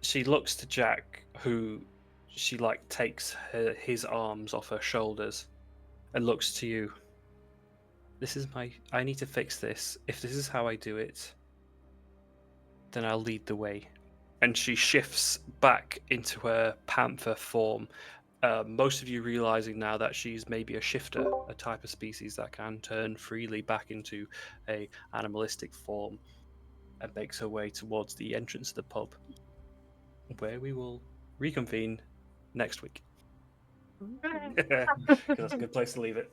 She looks to Jack, who she takes his arms off her shoulders, and looks to you. I need to fix this. If this is how I do it, then I'll lead the way. And she shifts back into her panther form. Most of you realizing now that she's maybe a shifter, a type of species that can turn freely back into a animalistic form, and makes her way towards the entrance of the pub, where we will reconvene next week. Because that's a good place to leave it.